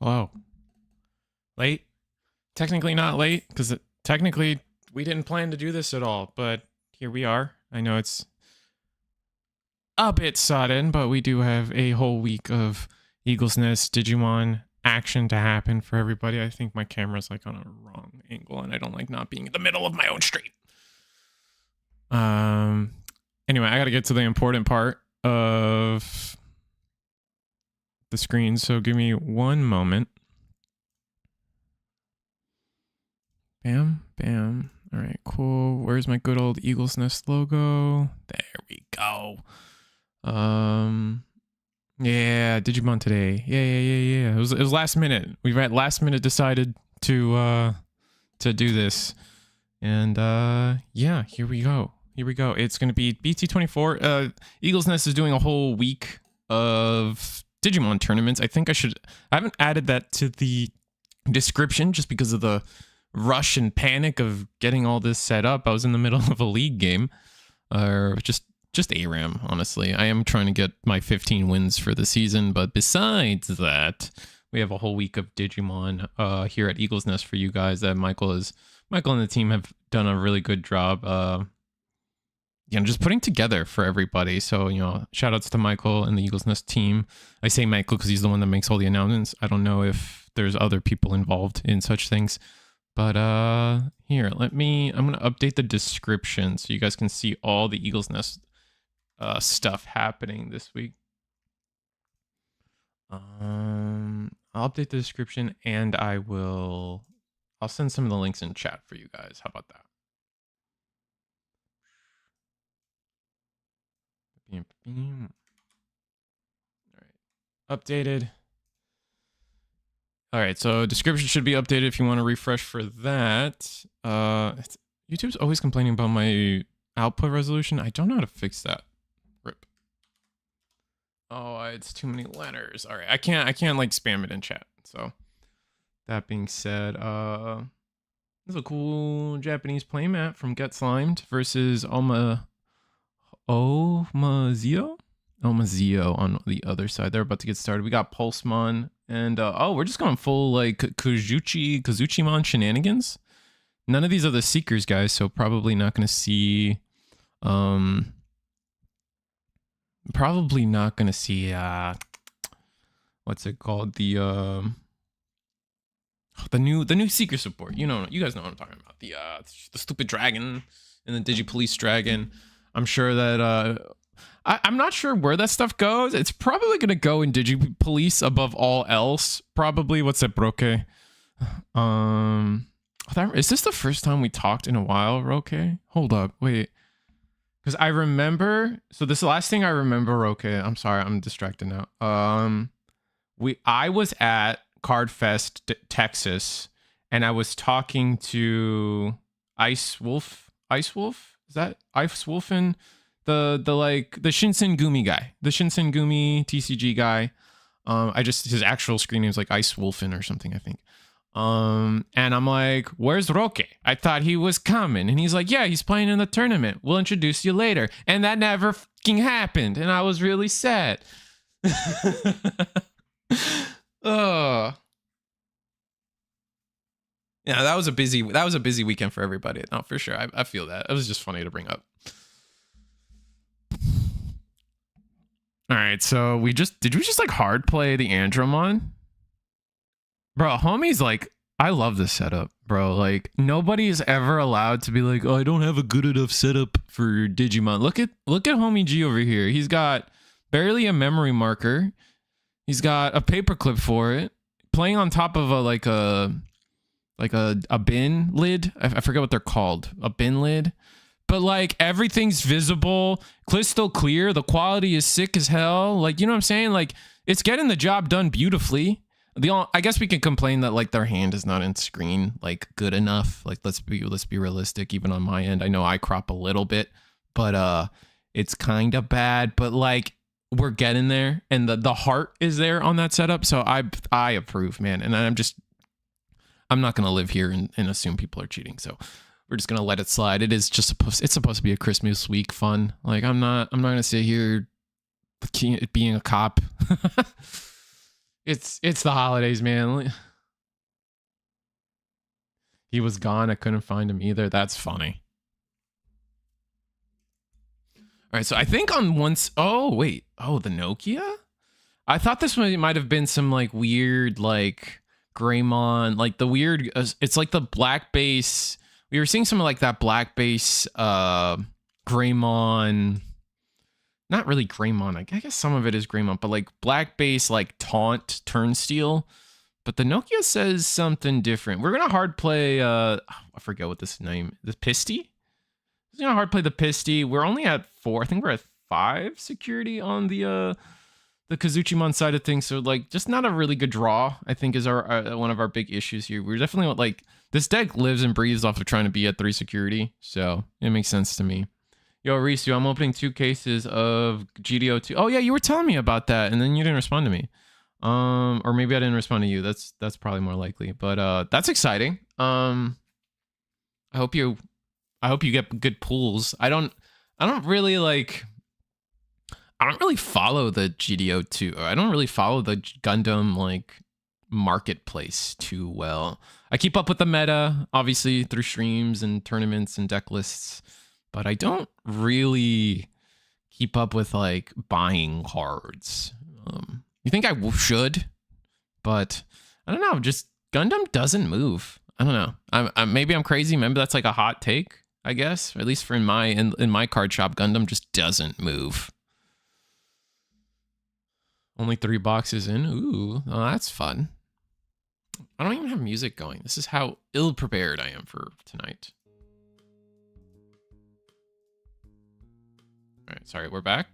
Hello. Late? Technically not late, because technically we didn't plan to do this at all, but here we are. I know it's a bit sudden, but we do have a whole week of Eagle's Nest Digimon action to happen for everybody. I think my camera's like on a wrong angle, and I don't like not being in the middle of my own stream. Anyway, I gotta get to the important part of the screen, so give me one moment. Bam, bam. All right, cool. Where's my good old Eagle's Nest logo? There we go. Yeah, Digimon today. Yeah. It was last minute. We've at last minute decided to do this, and yeah, here we go. It's gonna be BT24. Eagle's Nest is doing a whole week of Digimon tournaments. I haven't added that to the description just because of the rush and panic of getting all this set up. I was in the middle of a league game, or just ARAM, honestly. I am trying to get my 15 wins for the season, but besides that, we have a whole week of Digimon here at Eagle's Nest for you guys that Michael and the team have done a really good job just putting together for everybody. So, shout outs to Michael and the Eagle's Nest team. I say Michael because he's the one that makes all the announcements. I don't know if there's other people involved in such things. But here, I'm going to update the description so you guys can see all the Eagle's Nest stuff happening this week. I'll update the description, and I'll send some of the links in chat for you guys. How about that? All right, updated. All right, so description should be updated if you want to refresh for that. YouTube's always complaining about my output resolution. I don't know how to fix that. Rip. Oh, it's too many letters. All right, I can't like spam it in chat. So that being said, this is a cool Japanese playmat from Get Slimed versus Omazio on the other side. They're about to get started. We got Pulsemon, and we're just going full like Kazuchimon shenanigans. None of these are the Seekers guys, so probably not going to see what's it called, the new Seeker support. You guys know what I'm talking about. The stupid dragon and the Digipolice dragon. I'm sure that I'm not sure where that stuff goes. It's probably gonna go in Digipolice above all else. Probably. What's that, Broke? Is this the first time we talked in a while, Roke? Hold up, wait. Because I remember. So this is the last thing I remember, Roke. I'm sorry, I'm distracted now. I was at Cardfest Texas, and I was talking to Ice Wolf. Is that Ice Wolfen? The Shinsengumi guy, the Shinsengumi TCG guy. His actual screen name is like Ice Wolfen or something, I think. And I'm like, where's Roque? I thought he was coming. And he's like, yeah, he's playing in the tournament. We'll introduce you later. And that never fucking happened. And I was really sad. Yeah, that was a busy weekend for everybody. No, for sure. I feel that. It was just funny to bring up. All right, so did we just like hard play the Andromon? Bro, homie's like, I love this setup, bro. Like, nobody is ever allowed to be like, oh, I don't have a good enough setup for Digimon. Look at homie G over here. He's got barely a memory marker. He's got a paperclip for it, playing on top of a bin lid. I forget what they're called. A bin lid. But like everything's visible, crystal clear. The quality is sick as hell. Like, you know what I'm saying? Like, it's getting the job done beautifully. I guess we can complain that like their hand is not in screen like good enough. Like, let's be realistic. Even on my end, I know I crop a little bit, but it's kind of bad. But like, we're getting there, and the heart is there on that setup. So I approve, man. And I'm not gonna live here and assume people are cheating. So we're just gonna let it slide. It's supposed to be a Christmas week fun. Like, I'm not gonna sit here being a cop. It's the holidays, man. He was gone. I couldn't find him either. That's funny. All right, so I think on once. Oh wait. Oh, the Nokia. I thought this one might have been some like weird like Greymon, like the weird. It's like the black base. We were seeing some of like that black base Greymon. Not really Greymon. I guess some of it is Greymon, but like black base like taunt turnstile. But the Nokia says something different. We're gonna hard play. I forget what this name. The Pisty. We're gonna hard play the Pisty. We're only at 4. I think we're at 5 security on the Kazuchimon side of things. So like, just not a really good draw. I think is our one of our big issues here. We're definitely like this deck lives and breathes off of trying to be at 3 security. So it makes sense to me. Yo, Risu, I'm opening 2 cases of GDO2. Oh yeah, you were telling me about that, and then you didn't respond to me. Or maybe I didn't respond to you. That's probably more likely. But that's exciting. I hope you get good pools. I don't really follow the GDO2. I don't really follow the Gundam like marketplace too well. I keep up with the meta, obviously, through streams and tournaments and deck lists, but I don't really keep up with like buying cards. You think I should, but I don't know. Just Gundam doesn't move. I don't know. Maybe I'm crazy. Maybe that's like a hot take, I guess. At least for in my card shop, Gundam just doesn't move. Only 3 boxes in. Ooh, oh, that's fun. I don't even have music going. This is how ill-prepared I am for tonight. All right, sorry, we're back.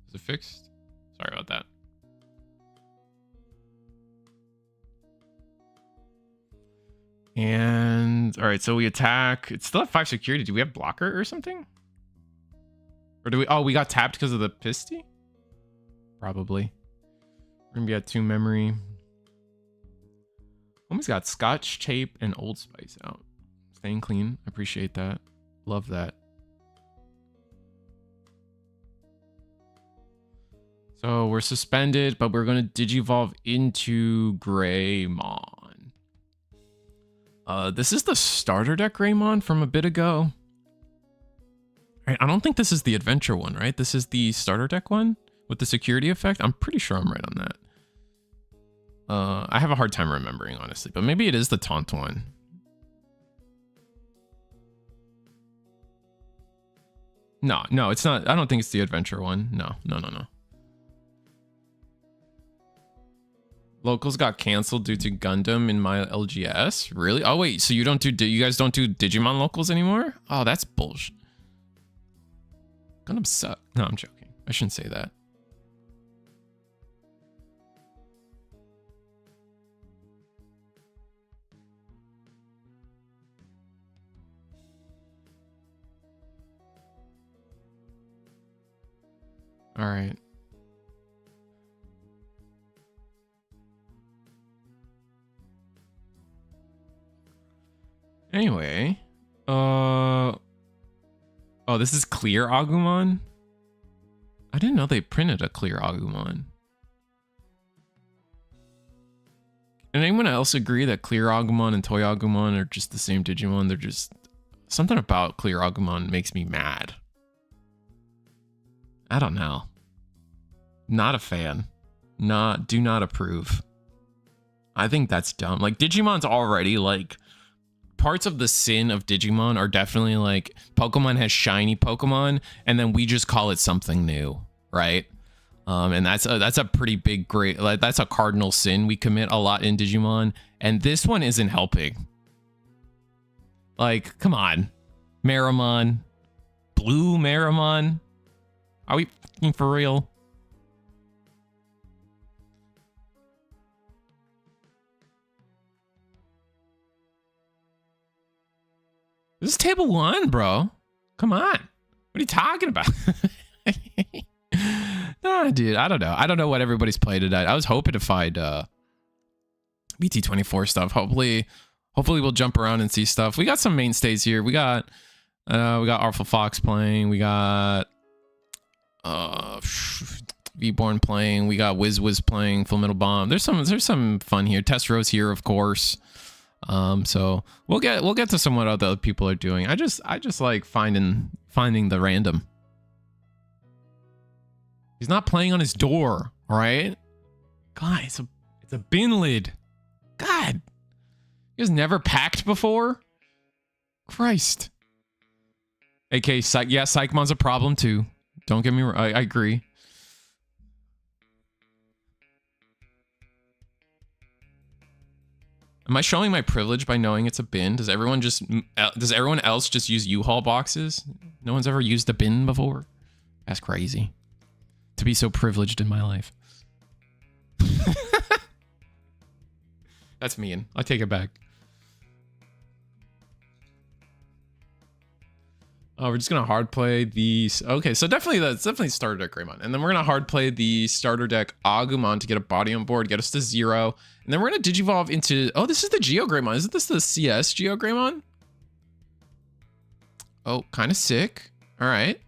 Is it fixed? Sorry about that. And all right, so we attack. It's still at 5 security. Do we have blocker or something? Or do we? Oh, we got tapped because of the Pisty? Probably. We're gonna be at 2 memory. Homie's got Scotch tape and Old Spice out. Staying clean. Appreciate that. Love that. So we're suspended, but we're gonna digivolve into Greymon. This is the starter deck Greymon from a bit ago. Right, I don't think this is the adventure one, right? This is the starter deck one with the security effect. I'm pretty sure I'm right on that. I have a hard time remembering, honestly, but maybe it is the taunt one. No, it's not. I don't think it's the adventure one. No. Locals got canceled due to Gundam in my LGS. Really? Oh wait, so you guys don't do Digimon locals anymore? Oh, that's bullshit. Gundam suck. No, I'm joking. I shouldn't say that. All right. Anyway, oh, this is clear Agumon? I didn't know they printed a clear Agumon. And anyone else agree that clear Agumon and toy Agumon are just the same Digimon? They're just... Something about clear Agumon makes me mad. I don't know. Not a fan. Do not approve. I think that's dumb. Like, Digimon's already, like... Parts of the sin of Digimon are definitely like Pokemon has shiny Pokemon and then we just call it something new, right? And that's a pretty big like that's a cardinal sin we commit a lot in Digimon, and this one isn't helping. Like, come on. Marimon. Blue Marimon. Are we fucking for real? This is table 1, bro. Come on. What are you talking about? Nah, dude, I don't know. I don't know what everybody's played tonight. I was hoping to find BT24 stuff. Hopefully we'll jump around and see stuff. We got some mainstays here. We got Artful Fox playing. We got V-Born playing. We got Wiz playing Full Metal Bomb. There's some fun here. Testro's here, of course. So we'll get to some what other people are doing. I just like finding the random. He's not playing on his door, all right? God, it's a bin lid. God, he was never packed before. Christ. AK, yeah, Psychmon's a problem too. Don't get me wrong. I agree. Am I showing my privilege by knowing it's a bin? Does everyone else just use U-Haul boxes? No one's ever used a bin before? That's crazy. To be so privileged in my life. That's mean. I take it back. We're just gonna hard play the. Okay, so that's definitely starter deck Greymon, and then we're gonna hard play the starter deck Agumon to get a body on board, get us to 0, and then we're gonna digivolve into. Oh, this is the Geo Greymon. Isn't this the CS Geo Greymon? Oh, kind of sick. All right.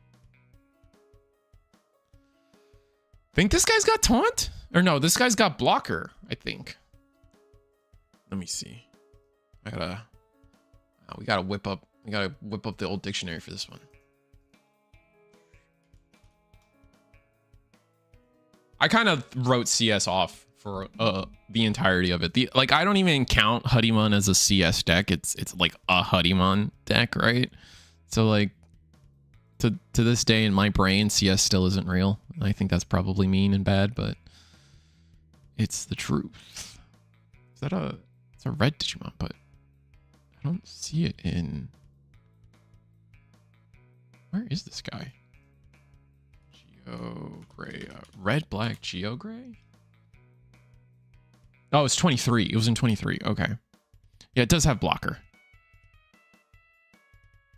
Think this guy's got taunt, or no? This guy's got blocker. I think. Let me see. We gotta whip up. We gotta whip up the old dictionary for this one. I kind of wrote CS off for the entirety of it. Like I don't even count Huddymon as a CS deck. It's like a Huddymon deck, right? So like to this day in my brain, CS still isn't real. I think that's probably mean and bad, but it's the truth. Is that it's a red Digimon, but I don't see it in. Where is this guy? Geo Gray. Red, black, Geo Gray? Oh, it's 23. It was in 23. Okay. Yeah, it does have blocker.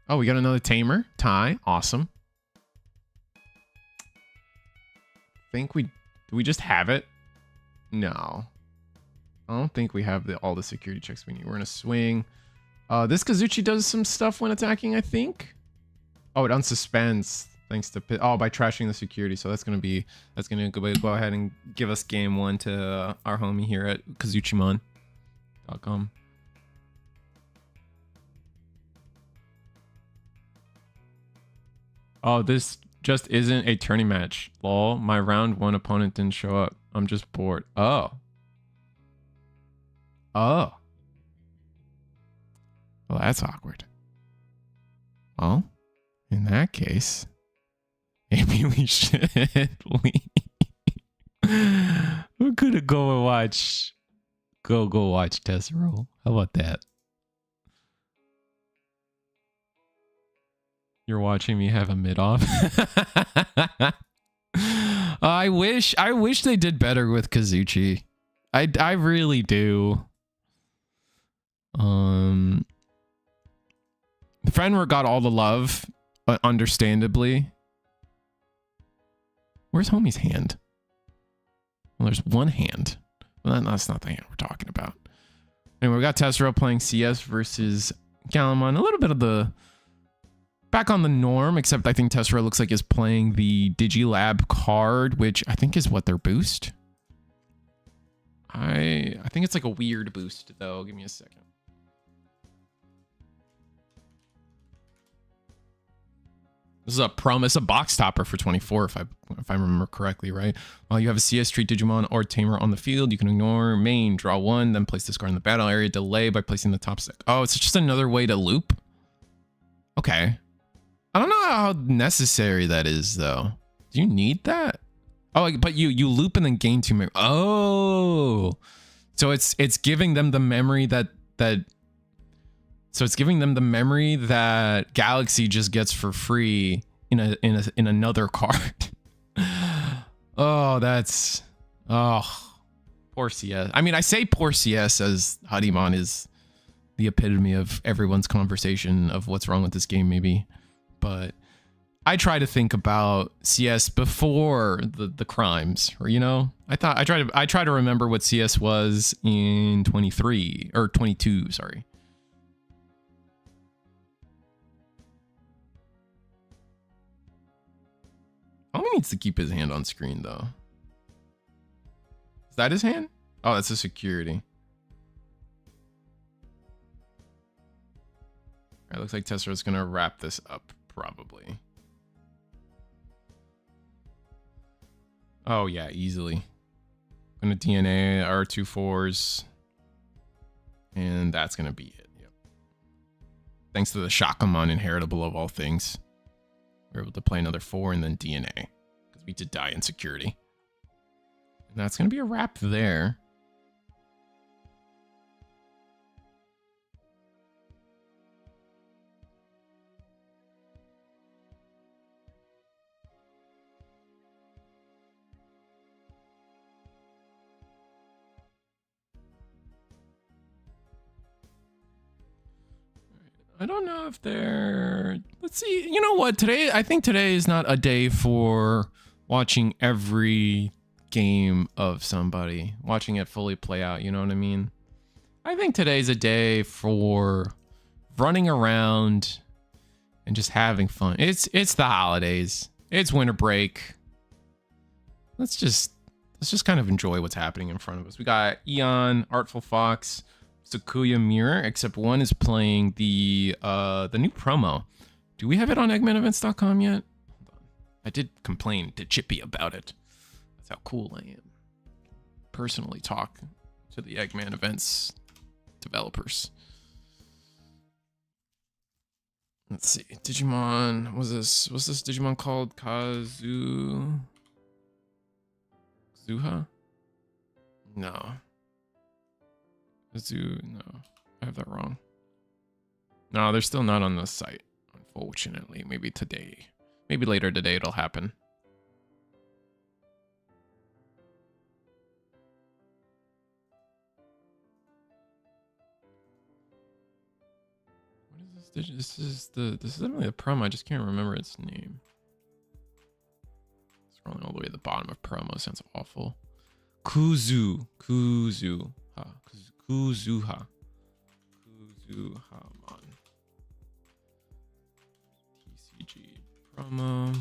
Oh, we got another Tamer. Ty. Awesome. Do we just have it? No. I don't think we have all the security checks we need. We're gonna swing. This Kazuchi does some stuff when attacking, I think. Oh, it unsuspends thanks to by trashing the security. So that's gonna go ahead and give us game 1 to our homie here at kazuchimon.com. Oh, this just isn't a tourney match. Lol, my round 1 opponent didn't show up. I'm just bored. Oh. Oh. Well, that's awkward. Well, in that case, maybe we should leave. We're gonna go and watch. Go watch Tessero. How about that? You're watching me have a mid off. I wish they did better with Kazuchi. I really do. Fenrir got all the love, understandably. Where's homie's hand? Well, there's one hand. Well, that's not the hand we're talking about. Anyway, we got Tessero playing CS versus Galamon. A little bit of the back on the norm, except I think Tessero looks like is playing the Digilab card, which I think is what their boost. I think it's like a weird boost though. Give me a second. This is a box topper for 24 if I remember correctly, right? While you have a CS Street Digimon or Tamer on the field, you can ignore main, draw 1, then place this card in the battle area, delay by placing the top stick. Oh, it's just another way to loop? Okay. I don't know how necessary that is though. Do you need that? Oh, but you loop and then gain 2 memory. Oh. So it's giving them the memory So it's giving them the memory that Galaxy just gets for free in another card. Oh, poor CS. I mean, I say poor CS as Huddymon is the epitome of everyone's conversation of what's wrong with this game, maybe. But I try to think about CS before the crimes, or I try to remember what CS was in 23 or 22. Sorry. Homie needs to keep his hand on screen though. Is that his hand? Oh, that's a security. All right, looks like Tessera's gonna wrap this up, probably. Oh yeah, easily. Gonna DNA R24s. And that's gonna be it. Yep. Thanks to the Shakamon inheritable of all things. We're able to play another 4 and then DNA. Because we did die in security. And that's gonna be a wrap there. I don't know if they're... Let's see. You know what? I think today is not a day for watching every game of somebody. Watching it fully play out, you know what I mean? I think today's a day for running around and just having fun. It's the holidays. It's winter break. Let's just kind of enjoy what's happening in front of us. We got Eon, Artful Fox, Sakuya Mirror, except one is playing the new promo. Do we have it on eggmanevents.com yet? Hold on. I did complain to Chippy about it. That's how cool I am. Personally talk to the Eggman Events developers. Let's see. Digimon, what's this Digimon called? Kazuha? No. No, I have that wrong. No, they're still not on the site, unfortunately. Maybe today. Maybe later today it'll happen. What is this? This is definitely the promo. I just can't remember its name. Scrolling all the way to the bottom of promo sounds awful. Kuzuhamon. TCG promo.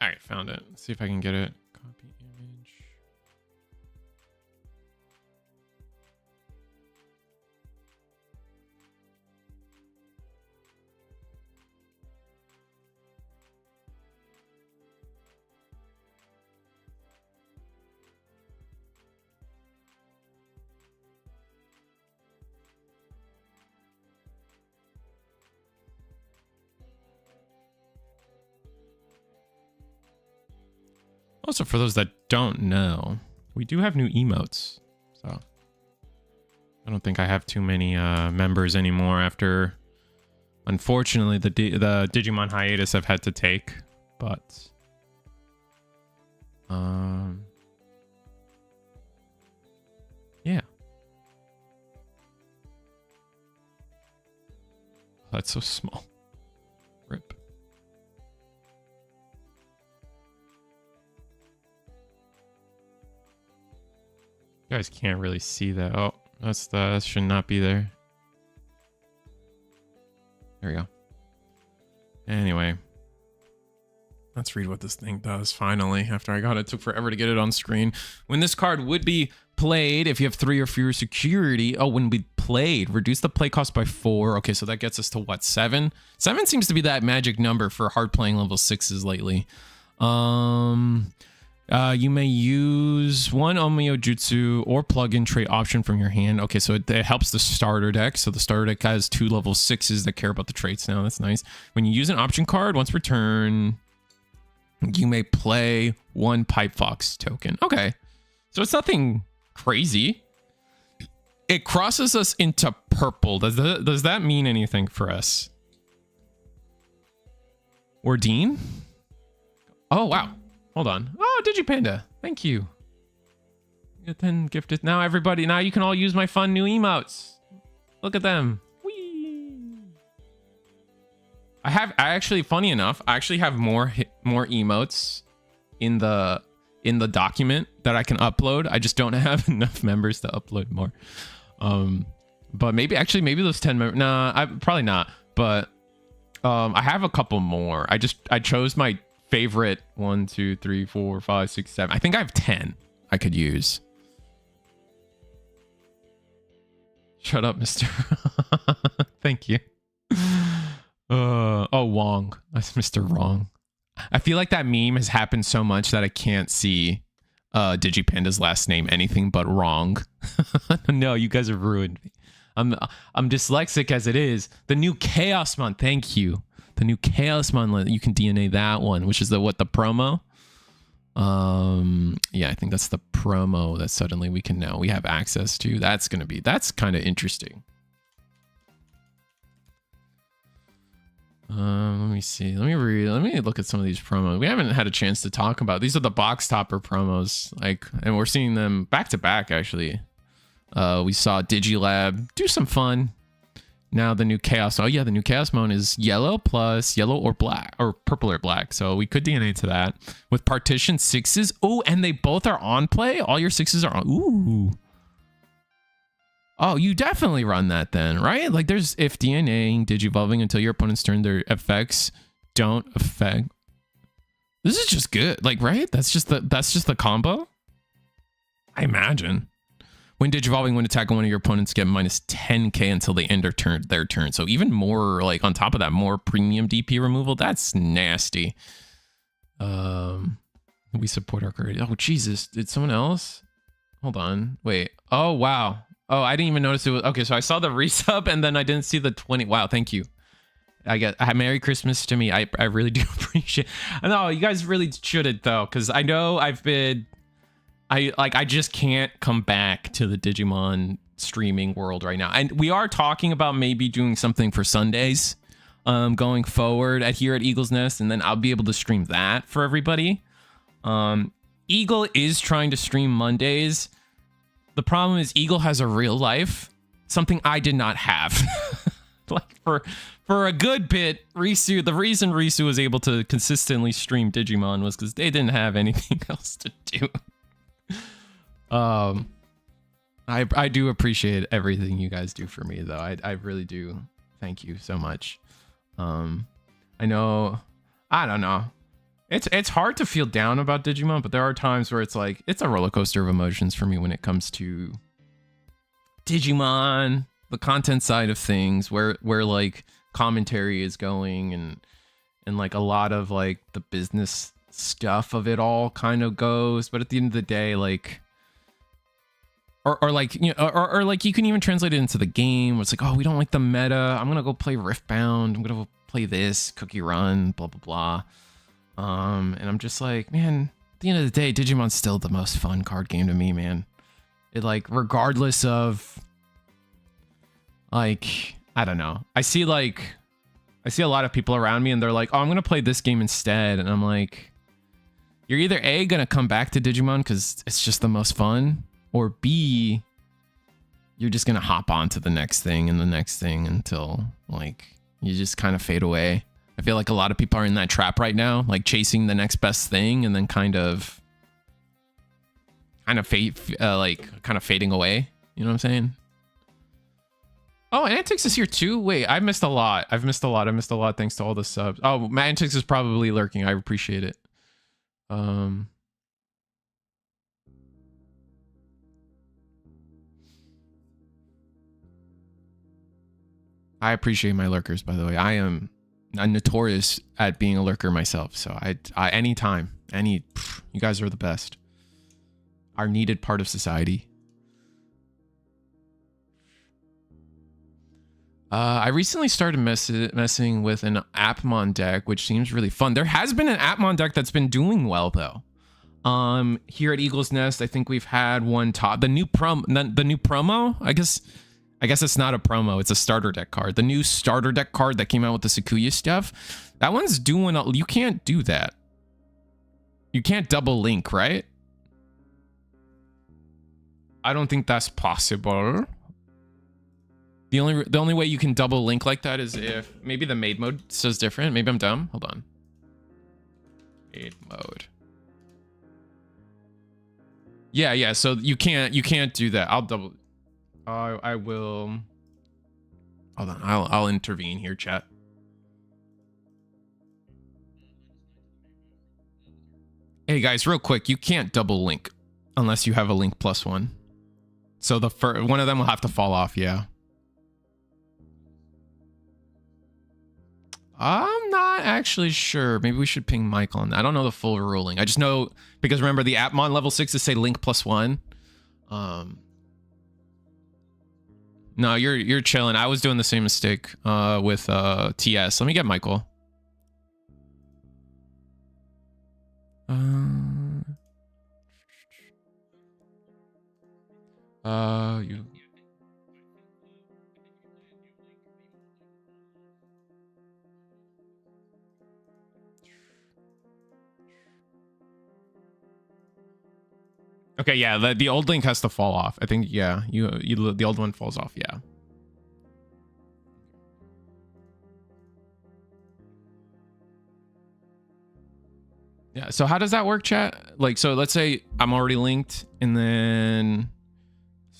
All right, found it. Let's see if I can get it. Copy image. Also, for those that don't know, we do have new emotes. So I don't think I have too many members anymore after, unfortunately, the Digimon hiatus I've had to take. But yeah. Oh, that's so small. Rip. You guys can't really see that. Oh, that should not be there. There we go. Anyway, let's read what this thing does finally. After I got it, took forever to get it on screen. When this card would be played, if you have 3 or fewer security. Oh, when we played, reduce the play cost by 4. Okay, so that gets us to what, 7? 7 seems to be that magic number for hard playing level 6s lately. You may use one Onmyo Jutsu or plug-in trait option from your hand. Okay, so it helps the starter deck. So the starter deck has 2 level 6s that care about the traits now. That's nice. When you use an option card, once per turn, you may play 1 Pipe Fox token. Okay, so it's nothing crazy. It crosses us into purple. Does that mean anything for us? Or Dean? Oh, wow. Hold on. Oh, Digipanda. Thank you. Get 10 gifted. Now everybody, now you can all use my fun new emotes. Look at them. Whee! I actually, funny enough, I actually have more emotes in the in the document that I can upload. I just don't have enough members to upload more. But maybe those 10 members, nah, probably not. But I have a couple more. I chose my favorite 1, 2, 3, 4, 5, 6, 7. I think I have 10 I could use. Shut up, Mr. Thank you. Oh, Wong. That's Mr. Wrong. I feel like that meme has happened so much that I can't see Digipanda's last name anything but wrong. No, you guys have ruined me. I'm dyslexic as it is. The new Chaosmon, thank you. The new Chaosmon, you can DNA that one, which is the promo. Yeah, I think that's the promo that suddenly we have access to. That's kind of interesting. Let me see. Let me look at some of these promos. We haven't had a chance to talk about. These are the box topper promos, and we're seeing them back to back actually. We saw Digilab do some fun. Now the new Chaos. Oh yeah, the new Chaosmon is yellow plus yellow or black or purple or black. So we could DNA to that with partition 6s. Oh, and they both are on play. All your 6s are on. Ooh. Oh, you definitely run that then, right? Like there's if DNAing, digivolving until your opponent's turn, their effects don't affect. This is just good. Like, right? That's just the combo. I imagine. When digivolving, when attacking one of your opponents, get minus 10k until they end their turn. So even more, like on top of that, more premium DP removal. That's nasty. We support our current. Oh Jesus, did someone else? Hold on, wait. Oh wow. Oh, I didn't even notice it was okay. So I saw the resub and then I didn't see the 20. Wow, thank you. I Merry Christmas to me. I really do appreciate. No, you guys really shouldn't though, because I know I just can't come back to the Digimon streaming world right now. And we are talking about maybe doing something for Sundays going forward here at Eagle's Nest, and then I'll be able to stream that for everybody. Eagle is trying to stream Mondays. The problem is Eagle has a real life, something I did not have. Like for a good bit, the reason Risu was able to consistently stream Digimon was because they didn't have anything else to do. I do appreciate everything you guys do for me though. I really do. Thank you so much. I know, I don't know. It's hard to feel down about Digimon, but there are times where it's like, it's a roller coaster of emotions for me when it comes to Digimon, the content side of things, where like commentary is going and like a lot of like the business stuff of it all kind of goes. But at the end of the day, like, or like, you know, or like you can even translate it into the game where it's like, oh, we don't like the meta. I'm going to go play Riftbound. I'm going to go play this Cookie Run, blah, blah, blah. And I'm just like, man, at the end of the day, Digimon's still the most fun card game to me, man. It like, regardless of like, I don't know. I see a lot of people around me and they're like, oh, I'm going to play this game instead. And I'm like, you're either A, going to come back to Digimon because it's just the most fun, or B, you're just going to hop on to the next thing and the next thing until like you just kind of fade away. I feel like a lot of people are in that trap right now, like chasing the next best thing and then kind of fading away. You know what I'm saying? Oh, Antics is here too. Wait, I missed a lot. I've missed a lot. Thanks to all the subs. Oh, Antics is probably lurking. I appreciate it. I appreciate my lurkers, by the way. I'm notorious at being a lurker myself. So anytime, you guys are the best. Our needed part of society. I recently started messing with an Appmon deck, which seems really fun. There has been an Appmon deck that's been doing well though. Here at Eagle's Nest, I think we've had one top. The new promo, I guess it's not a promo. It's a starter deck card. The new starter deck card that came out with the Sakuya stuff. That one's doing. You can't do that. You can't double link, right? I don't think that's possible. The only way you can double link like that is if maybe the maid mode says different. Maybe I'm dumb. Hold on. Maid mode. Yeah. So you can't do that. I'll double. I will. Hold on. I'll intervene here, chat. Hey guys, real quick, you can't double link unless you have a link +1. So the one of them will have to fall off. Yeah. I'm not actually sure. Maybe we should ping Mike on that. I don't know the full ruling. I just know because remember the Appmon level 6 is say link +1. No, you're chilling. I was doing the same mistake with TS. Let me get Michael. You. Okay, yeah, the old link has to fall off. I think, yeah, you the old one falls off, yeah. Yeah, so how does that work, chat? Like, so let's say I'm already linked, and then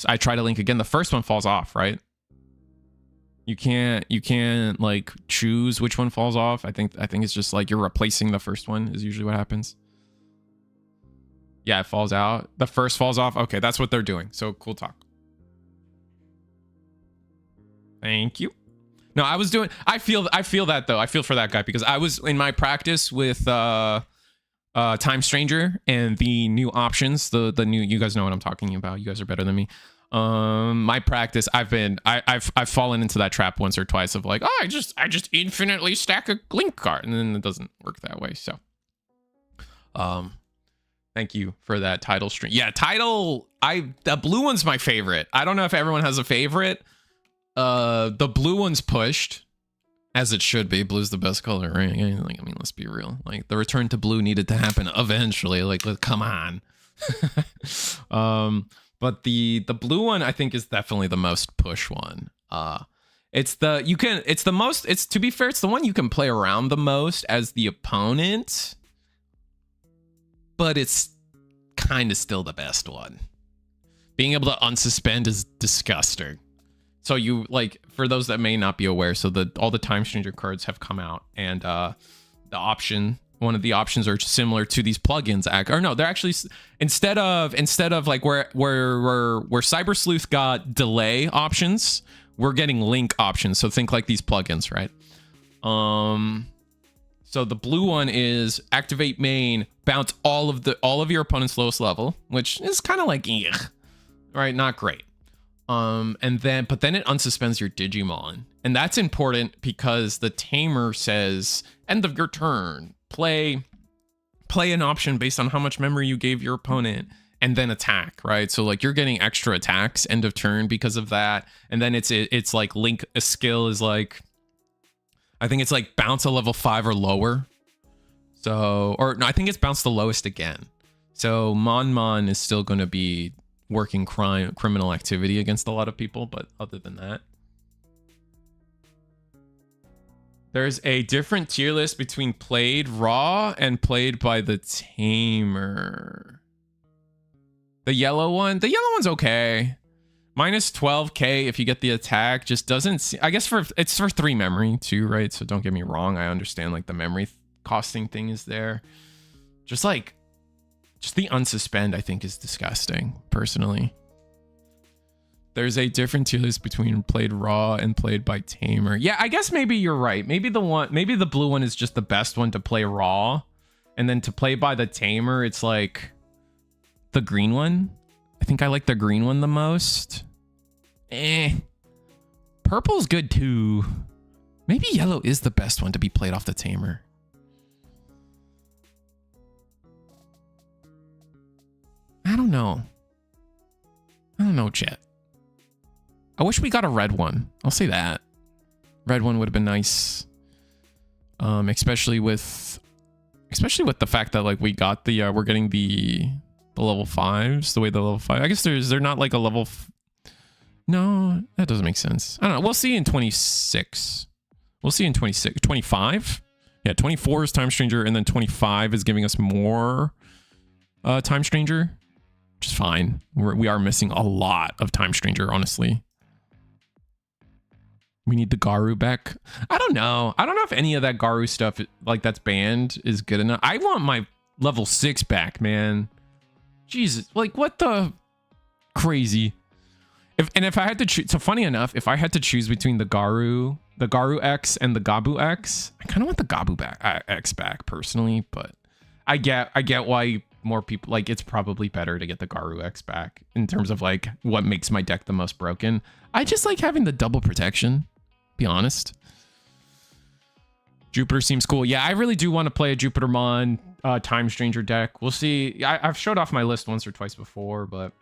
I try to link again. The first one falls off, right? You can't like choose which one falls off. I think it's just like you're replacing the first one is usually what happens. Yeah, it falls out. The first falls off. Okay, that's what they're doing. So cool talk. Thank you. No, I was doing. I feel that though. I feel for that guy because I was in my practice with Time Stranger and the new options. The new. You guys know what I'm talking about. You guys are better than me. My practice. I've fallen into that trap once or twice of like, oh, I just infinitely stack a link card, and then it doesn't work that way. So, thank you for that title string. Yeah, title. The blue one's my favorite. I don't know if everyone has a favorite. The blue one's pushed, as it should be. Blue's the best color, right? Like, I mean, let's be real. Like, the return to blue needed to happen eventually. Like, come on. But the blue one, I think, is definitely the most push one. It's the most. It's, to be fair, it's the one you can play around the most as the opponent. But it's kind of still the best one. Being able to unsuspend is disgusting. So you, like, for those that may not be aware, so all the Time Stranger cards have come out, and one of the options are similar to these plugins. Or no, they're actually instead of like where Cyber Sleuth got delay options, we're getting link options. So think like these plugins, right? So the blue one is activate main, bounce all of your opponent's lowest level, which is kind of like, right? Not great. But then it unsuspends your Digimon, and that's important because the tamer says end of your turn, play an option based on how much memory you gave your opponent, and then attack, right? So like you're getting extra attacks end of turn because of that, and then it's like link a skill is like. I think it's like bounce a level 5 or lower. So, or no, I think it's bounce the lowest again. So Mon is still going to be working criminal activity against a lot of people, but other than that. There's a different tier list between played raw and played by the tamer. The yellow one's okay. Minus 12k if you get the attack just doesn't see, I guess it's for 3 memory too, right? So don't get me wrong, I understand like the memory costing thing is there. Just the unsuspend I think is disgusting personally. There's a different tier list between played raw and played by tamer. Yeah, I guess maybe you're right. Maybe the blue one is just the best one to play raw, and then to play by the tamer it's like the green one. I think I like the green one the most. Purple's good too. Maybe yellow is the best one to be played off the tamer. I don't know, chat. I wish we got a red one. I'll say that. Red one would have been nice. Especially with the fact that like we got the we're getting the level 5s, the way the level 5. I guess they're not like a level. No, that doesn't make sense. I don't know. We'll see in 26. We'll see in 26, 25. Yeah, 24 is Time Stranger, and then 25 is giving us more Time Stranger. which is fine. We are missing a lot of Time Stranger, honestly. We need the Garu back. I don't know. I don't know if any of that Garu stuff, like that's banned, is good enough. I want my level 6 back, man. Jesus, like what the crazy. If I had to choose, so funny enough, if I had to choose between the Garu X and the Gabu X, I kind of want the Gabu X back personally, but I get why more people, like, it's probably better to get the Garu X back in terms of like what makes my deck the most broken. I just like having the double protection, be honest. Jupiter seems cool. Yeah, I really do want to play a Jupitermon Time Stranger deck. We'll see. I've showed off my list once or twice before, but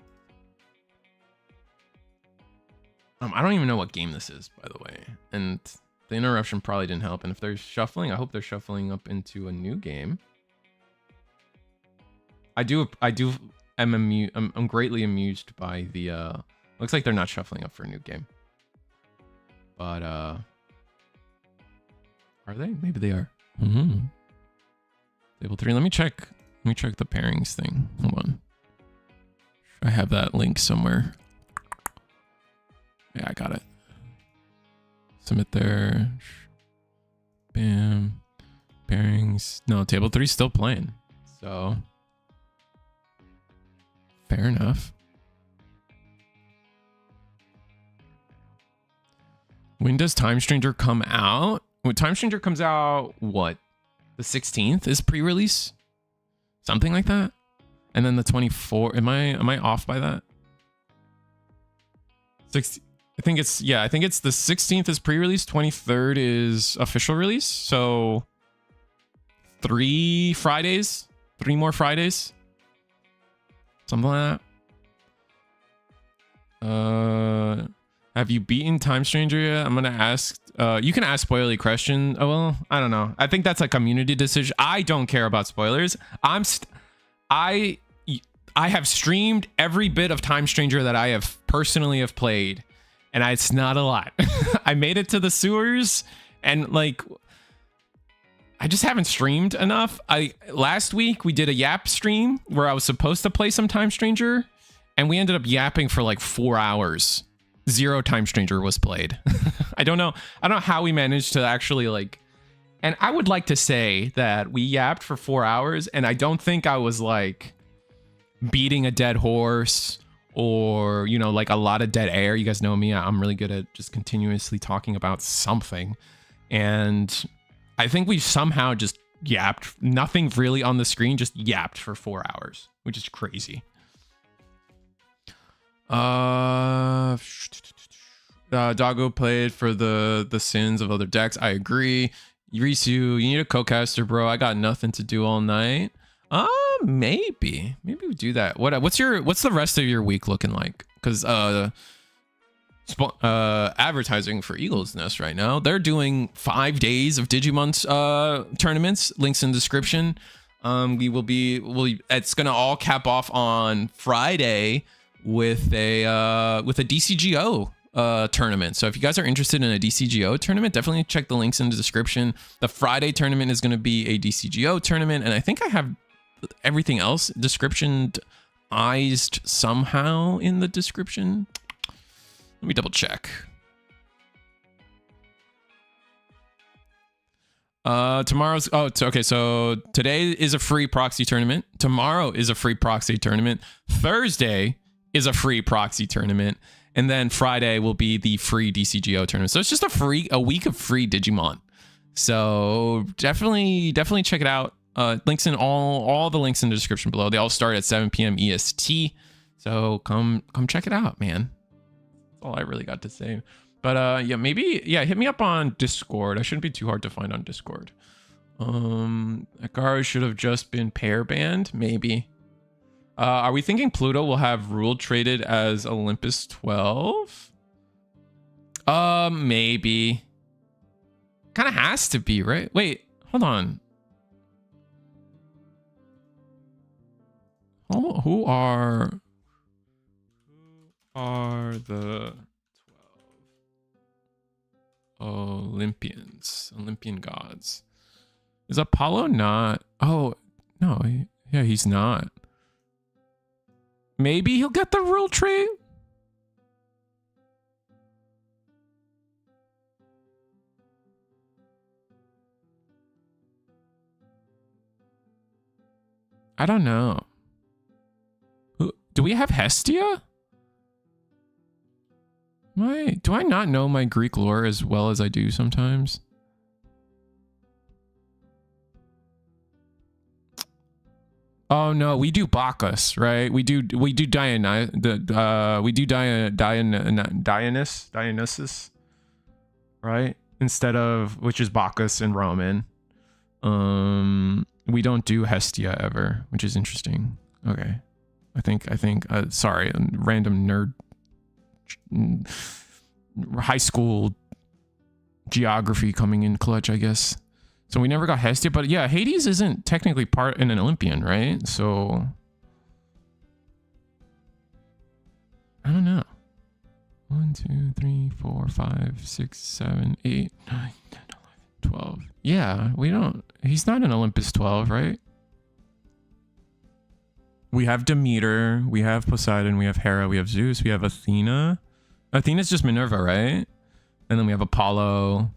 I don't even know what game this is, by the way. And the interruption probably didn't help. And if they're shuffling, I hope they're shuffling up into a new game. I'm greatly amused by the looks like they're not shuffling up for a new game. But are they? Maybe they are. Table 3. Let me check the pairings thing. Hold on. I have that link somewhere. Yeah, I got it. Submit there. Bam. Pairings. No, table 3 is still playing. So fair enough. When does Time Stranger come out? When Time Stranger comes out, what? The 16th is pre-release? Something like that? And then the 24th, am I off by that? I think it's the 16th is pre-release, 23rd is official release. So 3 more Fridays. Something like that. Have you beaten Time Stranger yet? I'm gonna ask. You can ask spoilery question. Oh well, I don't know. I think that's a community decision. I don't care about spoilers. I have streamed every bit of Time Stranger that I have personally played, and it's not a lot. I made it to the sewers, and like, I just haven't streamed enough. Last week we did a yap stream where I was supposed to play some Time Stranger, and we ended up yapping for like 4 hours. 0 Time Stranger was played. I don't know how we managed to actually like, and I would like to say that we yapped for 4 hours, and I don't think I was like beating a dead horse or, you know, like a lot of dead air. You guys know me. I'm really good at just continuously talking about something. And I think we somehow just yapped, nothing really on the screen, just yapped for 4 hours, which is crazy. Doggo played for the sins of other decks. I agree. Risu, you need a co-caster, bro. I got nothing to do all night. Maybe we do that. What's the rest of your week looking like? Because advertising for Eagle's Nest right now, they're doing 5 days of Digimon tournaments. Links in the description. It's gonna all cap off on Friday with a DCGO tournament. So if you guys are interested in a DCGO tournament, definitely check the links in the description. The Friday tournament is going to be a DCGO tournament, and I think I have everything else descriptionized somehow in the description. Let me double check. Okay, so today is a free proxy tournament. Tomorrow is a free proxy tournament. Thursday is a free proxy tournament, and then Friday will be the free DCGO tournament. So it's just a week of free Digimon. So definitely check it out. Links in all the links in the description below. They all start at 7 p.m. EST. So come check it out, man. That's all I really got to say. But yeah, hit me up on Discord. I shouldn't be too hard to find on Discord. Akara should have just been pair banned, maybe. Are we thinking Pluto will have rule traded as Olympus 12? Maybe. Kind of has to be, right? Wait, hold on. Who are the 12 Olympian gods? Is Apollo not? Oh, no. Yeah, he's not. Maybe he'll get the rule trait. I don't know. Do we have Hestia? Do I not know my Greek lore as well as I do sometimes? Oh no, we do Bacchus, right? We do Dionysus, right? Instead of, which is Bacchus in Roman. We don't do Hestia ever, which is interesting. Okay. I think, sorry, random nerd, high school geography coming in clutch, I guess. So we never got Hestia, but yeah, Hades isn't technically part in an Olympian, right? So I don't know. 1, 2, 3, 4, 5, 6, 7, 8, 9, 10, 11, 12. Yeah, we don't. He's not an Olympus 12, right? We have Demeter, we have Poseidon, we have Hera, we have Zeus, we have Athena. Athena's just Minerva, right? And then we have Apollo.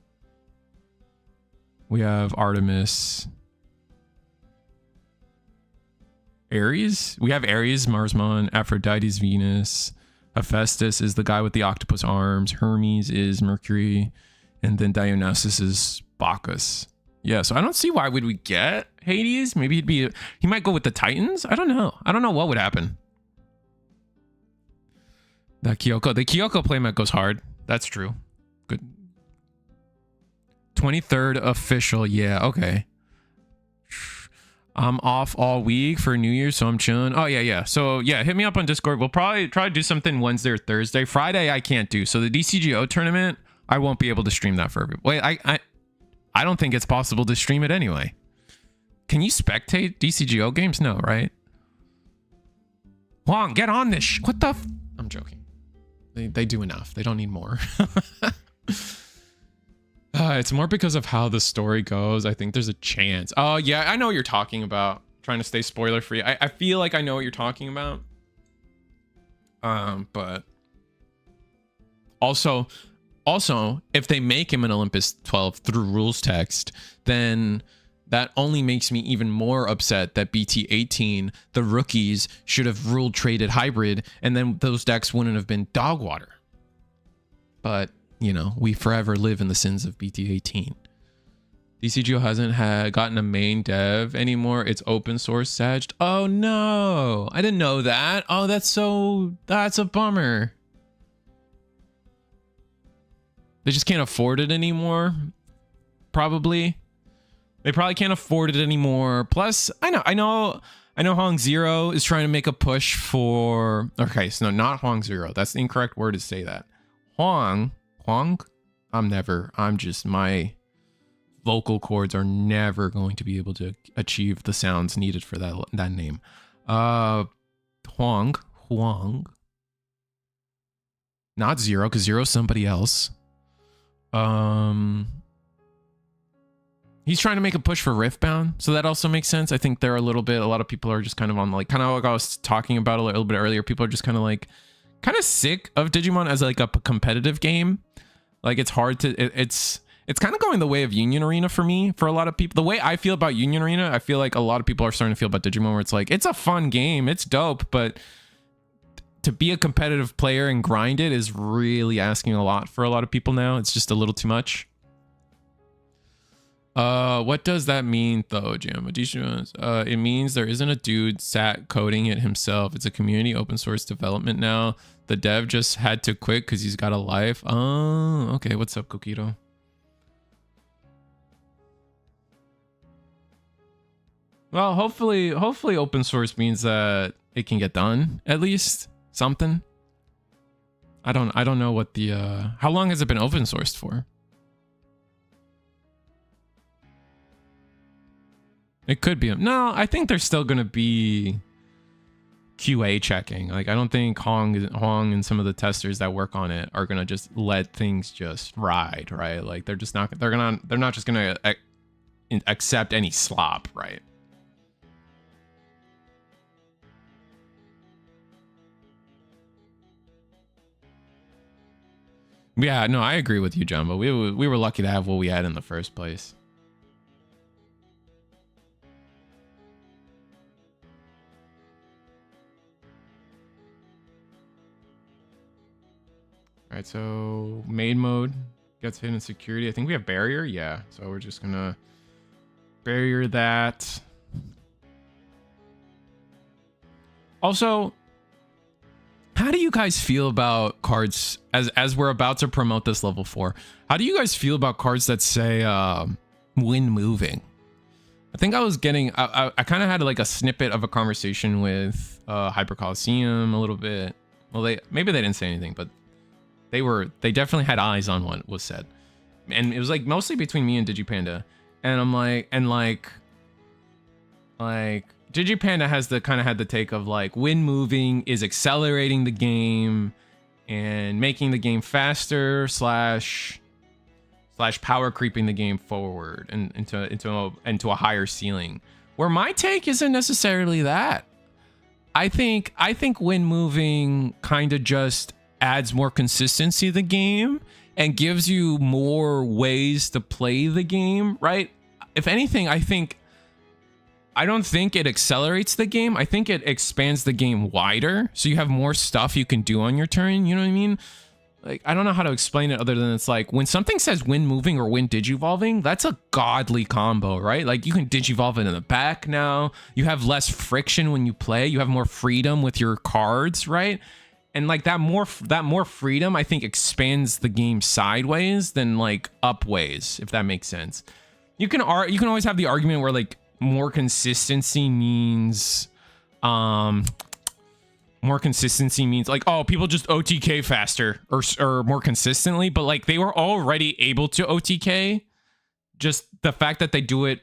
We have Artemis. Ares? We have Ares, Marsmon, Aphrodite's Venus. Hephaestus is the guy with the octopus arms. Hermes is Mercury. And then Dionysus is Bacchus. Yeah, so I don't see why would we get Hades. Maybe he might go with the Titans. I don't know. I don't know what would happen. The Kyoko playmat goes hard. That's true. Good. 23rd official. Yeah, okay. I'm off all week for New Year's, so I'm chilling. Oh, yeah. So, yeah, hit me up on Discord. We'll probably try to do something Wednesday or Thursday. Friday, I can't do. So the DCGO tournament, I won't be able to stream that for everybody. Wait, I don't think it's possible to stream it anyway. Can you spectate DCGO games? No, right? Huang, get on this. What the I'm joking. They do enough. They don't need more. It's more because of how the story goes. I think there's a chance. Oh, yeah, I know what you're talking about. Trying to stay spoiler free. I feel like I know what you're talking about. But also, if they make him an Olympus 12 through rules text, then that only makes me even more upset that BT18, the rookies, should have rule traded hybrid, and then those decks wouldn't have been dog water. But, you know, we forever live in the sins of BT18. DCGO hasn't gotten a main dev anymore. It's open source sagged. Oh no, I didn't know that. Oh, that's a bummer. They just can't afford it anymore. Probably. They probably can't afford it anymore. Plus, I know Huang Zero is trying to make a push for... Okay, so no, not Huang Zero. That's the incorrect word to say that. Huang? My vocal cords are never going to be able to achieve the sounds needed for that name. Huang. Not Zero, because Zero's somebody else. He's trying to make a push for Riftbound, so that also makes sense. I think a lot of people are just kind of on like kind of I was talking about a little bit earlier. People are just kind of sick of Digimon as like a competitive game. Like it's hard to it's kind of going the way of Union Arena for me. For a lot of people, the way I feel about Union Arena, I feel like a lot of people are starting to feel about Digimon, where it's like it's a fun game, it's dope, but to be a competitive player and grind it is really asking a lot for a lot of people now. It's just a little too much. What does that mean though, Jim? It means there isn't a dude sat coding it himself. It's a community open source development now. The dev just had to quit because he's got a life. Oh, okay. What's up, Kokito? Well, hopefully open source means that it can get done, at least something. I don't know what the how long has it been open sourced for? It could be. No, I think there's still going to be QA checking. Like, I don't think Hong and some of the testers that work on it are going to just let things just ride, right? Like, they're not just going to accept any slop, right? Yeah, no, I agree with you, Jumbo. We were lucky to have what we had in the first place. All right, so main mode gets hidden security. I think we have barrier. Yeah, so we're just gonna barrier that. Also, how do you guys feel about cards as we're about to promote this level 4? How do you guys feel about cards that say when moving? I think I was getting I kind of had like a snippet of a conversation with Hyper Coliseum a little bit. Well, maybe they didn't say anything, but they definitely had eyes on what was said. And it was like mostly between me and Digipanda. And I'm like Digipanda has the kind of had the take of like when moving is accelerating the game and making the game faster slash power creeping the game forward and into a higher ceiling. Where my take isn't necessarily that. I think when moving kind of just adds more consistency to the game and gives you more ways to play the game, right? If anything, I don't think it accelerates the game. I think it expands the game wider, so you have more stuff you can do on your turn. You know what I mean? Like, I don't know how to explain it other than it's like when something says when moving or when digivolving, that's a godly combo, right? Like you can digivolve it in the back now. You have less friction when you play. You have more freedom with your cards, right? And like that more freedom, I think, expands the game sideways than like upways, if that makes sense. You can always have the argument where like more consistency means like, oh, people just OTK faster or more consistently, but like they were already able to OTK. Just the fact that they do it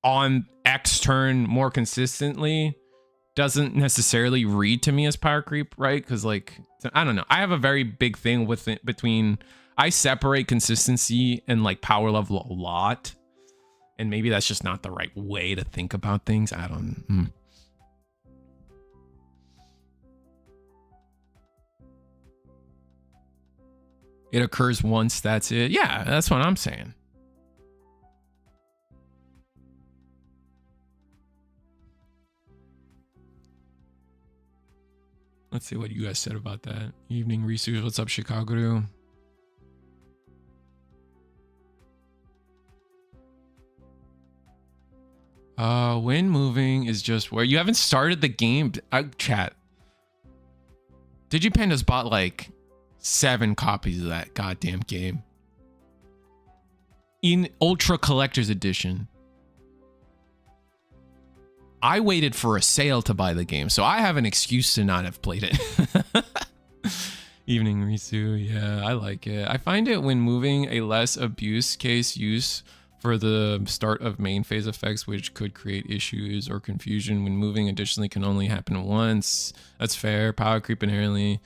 on X turn more consistently doesn't necessarily read to me as power creep, right? Because like, I don't know. I have a very big thing with it between, I separate consistency and like power level a lot. And maybe that's just not the right way to think about things. I don't. It occurs once, that's it. Yeah, that's what I'm saying. Let's see what you guys said about that. Evening Risu, what's up, Chicago? When moving is just where you haven't started the game. Chat. Digipanda's bought like 7 copies of that goddamn game in Ultra Collector's Edition. I waited for a sale to buy the game, so I have an excuse to not have played it. Evening Risu, yeah, I like it. I find it when moving a less abuse case use for the start of main phase effects, which could create issues or confusion when moving additionally can only happen once. That's fair. Power creep inherently,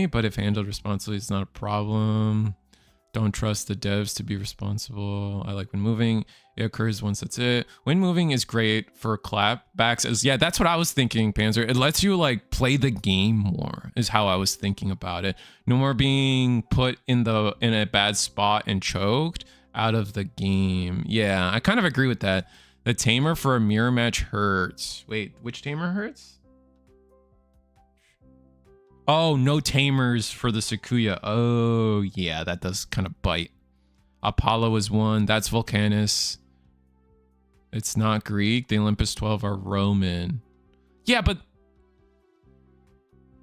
but if handled responsibly, it's not a problem. Don't trust the devs to be responsible. I like when moving. It occurs once, that's it. When moving is great for clapbacks. Yeah, that's what I was thinking, Panzer. It lets you like play the game more, is how I was thinking about it. No more being put in a bad spot and choked out of the game. Yeah, I kind of agree with that. The tamer for a mirror match hurts. Wait, which tamer hurts? Oh, no tamers for the Sakuya. Oh, yeah, that does kind of bite. Apollo is 1. That's Volcanus. It's not Greek. The Olympus 12 are Roman. Yeah, but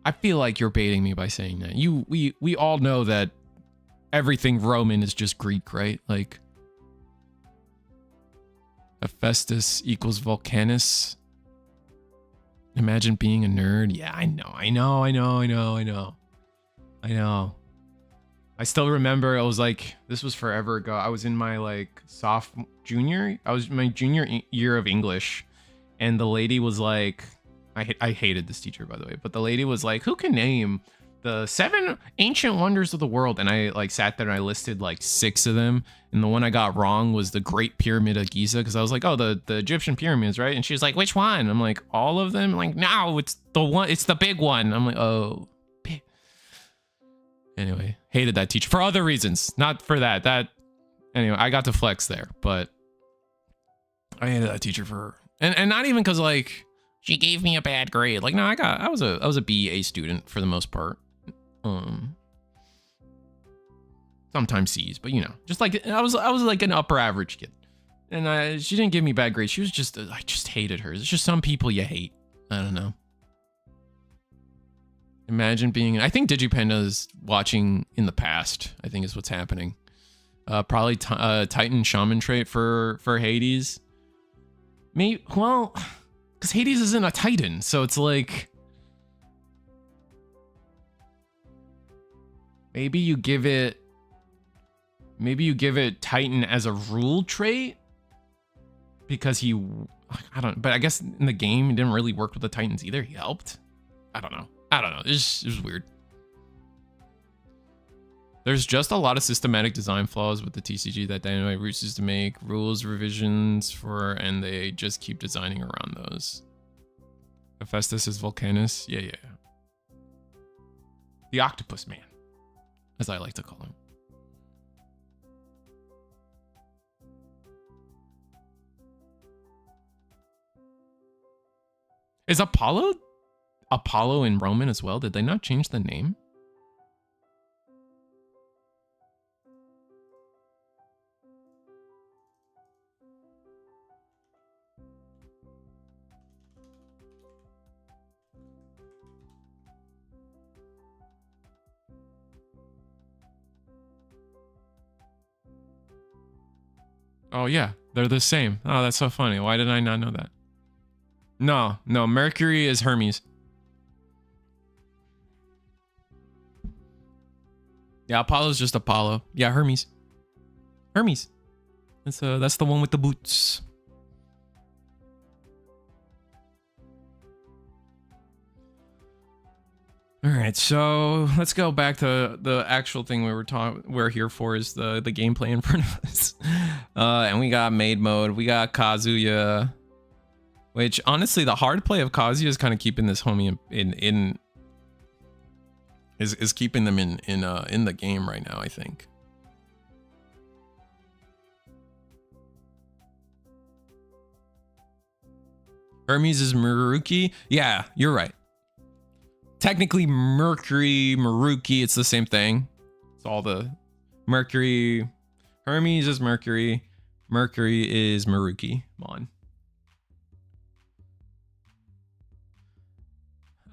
I feel like you're baiting me by saying that. We all know that everything Roman is just Greek, right? Like Hephaestus equals Volcanus. Imagine being a nerd. Yeah, I know. I still remember, it was like, this was forever ago. I was in my like junior year of English, and the lady was like, I hated this teacher, by the way, but the lady was like, who can name the 7 ancient wonders of the world? And I like sat there and I listed like 6 of them, and the one I got wrong was the Great Pyramid of Giza, because I was like, oh, the Egyptian pyramids, right? And she was like, which one? I'm like, all of them? I'm like, no, it's the one, it's the big one. I'm like, oh, Anyway, hated that teacher for other reasons, not for that. Anyway, I got to flex there, but I hated that teacher for her. And not even because like she gave me a bad grade. Like, no, I was a B, A student for the most part. Sometimes C's, but you know, just like I was like an upper average kid. And she didn't give me bad grades. She was just, I just hated her. It's just some people you hate. I don't know. Imagine being, I think Digipanda's watching in the past, I think is what's happening. Probably Titan Shaman trait for Hades. Maybe, well, because Hades isn't a Titan, so it's like, maybe you give it Titan as a rule trait because I don't, but I guess in the game he didn't really work with the Titans either. He helped. I don't know. It was weird. There's just a lot of systematic design flaws with the TCG that Dynamite refuses to make rules revisions for, and they just keep designing around those. Hephaestus is Volcanus. Yeah. The Octopus Man, as I like to call him. Is Apollo in Roman as well? Did they not change the name? Oh yeah, they're the same. Oh, that's so funny. Why did I not know that? No, Mercury is Hermes. Yeah, Apollo's just Apollo. Yeah, Hermes. That's the one with the boots. All right, so let's go back to the actual thing we're here for is the gameplay in front of us. And we got maid mode. We got Kazuya, which honestly, the hard play of Kazuya is kind of keeping this homie is keeping them in the game right now, I think. Hermes is Maruki. Yeah, you're right. Technically, Mercury, Maruki, it's the same thing. It's all the Mercury. Hermes is Mercury. Mercury is Maruki. Mon.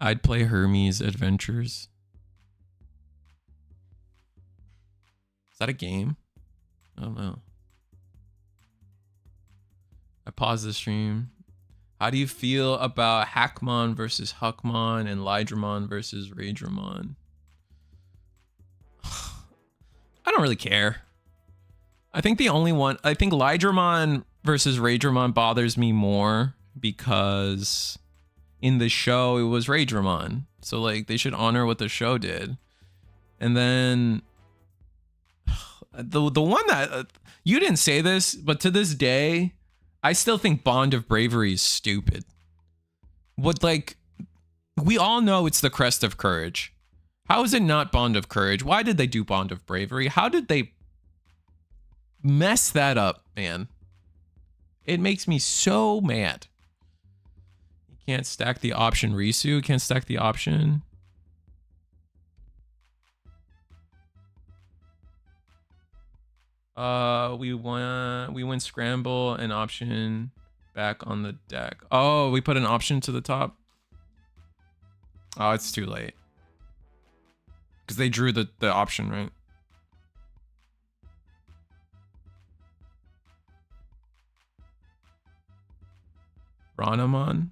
I'd play Hermes Adventures. Is that a game? I don't know. I paused the stream. How do you feel about Hackmon versus Huckmon and Lydramon versus Raydramon? I don't really care. I think Lydramon versus Raydramon bothers me more because in the show it was Raydramon. So like they should honor what the show did. And then the one that you didn't say this, but to this day, I still think Bond of Bravery is stupid. We all know it's the Crest of Courage. How is it not Bond of Courage? Why did they do Bond of Bravery? How did they mess that up, man? It makes me so mad. You can't stack the option Risu. Can't stack the option. We win scramble and option back on the deck. Oh, we put an option to the top. Oh, it's too late. Because they drew the option, right? Ranamon.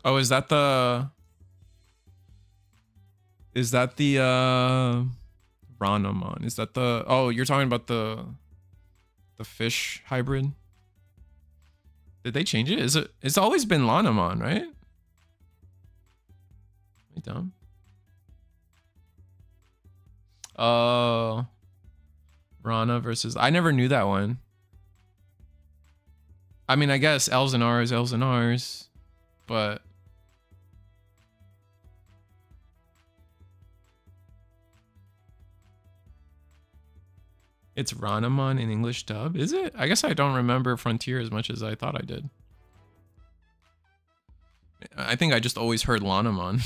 Oh, is that the Ranamon? Is that the, oh, you're talking about the fish hybrid? Did they change it? It's always been Lanamon, right? Am I dumb? Oh, Rana versus, I never knew that one. I mean, I guess elves and ours, but It's Ranamon in English dub, is it? I guess I don't remember Frontier as much as I thought I did. I think I just always heard Lanamon.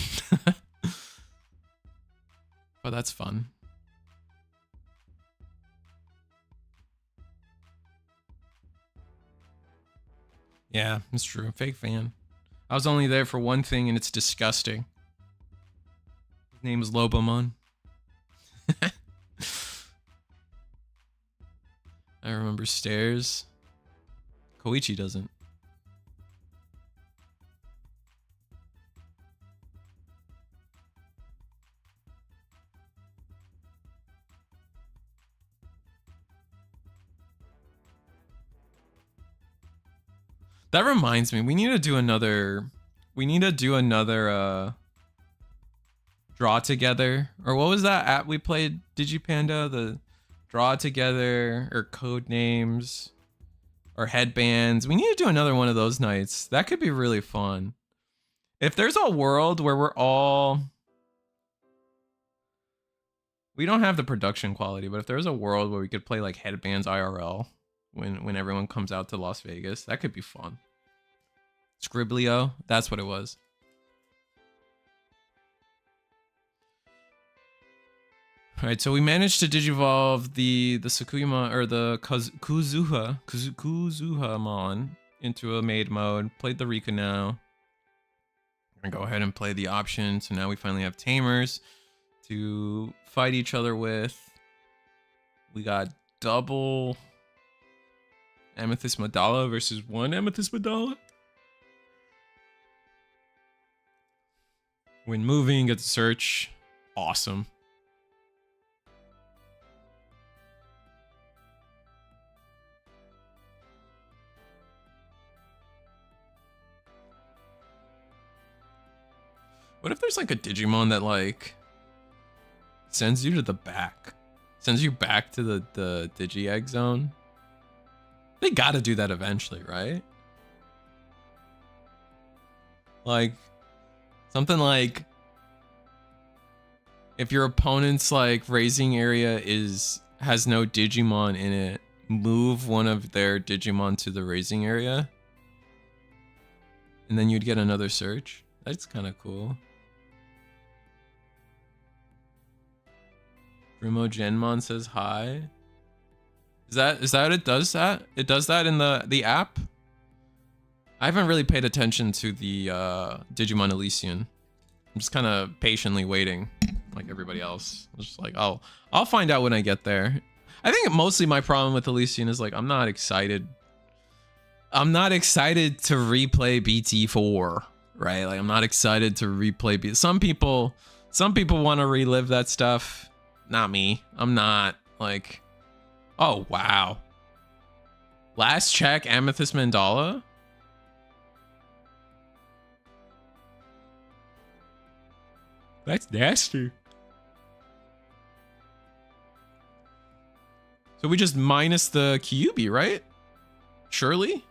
But that's fun. Yeah, it's true. Fake fan. I was only there for one thing and it's disgusting. His name is Lobomon. I remember Stairs. Koichi doesn't. That reminds me, we need to do another draw together. Or what was that app we played, Digipanda? The draw together or code names or headbands. We need to do another one of those nights. That could be really fun. If there's a world where we're all... We don't have the production quality, but if there's a world where we could play like headbands IRL when everyone comes out to Las Vegas, that could be fun. Scriblio, that's what it was. All right, so we managed to digivolve the Sakuyama or the Kuzuhamon into a maid mode. Played the Rika now. We're gonna go ahead and play the option. So now we finally have tamers to fight each other with. We got double Amethyst Madala versus one Amethyst Madala. When moving, get to search. Awesome. What if there's like a Digimon that like sends you to the back? Sends you back to the Digi-Egg zone? They gotta do that eventually, right? Like, something like, if your opponent's like raising area has no Digimon in it, move one of their Digimon to the raising area. And then you'd get another search. That's kind of cool. Rimo Genmon says hi. Is that what it does that? It does that in the app? I haven't really paid attention to the Digimon Elysian. I'm just kind of patiently waiting like everybody else. I'm just like, oh, I'll find out when I get there. I think mostly my problem with Elysian is like I'm not excited. I'm not excited to replay BT4, right? Like I'm not excited to replay some people want to relive that stuff. Not me. I'm not. Like, oh wow. Last check, Amethyst Mandala. That's nasty. So we just minus the Kyuubi, right? Surely?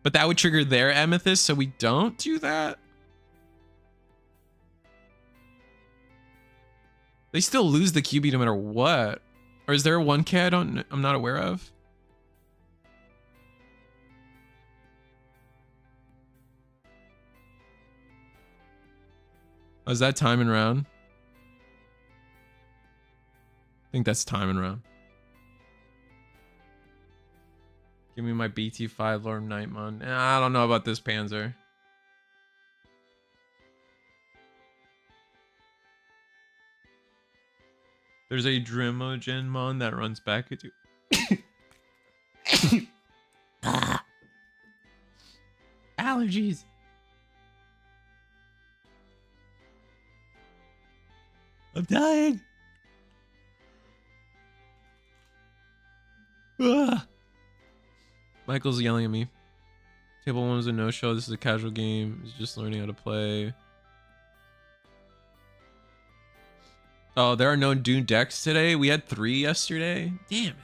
But that would trigger their Amethyst, so we don't do that? They still lose the Kyuubi no matter what. Or is there a 1K I'm not aware of? Oh, is that time and round? I think that's time and round. Give me my BT5 Lord Nightmon. I don't know about this Panzer. There's a Drimogenmon that runs back at you. Allergies. I'm dying. Michael's yelling at me. Table 1 was a no-show. This is a casual game. He's just learning how to play. Oh, there are no Dune decks today? We had 3 yesterday? Damn it.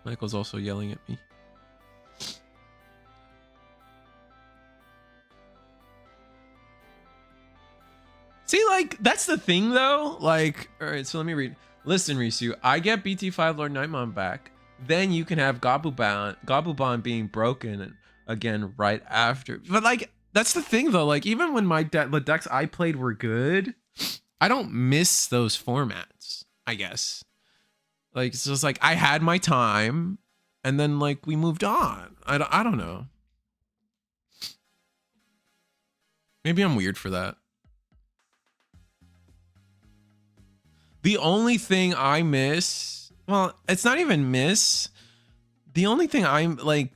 Michael's also yelling at me. See, like, that's the thing, though. Like, all right, so let me read. Listen, Risu, I get BT5 Lord Nightmon back. Then you can have Gabubon being broken again right after. But, like, that's the thing, though. Like, even when the decks I played were good, I don't miss those formats, I guess. Like, it's just like, I had my time, and then, like, we moved on. I don't know. Maybe I'm weird for that. The only thing I miss, well, it's not even miss. The only thing I'm like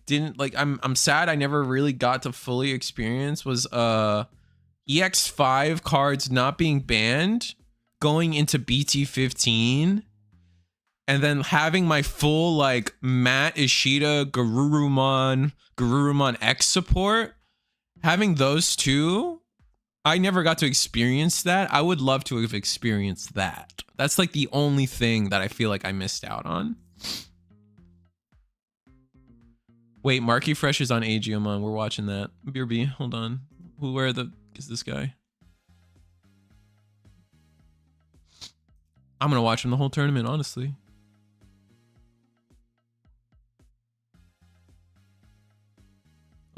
I'm sad I never really got to fully experience was EX5 cards not being banned, going into BT15, and then having my full like Matt Ishida Garurumon X support. Having those two, I never got to experience that. I would love to have experienced that. That's like the only thing that I feel like I missed out on. Wait, Marky Fresh is on AGMon. We're watching that. BRB, hold on. Where is this guy? I'm gonna watch him the whole tournament, honestly.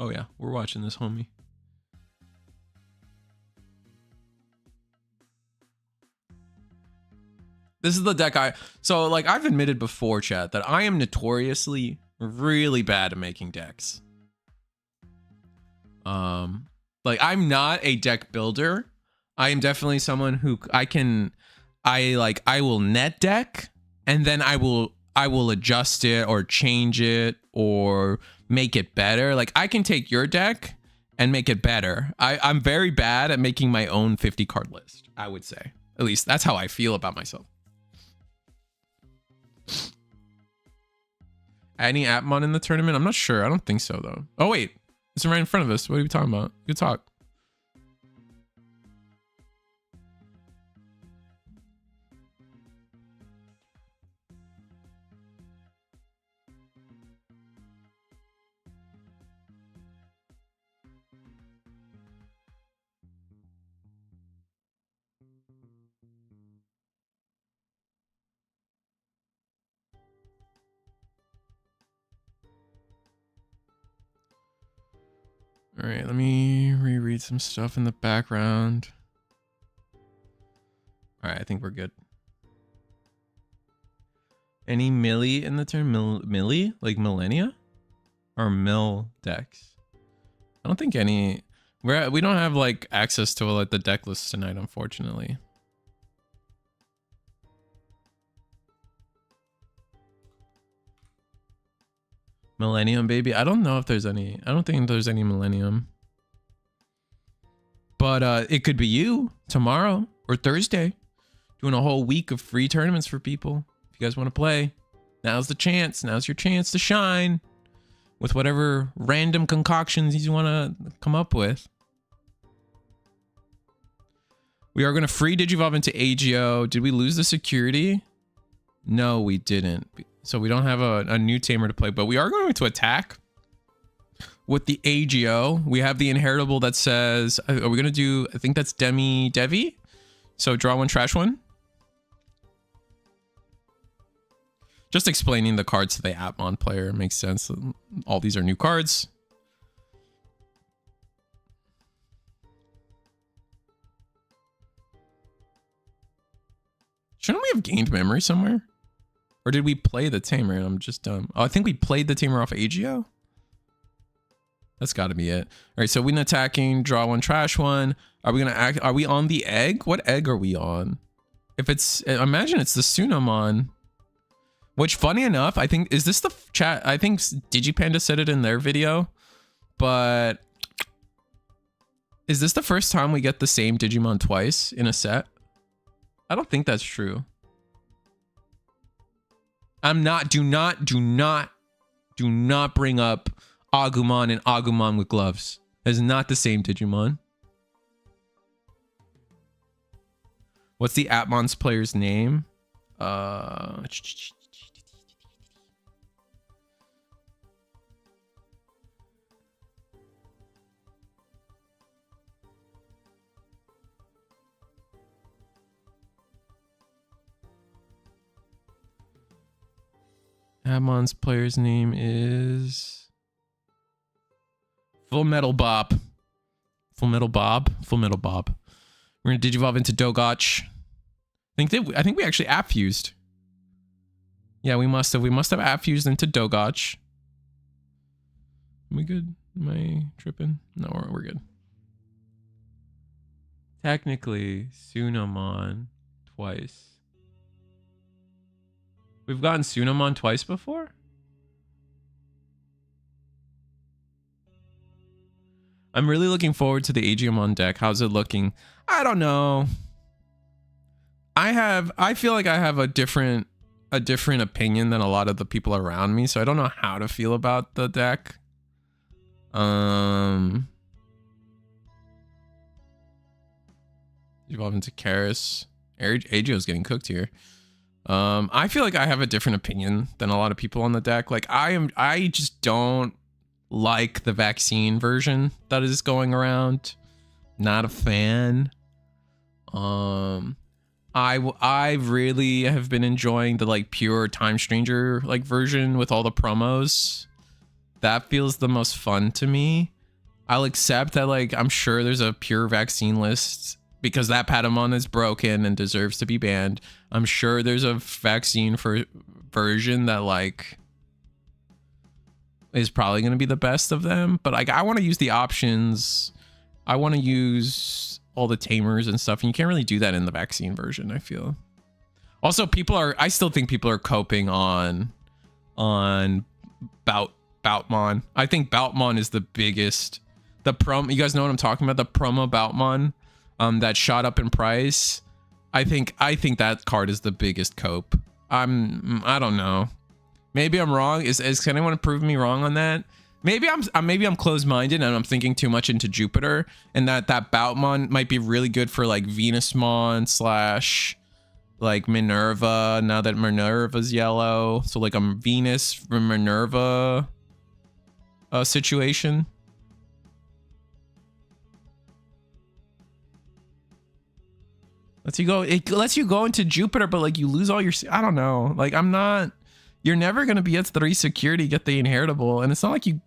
Oh yeah, we're watching this, homie. This is the deck so like I've admitted before, chat, that I am notoriously really bad at making decks. Like I'm not a deck builder. I am definitely someone who I will net deck and then I will adjust it or change it or make it better. Like I can take your deck and make it better. I'm very bad at making my own 50 card list, I would say. At least that's how I feel about myself. Any Appmon in the tournament? I'm not sure. I don't think so, though. Oh, wait. It's right in front of us. What are we talking about? You talk. All right, let me reread some stuff in the background. All right, I think we're good. Any Millie in the turn? Millie? Like Millennia? Or Mill decks? I don't think any. We don't have like access to like the deck list tonight, unfortunately. Millennium, baby. I don't know if there's any. I don't think there's any Millennium. But it could be you tomorrow or Thursday. Doing a whole week of free tournaments for people. If you guys want to play, now's the chance. Now's your chance to shine with whatever random concoctions you want to come up with. We are going to free Digivolve into AGO. Did we lose the security? No, we didn't. So we don't have a new tamer to play, but we are going to attack with the AGO. We have the inheritable that says, are we going to do, I think that's Devi. So draw one, trash one. Just explaining the cards to the Appmon player makes sense. All these are new cards. Shouldn't we have gained memory somewhere? Or did we play the tamer? I'm just dumb. Oh, I think we played the tamer off AGO. That's got to be it. All right, so we're attacking, draw one, trash one. Are we gonna act? Are we on the egg? What egg are we on? If it's, imagine it's the Sunamon. Which, funny enough, I think, is this the chat? I think Digipanda said it in their video, but is this the first time we get the same Digimon twice in a set? I don't think that's true. I'm not, do not bring up Agumon and Agumon with gloves. That's not the same Digimon. What's the Appmon's player's name? Amon's player's name is Full Metal Bob. Full Metal Bob. Full Metal Bob. We're gonna digivolve into Dogotch. I think we actually app fused. Yeah, we must have. We must have app fused into Dogotch. Am we good? Am I tripping? No, we're good. Technically, Sunamon twice. We've gotten Sunamon twice before? I'm really looking forward to the Aegiamon deck. How's it looking? I don't know. I feel like I have a different opinion than a lot of the people around me, so I don't know how to feel about the deck. Evolve into Karis. Aegio's getting cooked here. I feel like I have a different opinion than a lot of people on the deck. Like I just don't like the vaccine version that is going around. Not a fan. I really have been enjoying the like pure Time Stranger like version with all the promos. That feels the most fun to me. I'll accept that like I'm sure there's a pure vaccine list because that Patamon is broken and deserves to be banned. I'm sure there's a vaccine for version that like is probably going to be the best of them, but like I want to use the options. I want to use all the tamers and stuff, and you can't really do that in the vaccine version, I feel. Also, I still think people are coping on Boutmon. I think Boutmon is the biggest. You guys know what I'm talking about? The promo Boutmon that shot up in price. I think that card is the biggest cope. I don't know. Maybe I'm wrong. Is can anyone prove me wrong on that? Maybe I'm closed-minded and I'm thinking too much into Jupiter, and that Boutmon might be really good for like Venusmon / like Minerva, now that Minerva's yellow. So like a Venus Minerva situation. It lets you go into Jupiter, but like you lose all your, I don't know. Like you're never gonna be at 3 security, get the inheritable, and it's not like you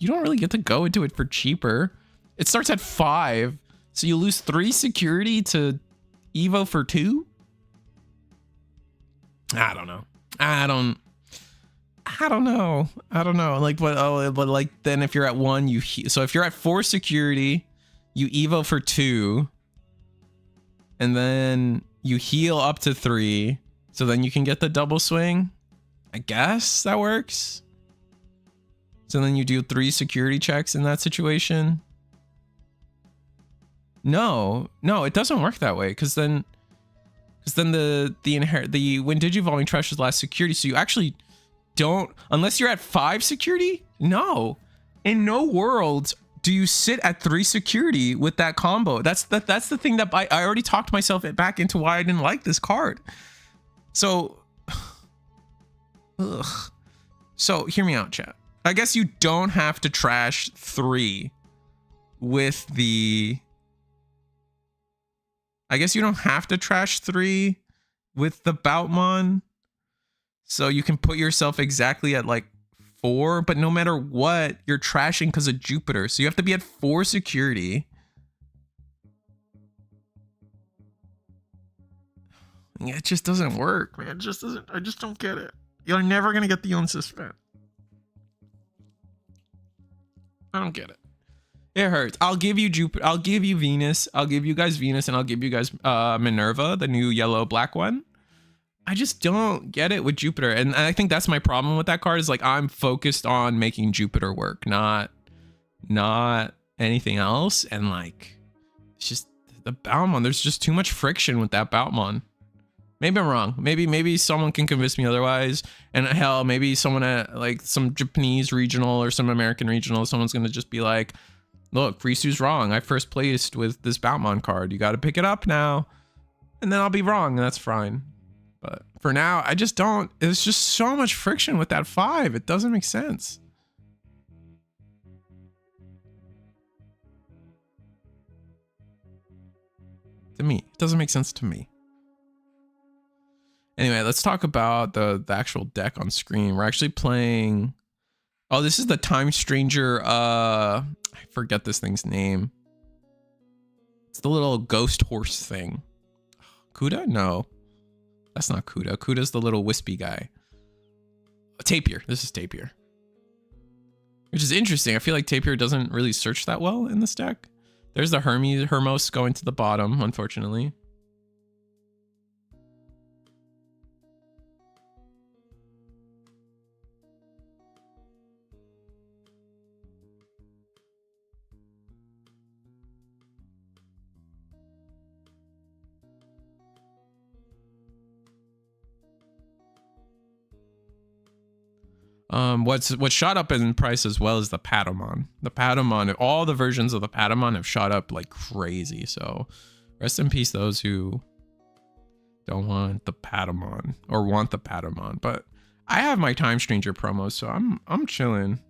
don't really get to go into it for cheaper. It starts at 5, so you lose 3 security to Evo for 2. I don't know. I don't know. Like, but like then if you're at 1, so if you're at 4 security, you Evo for 2, and then you heal up to 3, so then you can get the double swing. I guess that works. So then you do 3 security checks in that situation. No, it doesn't work that way, because then the when digivolving trashes last security, so you actually don't, unless you're at 5 security. No, in no world do you sit at 3 security with that combo. That's the thing that I already talked myself back into why I didn't like this card. So ugh. So hear me out, chat. I guess you don't have to trash 3 with the... I guess you don't have to trash 3 with the Boutmon. So you can put yourself exactly at like 4, but no matter what, you're trashing because of Jupiter. So you have to be at 4 security. It just doesn't work, man. It just doesn't. I just don't get it. You're never going to get the unsuspend. I don't get it. It hurts. I'll give you Jupiter. I'll give you Venus. I'll give you guys Venus, and I'll give you guys Minerva, the new yellow black one. I just don't get it with Jupiter, and I think that's my problem with that card. Is like I'm focused on making Jupiter work, not anything else. And like, it's just the Boutmon. There's just too much friction with that Boutmon. Maybe I'm wrong. Maybe someone can convince me otherwise. And hell, maybe someone at like some Japanese regional or some American regional, someone's gonna just be like, look, Risu's wrong. I first placed with this Boutmon card. You got to pick it up now. And then I'll be wrong, and that's fine. But for now, I just don't. There's just so much friction with that 5. It doesn't make sense. To me, it doesn't make sense to me. Anyway, let's talk about the actual deck on screen. We're actually playing. Oh, this is the Time Stranger. I forget this thing's name. It's the little ghost horse thing. Kuda? No, that's not Kuda. Kuda's the little wispy guy. Tapir. This is Tapir. Which is interesting. I feel like Tapir doesn't really search that well in this deck. There's the Hermos going to the bottom, unfortunately. What shot up in price as well as the Patamon. The Patamon, all the versions of the Patamon have shot up like crazy. So rest in peace those who don't want the Patamon or want the Patamon. But I have my Time Stranger promos, so I'm chilling.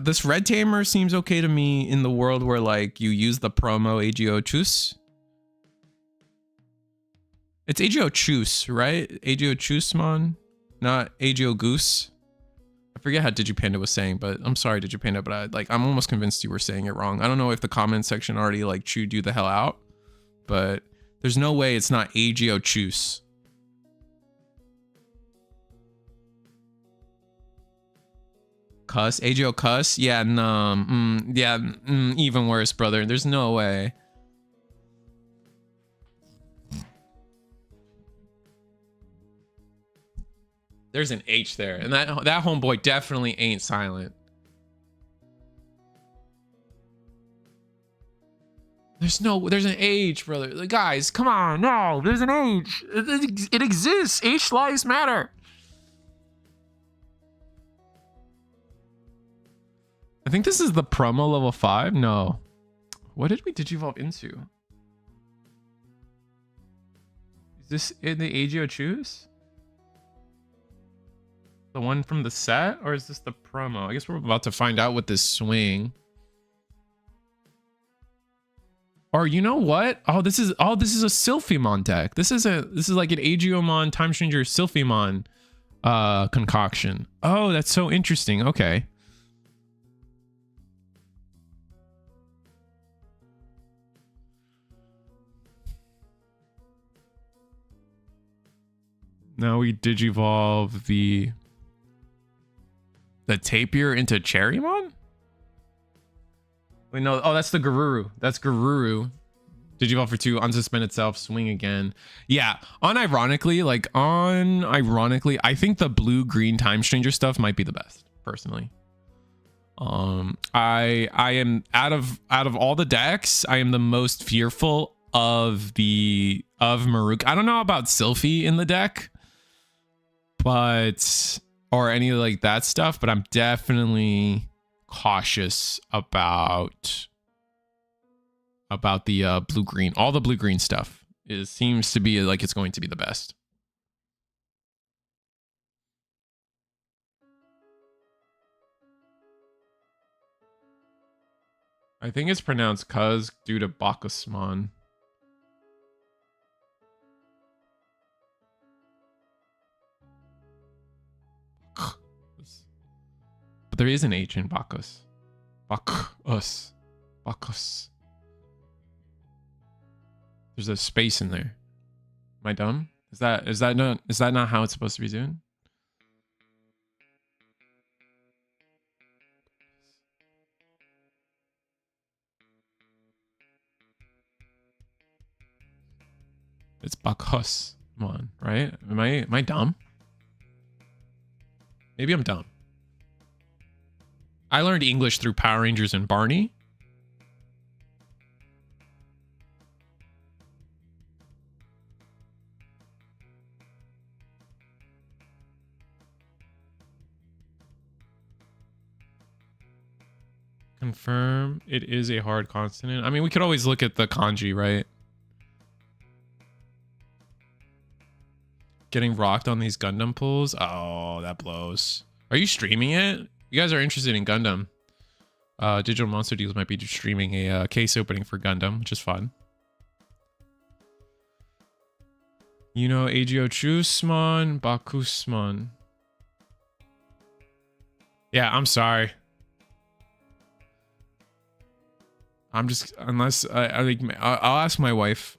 This Red Tamer seems okay to me in the world where like you use the promo AGO Chus. It's AGO Chus, right? AGO Chusmon, not AGO Goose. I forget how Digipanda was saying, but I'm sorry, Digipanda, but I'm almost convinced you were saying it wrong. I don't know if the comment section already like chewed you the hell out, but there's no way it's not AGO Chus. Cuss, AGO Cuss? Yeah, no, even worse, brother. There's no way. There's an H there, and that homeboy definitely ain't silent. There's an H, brother. Guys, come on, no, there's an H. It exists. H lives matter. I think this is the promo level 5. No, what did we digivolve into? Is this in the AGO Choose? The one from the set, or is this the promo? I guess we're about to find out with this swing. Or you know what? This is a Sylphimon deck. This is like an Aegiomon Time Stranger Sylphimon concoction. Oh, that's so interesting. Okay. Now we digivolve the Tapir into Cherrymon? Wait, no. Oh, that's the Garuru. That's Garuru. Digivolve for 2, unsuspend itself, swing again. Yeah, unironically, I think the blue-green Time Stranger stuff might be the best, personally. I am out of all the decks, I am the most fearful of Maruk. I don't know about Sylphie in the deck, but or any like that stuff, but I'm definitely cautious about the blue-green. All the blue-green stuff seems to be like it's going to be the best. I think it's pronounced cuz due to Bacchusmon. But there is an H in Bacchus. Bacchus. Bacchus. There's a space in there. Am I dumb? Is that not how it's supposed to be doing? It's Bacchusmon, right? Am I dumb? Maybe I'm dumb. I learned English through Power Rangers and Barney. Confirm it is a hard consonant. I mean, we could always look at the kanji, right? Getting rocked on these Gundam pulls. Oh, that blows. Are you streaming it? You guys are interested in Gundam. Digital Monster Deals might be streaming a case opening for Gundam, which is fun. You know, Agio Chusman, Bakusman. Yeah, I'm sorry. I'm just, unless I'll ask my wife.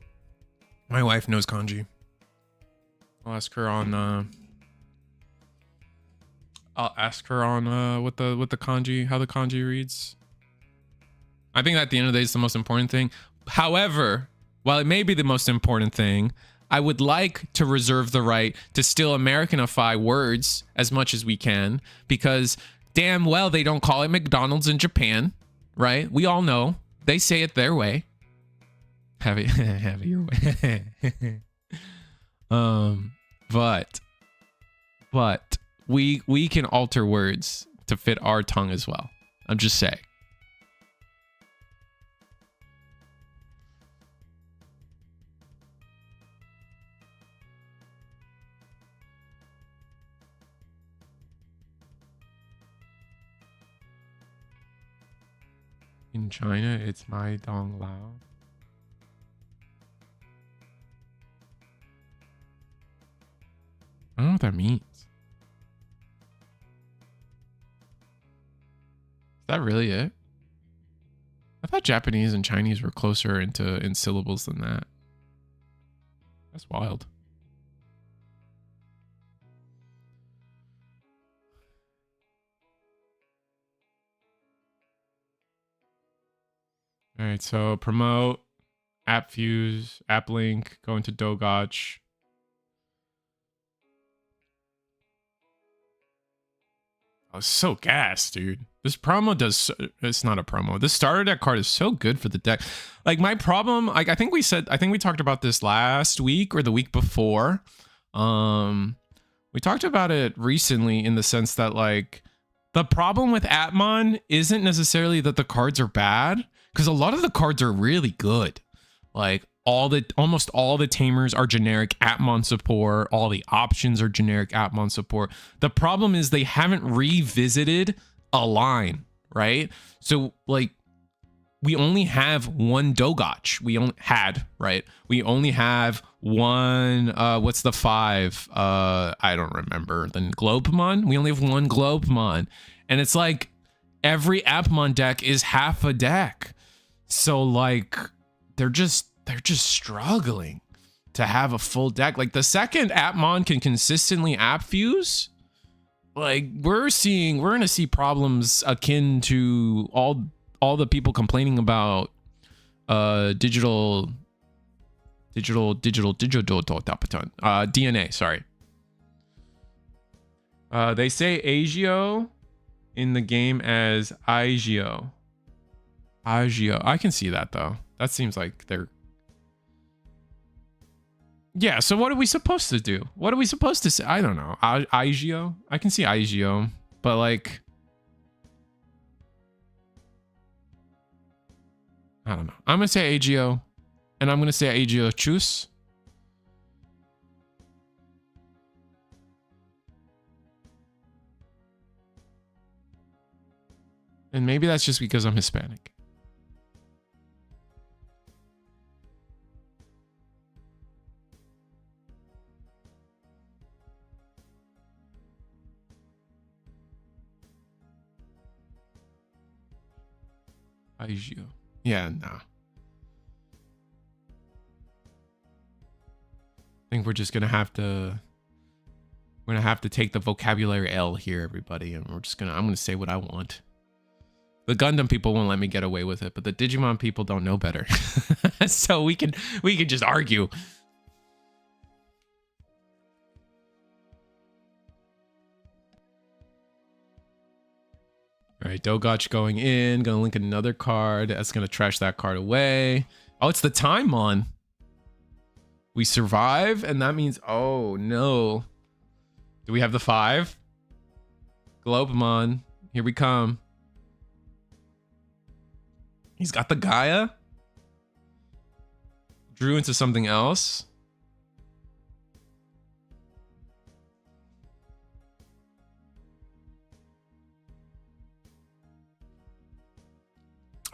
My wife knows kanji. I'll ask her on what the kanji, how the kanji reads. I think at the end of the day, it's the most important thing. However, while it may be the most important thing, I would like to reserve the right to still Americanify words as much as we can, because damn well they don't call it McDonald's in Japan, right? We all know they say it their way. Have it your way. But we can alter words to fit our tongue as well. I'm just saying. In China, it's Mai Dong Lao. I don't know what that means. Is that really it? I thought Japanese and Chinese were closer in syllables than that. That's wild. All right, so promote, app fuse, app link, go into Dogotch. I was so gassed, dude. This promo does, it's not a promo. This starter deck card is so good for the deck. Like my problem, like I think we talked about this last week or the week before. We talked about it recently in the sense that like the problem with Atmon isn't necessarily that the cards are bad, because a lot of the cards are really good. Like almost all the tamers are generic Atmon support. All the options are generic Atmon support. The problem is they haven't revisited a line, right? So like we only have one Dogotch. We only have one, what's the 5? I don't remember. Then Globemon? We only have one Globemon. And it's like every Appmon deck is half a deck. So like they're just struggling to have a full deck. Like the second Appmon can consistently app fuse, like we're gonna see problems akin to all the people complaining about DNA, sorry. They say Agio in the game as Agio. I can see that though. That seems like they're... Yeah, so what are we supposed to do? What are we supposed to say? I don't know. Agio? I can see Agio, but like... I don't know. I'm going to say Agio, and I'm going to say Agio Chus. And maybe that's just because I'm Hispanic. Agio. Yeah, nah. I think we're just gonna have to take the vocabulary L here, everybody, and I'm gonna say what I want. The Gundam people won't let me get away with it, but the Digimon people don't know better. So we can just argue. All right, Dogotch going in, gonna link another card. That's gonna trash that card away. Oh, it's the Timon. We survive, and that means, oh no. Do we have the 5? Globemon, here we come. He's got the Gaia. Drew into something else.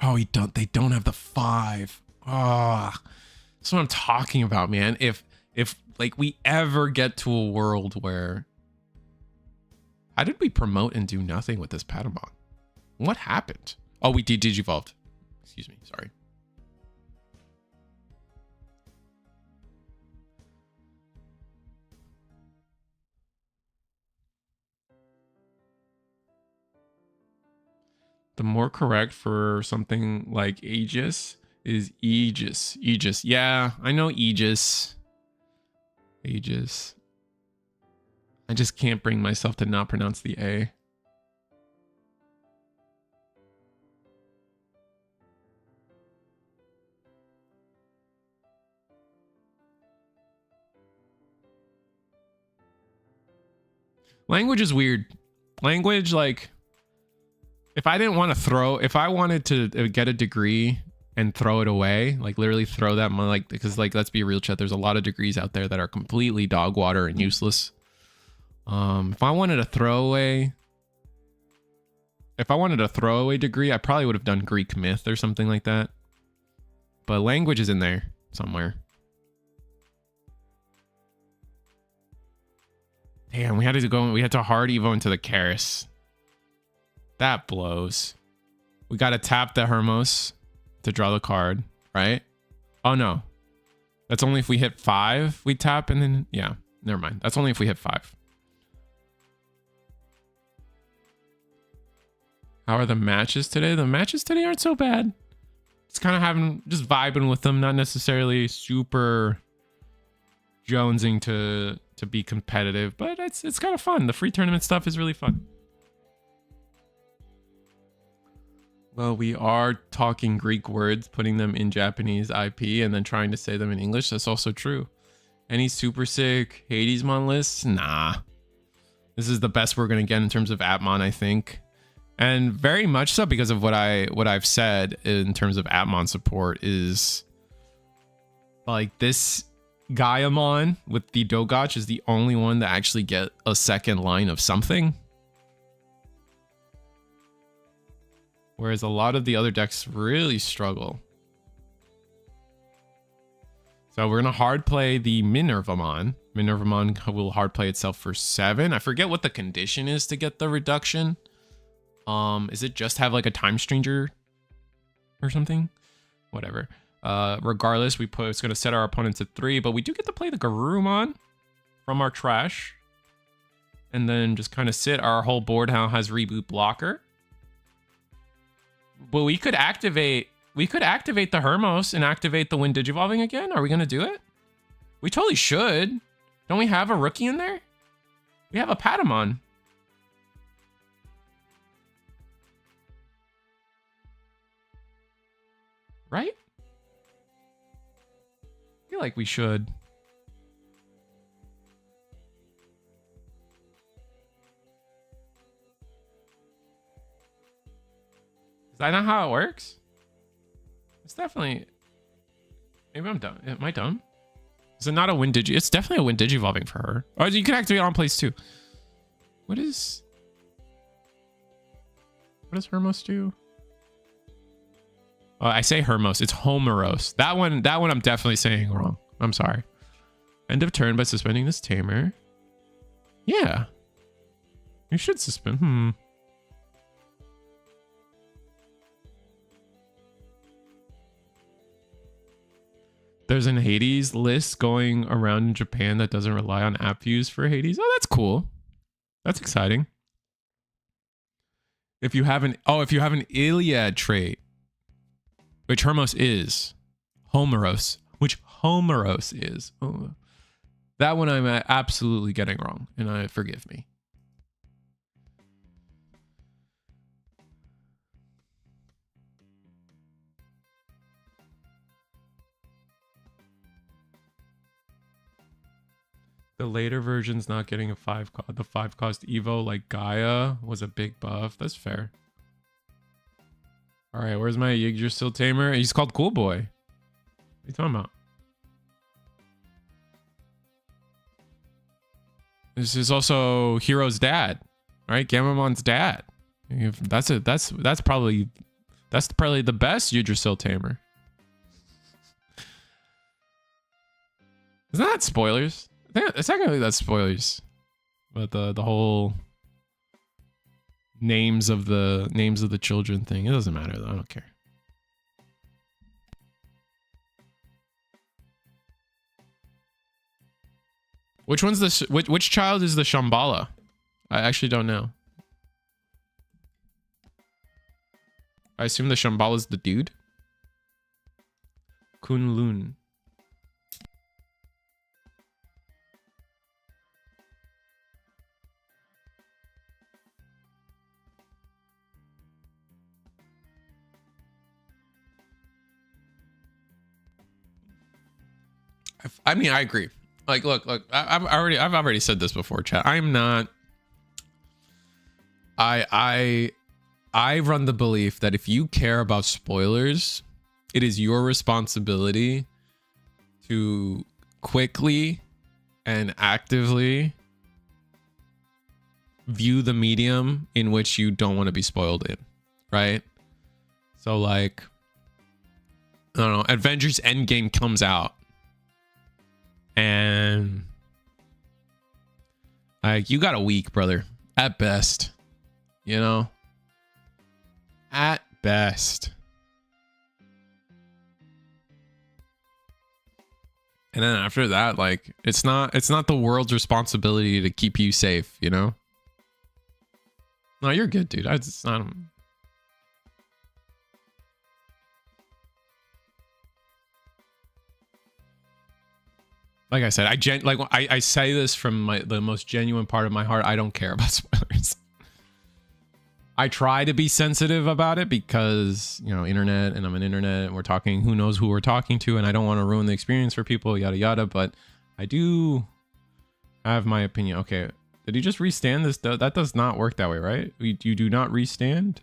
Oh, they don't have the 5. Oh, that's what I'm talking about, man. If like we ever get to a world where... How did we promote and do nothing with this Patamon? What happened? Oh, we digivolved. Excuse me, sorry. The more correct for something like Aegis is Aegis. Aegis. Yeah, I know Aegis. Aegis. I just can't bring myself to not pronounce the A. Language is weird. Language, like, if I didn't want to throw, if I wanted to get a degree and throw it away, like literally throw that money, like, because like, let's be real, chat, there's a lot of degrees out there that are completely dog water and useless. If I wanted a throwaway, degree, I probably would have done Greek myth or something like that. But language is in there somewhere. Damn, we had to hard evo into the Karis. That blows. We got to tap the Hermos to draw the card, right? Oh no. That's only if we hit 5, we tap and then, yeah, never mind. That's only if we hit 5. How are the matches today? The matches today aren't so bad. It's kind of just vibing with them, not necessarily super jonesing to be competitive, but it's kind of fun. The free tournament stuff is really fun. Well, we are talking Greek words, putting them in Japanese IP, and then trying to say them in English. That's also true. Any super sick Hadesmon lists? Nah. This is the best we're gonna get in terms of Atmon, I think. And very much so because of what I've said in terms of Atmon support is like this Gaiamon with the Dogotch is the only one that actually get a second line of something. Whereas a lot of the other decks really struggle. So we're going to hard play the Minervamon. Minervamon will hard play itself for 7. I forget what the condition is to get the reduction. Is it just have like a Time Stranger or something? Whatever. Regardless, it's going to set our opponents at 3, but we do get to play the Garurumon from our trash. And then just kind of sit. Our whole board now has reboot blocker. But we could activate the Hermos and activate the Wind Digivolving again. Are we going to do it? We totally should. Don't we have a rookie in there? We have a Patamon. Right? I feel like we should. Is that not how it works? It's definitely... Maybe I'm dumb. Am I dumb? Is it not a Wind Digi? It's definitely a Wind Digivolving for her. Oh, you can activate on place too. What does Hermos do? I say Hermos. It's Homeros. That one I'm definitely saying wrong. I'm sorry. End of turn by suspending this Tamer. Yeah. You should suspend. There's an Hades list going around in Japan that doesn't rely on app views for Hades. Oh, that's cool. That's exciting. If you have an Iliad trait, which Hermos is, Homeros, which Homeros is. Oh, that one I'm absolutely getting wrong, and forgive me. The later version's not getting the 5 cost Evo like Gaia was a big buff. That's fair. All right, where's my Yggdrasil Tamer? He's called Cool Boy. What are you talking about? This is also Hero's dad, right? Gamamon's dad. That's probably the best Yggdrasil Tamer. Isn't that spoilers? Technically that's spoilers, but the whole names of the children thing, it doesn't matter though. I don't care. Which one's this? Which child is the Shambhala? I actually don't know. I assume the Shambhala is the dude. Kunlun. I mean, I agree. Like, look, I've already said this before, chat. I'm not. I run the belief that if you care about spoilers, it is your responsibility to quickly and actively view the medium in which you don't want to be spoiled in, right? So like, I don't know, Avengers Endgame comes out and like you got a week, brother, at best, you know, at best. And then after that, like, it's not the world's responsibility to keep you safe, you know? No, you're good, dude. I don't. Like I said, I say this from the most genuine part of my heart. I don't care about spoilers. I try to be sensitive about it because, you know, internet, and I'm an internet, and we're talking, who knows who we're talking to, and I don't want to ruin the experience for people, yada yada, but I do have my opinion. Okay, did he just restand this? That does not work that way, right? You do not restand?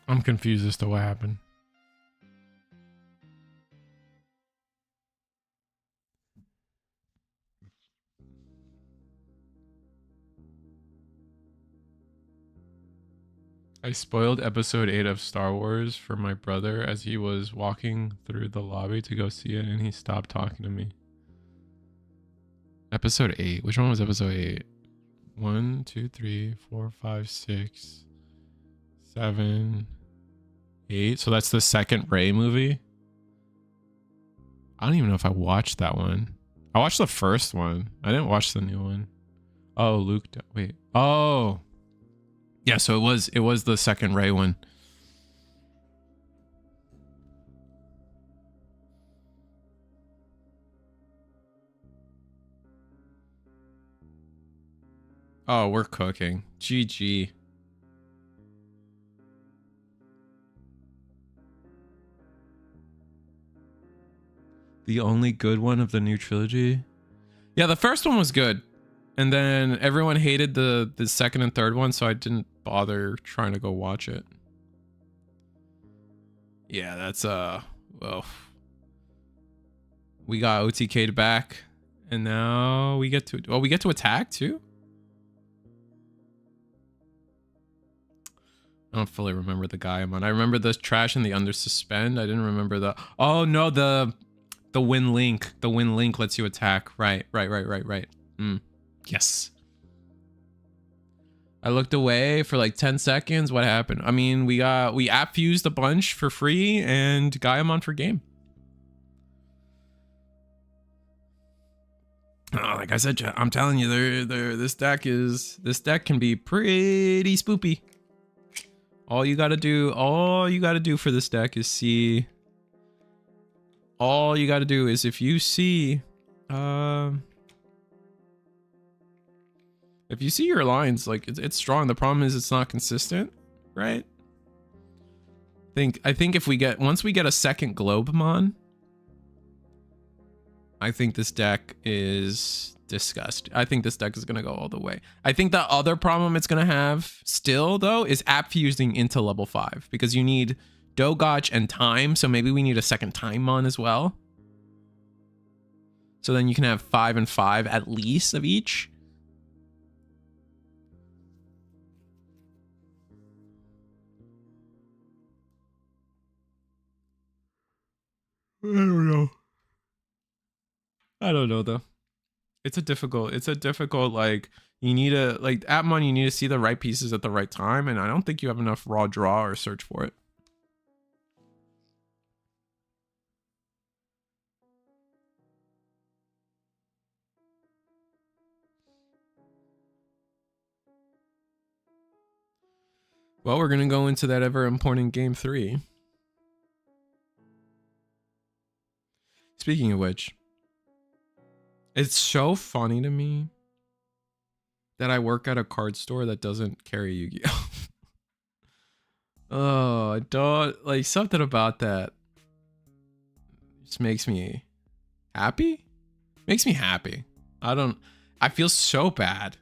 I'm confused as to what happened. I spoiled episode 8 of Star Wars for my brother as he was walking through the lobby to go see it, and he stopped talking to me. Episode 8. Which one was episode 8? 1, 2, 3, 4, 5, 6, 7, 8. So that's the second Rey movie. I don't even know if I watched that one. I watched the first one. I didn't watch the new one. Oh, Luke. Wait. Oh. Yeah, so it was the second Rey one. Oh, we're cooking. GG. The only good one of the new trilogy? Yeah, the first one was good. And then everyone hated the second and third one, so I didn't bother trying to go watch it. Yeah, that's well. We got OTK'd back, and now we get to attack too? I don't fully remember the guy I'm on. I remember the trash and the under suspend. I didn't remember the oh no, the win link. The win link lets you attack. Right. Yes. I looked away for like 10 seconds. What happened? I mean, we app fused a bunch for free and got him on for game. Oh, like I said, I'm telling you, this deck can be pretty spoopy. All you gotta do for this deck is see. All you gotta do is if you see, if you see your lines, like it's strong. The problem is it's not consistent, right? I think if once we get a second Globemon, I think this deck is disgust. I think this deck is going to go all the way. I think the other problem it's going to have still, though, is app fusing into level 5 because you need Dogotch and Time. So maybe we need a second Timemon as well. So then you can have 5 and 5 at least of each. I don't know. I don't know though. It's a difficult, like, you need to, like, Appmon, you need to see the right pieces at the right time, and I don't think you have enough raw draw or search for it. Well, we're gonna go into that ever important game 3. Speaking of which, it's so funny to me that I work at a card store that doesn't carry Yu-Gi-Oh. Oh, I don't like something about that. Just makes me happy. Makes me happy. I feel so bad.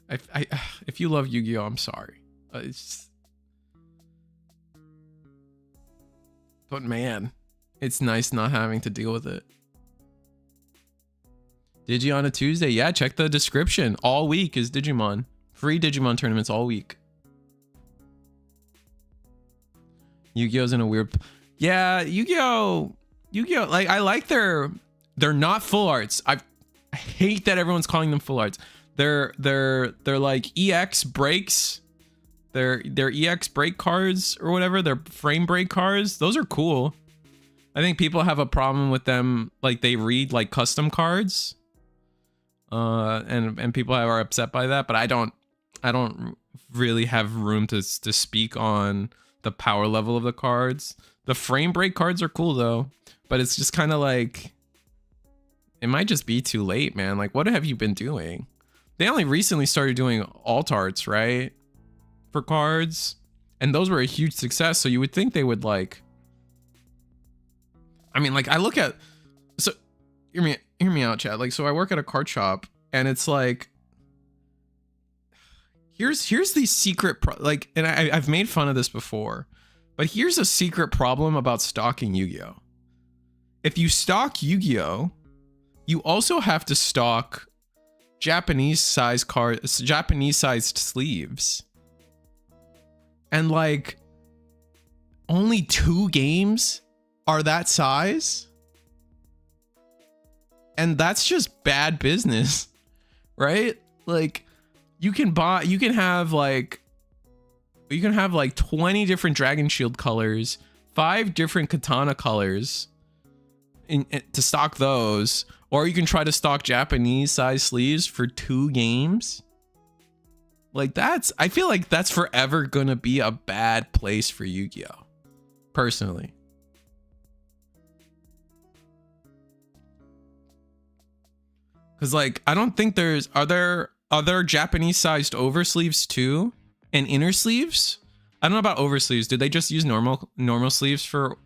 If you love Yu-Gi-Oh, I'm sorry. But man, it's nice not having to deal with it. Digi on a Tuesday. Yeah, check the description. All week is Digimon. Free Digimon tournaments all week. Yu-Gi-Oh's in a weird... Yeah, Yu-Gi-Oh, like, I like they're not full arts. I hate that everyone's calling them full arts. They're like EX breaks. They're EX break cards or whatever. They're frame break cards. Those are cool. I think people have a problem with them. Like, they read like custom cards. And people are upset by that, but I don't really have room to speak on the power level of the cards. The frame break cards are cool though, but it's just kind of like, it might just be too late, man. Like, what have you been doing? They only recently started doing alt arts, right? For cards, and those were a huge success. So you would think they would, like, I mean, like, I look at, so hear me out, chat. Like, so I work at a card shop, and it's like, here's the secret like, and I've made fun of this before, but here's a secret problem about stocking Yu-Gi-Oh. If you stock Yu-Gi-Oh, you also have to stock Japanese sized sleeves. And like, only 2 games are that size? And that's just bad business, right? Like, you can have like 20 different Dragon Shield colors, 5 different Katana colors to stock those, or you can try to stock Japanese size sleeves for 2 games. Like, I feel like that's forever gonna be a bad place for Yu-Gi-Oh, personally. Cause like, I don't think are there Japanese sized oversleeves too? And inner sleeves? I don't know about oversleeves. Did they just use normal sleeves for,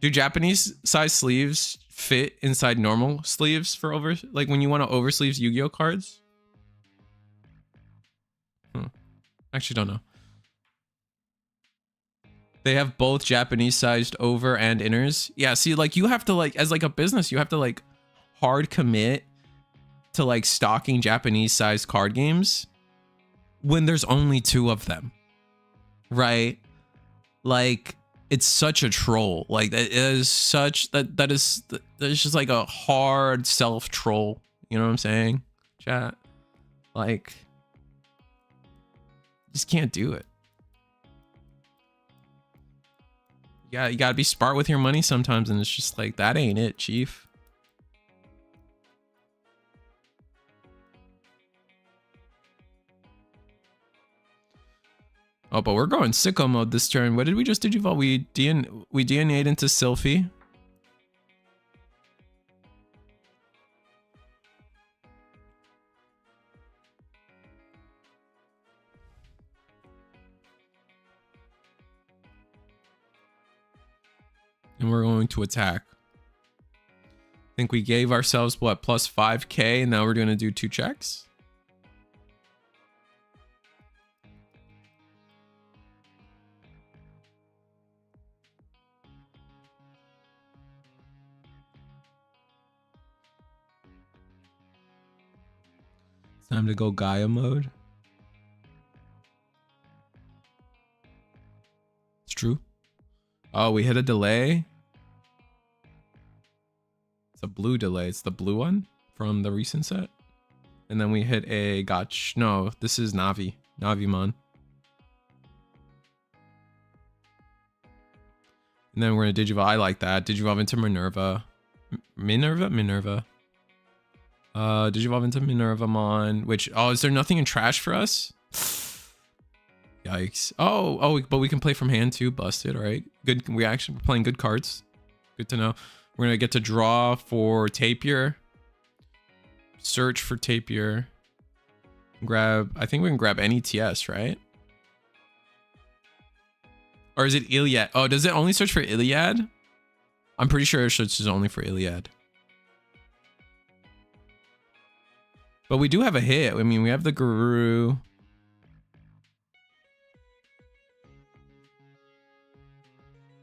do Japanese sized sleeves fit inside normal sleeves for like when you want to oversleeves Yu-Gi-Oh cards? Actually don't know. They have both Japanese sized over and inners. Yeah, see, like, you have to, like, as like a business, you have to like hard commit to like stocking Japanese sized card games when there's only 2 of them, right? Like, it's such a troll. Like, that is such that is just like a hard self troll. You know what I'm saying, chat? Like, just can't do it. Yeah, you gotta be smart with your money sometimes, and it's just like, that ain't it, chief. Oh, but we're going sicko mode this turn. What did we just digivolve? We DNA'd into Sylphie. And we're going to attack. think we gave ourselves what, plus 5k, and now we're gonna do 2 checks. It's time to go Gaia mode. It's true. Oh, we hit a delay. It's a blue delay. It's the blue one from the recent set. And then we hit a gotch. No, this is Navi. Navimon. And then we're gonna Digivolve. I like that. Digivolve into Minerva. Minerva. Digivolve into Minervamon. Which, oh, is there nothing in trash for us? Yikes. Oh, but we can play from hand too. Busted, all right. Good reaction. We're playing good cards. Good to know. We're gonna get to draw for Tapir. Search for Tapir. Grab, I think we can grab any TS, right? Or is it Iliad? Oh, does it only search for Iliad? I'm pretty sure it searches only for Iliad. But we do have a hit. I mean, we have the Guru.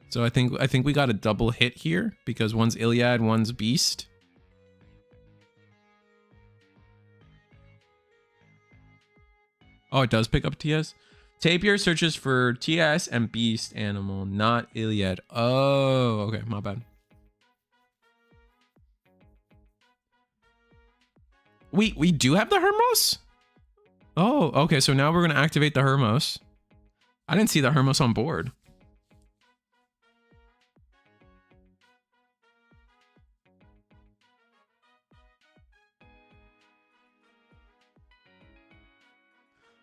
So I think we got a double hit here because one's Iliad, one's Beast. Oh, it does pick up TS. Tapir searches for TS and Beast animal, not Iliad. Oh, okay, my bad. We do have the Hermos? Oh, okay, so now we're gonna activate the Hermos. I didn't see the Hermos on board.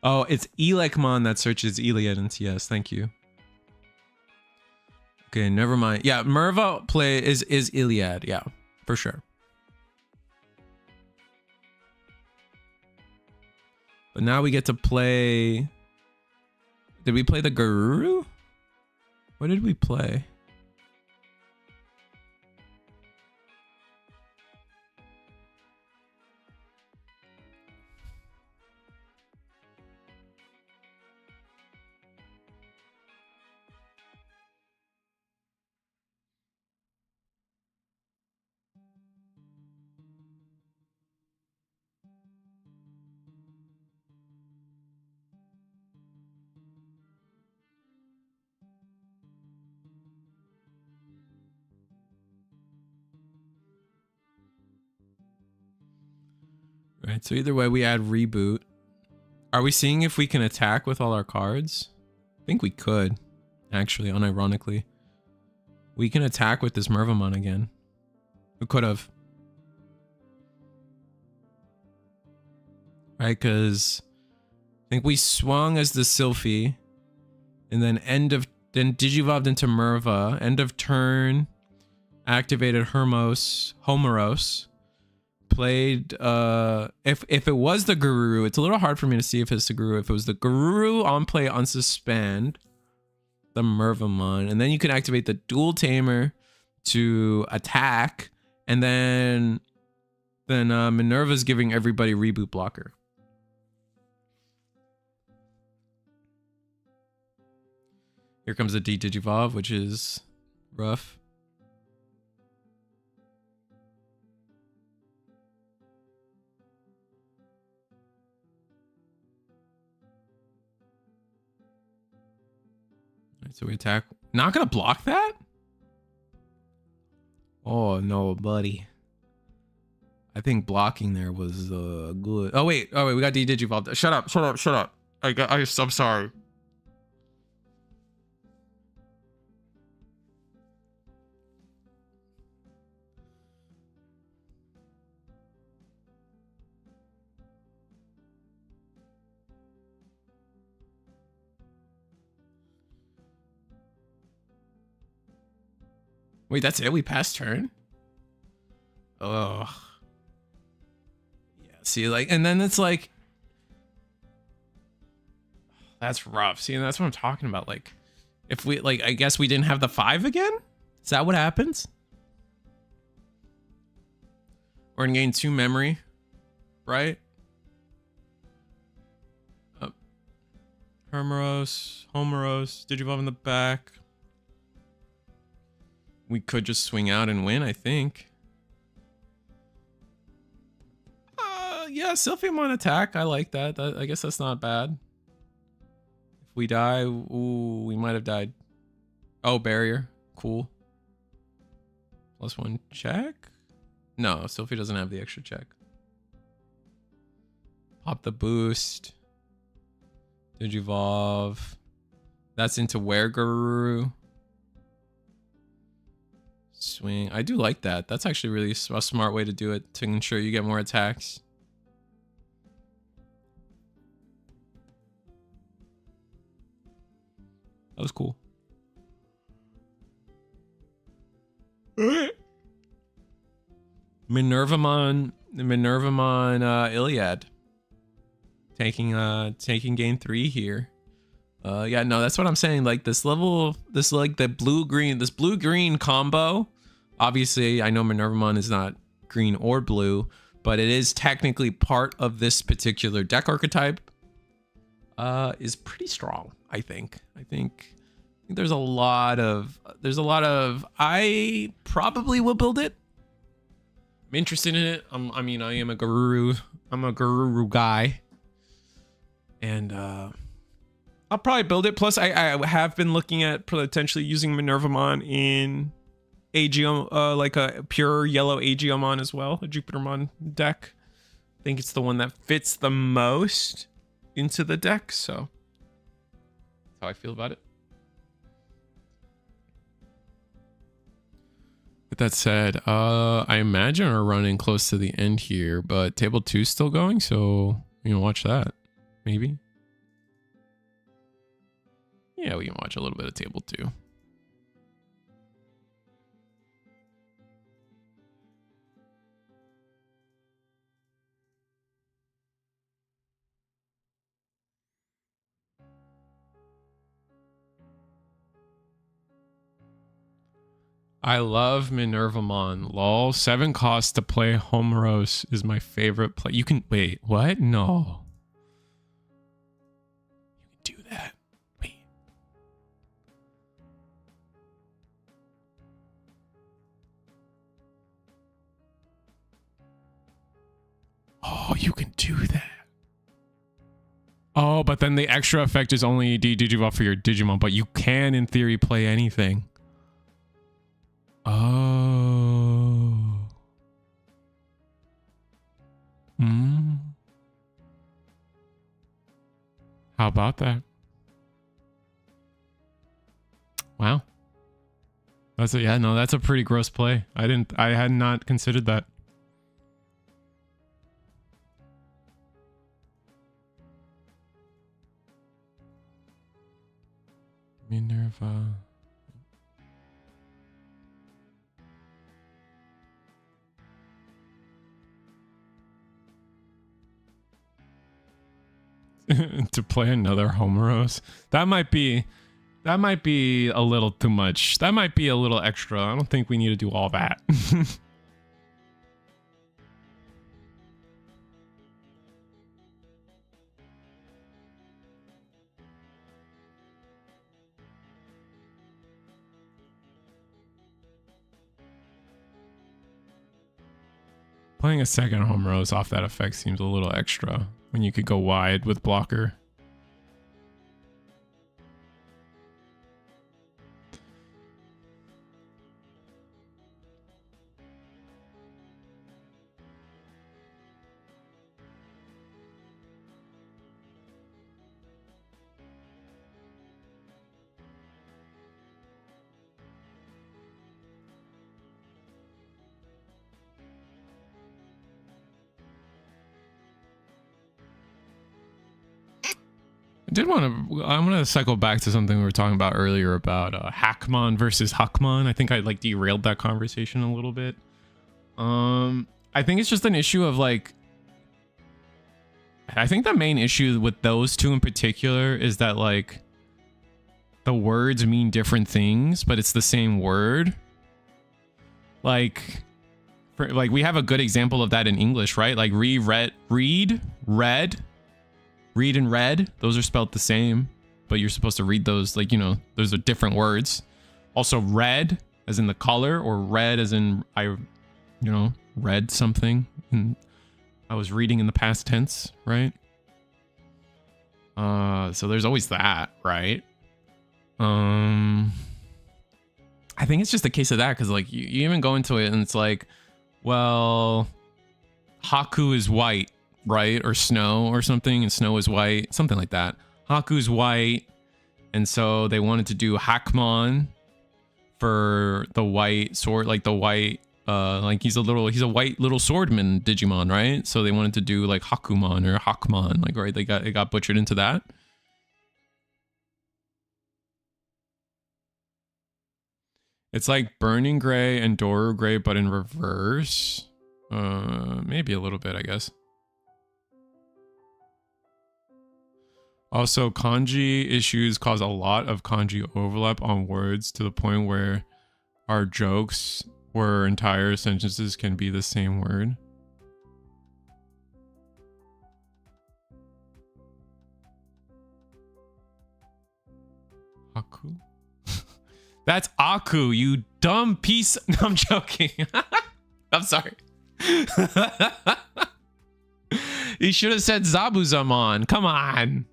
Oh, it's Elekmon that searches Iliad and TS. Thank you. Okay, never mind. Yeah, Merva play is Iliad. Yeah, for sure. But now we get to play. Did we play the Guru? What did we play? Right, so either way we add reboot. Are we seeing if we can attack with all our cards? I think we could, actually, unironically. We can attack with this Mervamon again. We could have. Right, because I think we swung as the Sylphie. And then then Digivolved into Merva. End of turn. Activated Homeros. Played if it was the Guru, it's a little hard for me to see if it's the Guru. If it was the Guru, on play, unsuspend the Mervamon, and then you can activate the Dual Tamer to attack, and then Minerva's giving everybody reboot blocker. Here comes the Digivolve, which is rough. So we attack. Not gonna block that? Oh no, buddy. I think blocking there was good. Oh wait, we got Digivolved. Shut up. I'm sorry. Wait, that's it? We passed turn? Ugh. Yeah, see, like, and then it's like... That's rough. See, and that's what I'm talking about. Like, if we, like, I guess we didn't have the 5 again? Is that what happens? We're gonna gain 2 memory, right? Homeros, Digivolve in the back. We could just swing out and win, I think. Yeah, Sylphium attack. I like that. I guess that's not bad. If we die, ooh, we might have died. Oh, barrier. Cool. +1 check? No, Sylphie doesn't have the extra check. Pop the boost. Digivolve. That's into Wereguru. Swing. I do like that. That's actually really a smart way to do it to ensure you get more attacks. That was cool. Minervamon Iliad. Taking game 3 here. Yeah, no, that's what I'm saying. Like this level, like the blue-green combo. Obviously, I know Minervamon is not green or blue, but it is technically part of this particular deck archetype. Is pretty strong, I think. I think there's a lot of I probably will build it. I'm interested in it. I mean, I am a guru. I'm a guru guy. And I'll probably build it. Plus, I have been looking at potentially using Minervamon in Aegium, like a pure yellow Aegiumon as well, a Jupitermon deck. I think it's the one that fits the most into the deck, so that's how I feel about it. With that said, I imagine we're running close to the end here, but table 2 is still going, so you can watch that. Maybe. Yeah, we can watch a little bit of table 2. I love Minervamon. Lol. 7 costs to play Homeros is my favorite play. You can wait. What? No. You can do that. Wait. Oh, you can do that. Oh, but then the extra effect is only Digivolve for your Digimon, but you can, in theory, play anything. Oh. How about that? Wow. That's a, yeah, no, that's a pretty gross play. I had not considered that. Minerva. To play another Homeros. That might be a little too much. That might be a little extra. I don't think we need to do all that. Playing a second Homeros off that effect seems a little extra when you could go wide with blocker. I'm gonna cycle back to something we were talking about earlier about Hackmon versus Huckmon. I think I like derailed that conversation a little bit. I think it's just an issue of like, I think the main issue with those two in particular is that like the words mean different things, but it's the same word. Like, Like we have a good example of that in English, right? Like read, and read. Those are spelled the same, but you're supposed to read those like, you know, those are different words. Also red as in the color, or red as in read something. And I was reading in the past tense, right? So there's always that, right? I think it's just a case of that, because like you even go into it and it's like, well, Haku is white, right? Or snow or something, and snow is white, something like that. Haku's white, and so they wanted to do Hakmon for the white sword, like the white, like he's a white little swordman Digimon, right? So they wanted to do like Hakumon or Hakmon, like, right? It got butchered into that. It's like Burning Gray and Doru Gray, but in reverse. Maybe a little bit, I guess. Also, kanji issues cause a lot of kanji overlap on words to the point where our jokes where entire sentences can be the same word. Haku? That's Aku, you dumb piece. No, I'm joking. I'm sorry. You should have said Zabuzamon. Come on.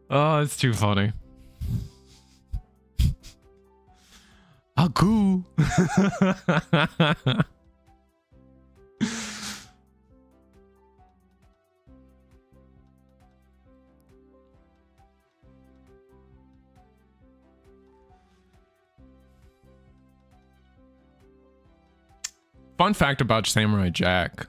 Oh, it's too funny. Aku. Fun fact about Samurai Jack.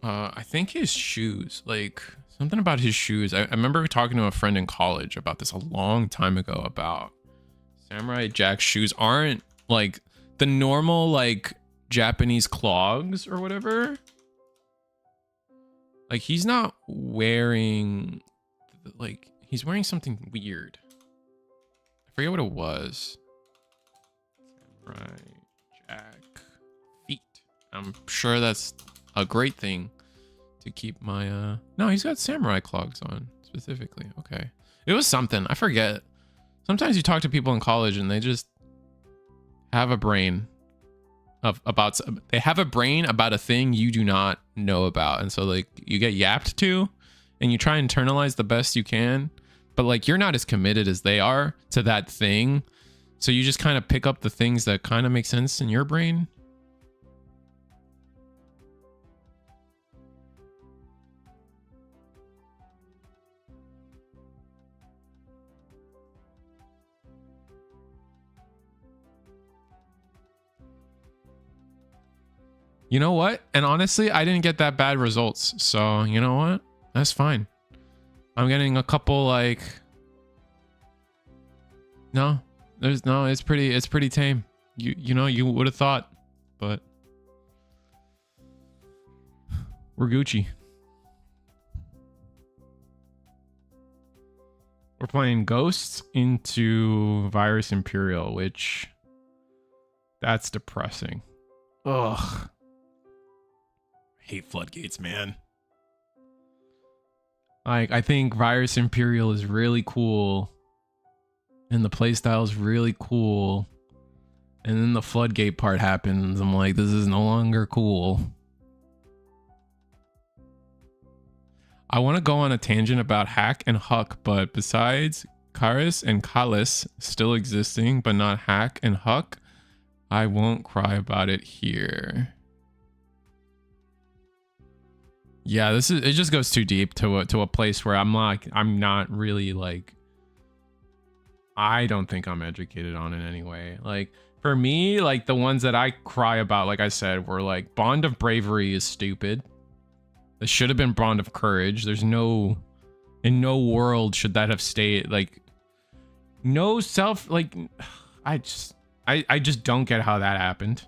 I think his shoes, like something about his shoes. I remember talking to a friend in college about this a long time ago about Samurai Jack's shoes aren't like the normal like Japanese clogs or whatever. Like he's not wearing, like he's wearing something weird. I forget what it was. Samurai Jack feet. I'm sure that's a great thing to keep my no, he's got samurai clogs on specifically. Okay, it was something, I forget. Sometimes you talk to people in college and they just have a brain about a thing you do not know about, and so like you get yapped to and you try and internalize the best you can, but like you're not as committed as they are to that thing, so you just kind of pick up the things that kind of make sense in your brain. You know what? And honestly, I didn't get that bad results. So, you know what? That's fine. I'm getting a couple like... No, it's pretty tame. You know, you would have thought, but we're Gucci. We're playing Ghosts into Virus Imperial, which that's depressing. Ugh. Hate floodgates, man. Like, I think Virus Imperial is really cool and the playstyle is really cool, and then the floodgate part happens. I'm like, this is no longer cool. I want to go on a tangent about Hack and Huck, but besides Karis and Kalis still existing but not Hack and Huck, I won't cry about it here. Yeah, it just goes too deep to a place where I'm not really like, I don't think I'm educated on it anyway. Like for me, like the ones that I cry about, like I said, were like Bond of Bravery is stupid. It should have been Bond of Courage. There's no, in no world should that have stayed, like no self, like I just don't get how that happened.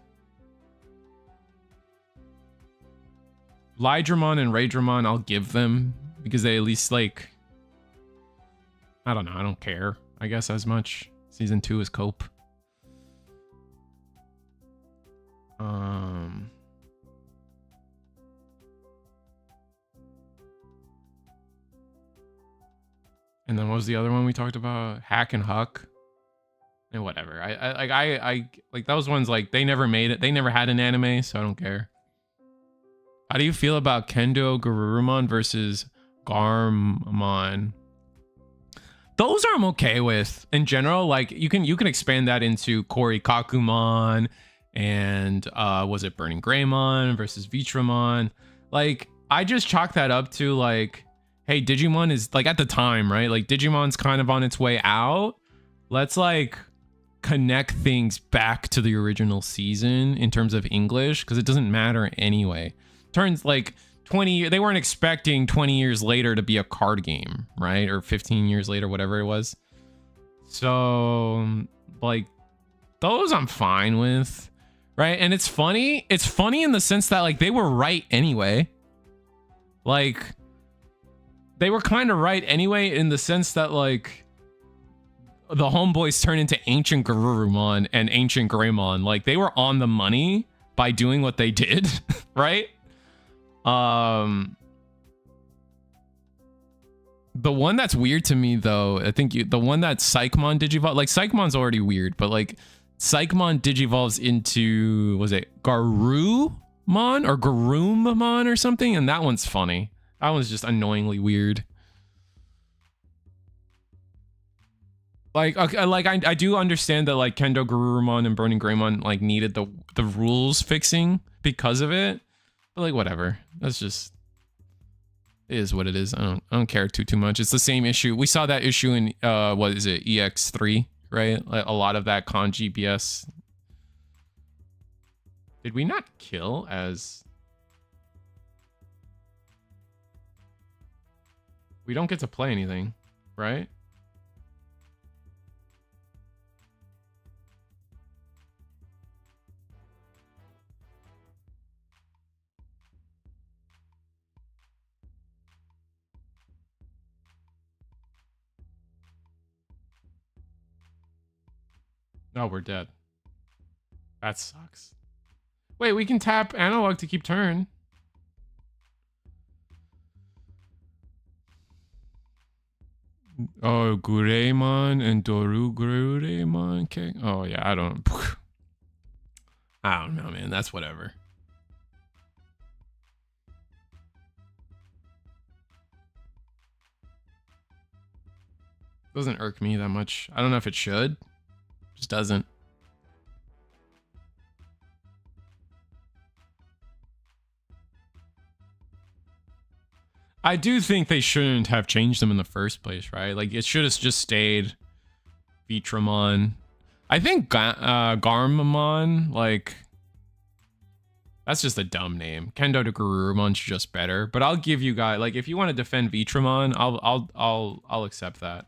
Lydramon and Raydramon, I'll give them because they at least like, I don't know. I don't care, I guess, as much. Season 2 is cope. And then what was the other one we talked about? Hack and Huck. And whatever. I like those ones, like they never made it. They never had an anime, so I don't care. How do you feel about Kendo Garurumon versus Garmamon? Those I'm okay with in general. Like you can expand that into Korikakumon and was it Burning Greymon versus Vitramon? Like I just chalk that up to like, hey, Digimon is like at the time, right? Like Digimon's kind of on its way out. Let's like connect things back to the original season in terms of English, because it doesn't matter anyway. Turns like 20, they weren't expecting 20 years later to be a card game, right? Or 15 years later, whatever it was. So like those I'm fine with, right? And it's funny in the sense that like they were right anyway. Like they were kind of right anyway in the sense that like the homeboys turn into Ancient Garurumon and Ancient Greymon. Like they were on the money by doing what they did, right? The one that's weird to me though, I think the one that Psychmon Digivolve, like Psychmon's already weird, but like Psychmon Digivolves into, was it Garurumon or Garurumon or something? And that one's funny. That one's just annoyingly weird. Like, okay, like I do understand that like Kendo Garurumon and Burning Greymon like needed the rules fixing because of it, but like whatever. That's just, it is what it is. I don't care too much. It's the same issue. We saw that issue in what is it, EX3, right? Like a lot of that kanji BS. Did we not kill as? We don't get to play anything, right? No, we're dead. That sucks. Wait, we can tap analog to keep turn. Oh, Gureimon and Doru Gureimon. Okay. Oh yeah, I don't know, man. That's whatever. Doesn't irk me that much. I don't know if it should. Just doesn't. I do think they shouldn't have changed them in the first place, right? Like it should have just stayed Vitramon. I think Garmamon, like that's just a dumb name. Kendo to Garurumon's just better, but I'll give you guys, like if you want to defend Vitramon, I'll accept that.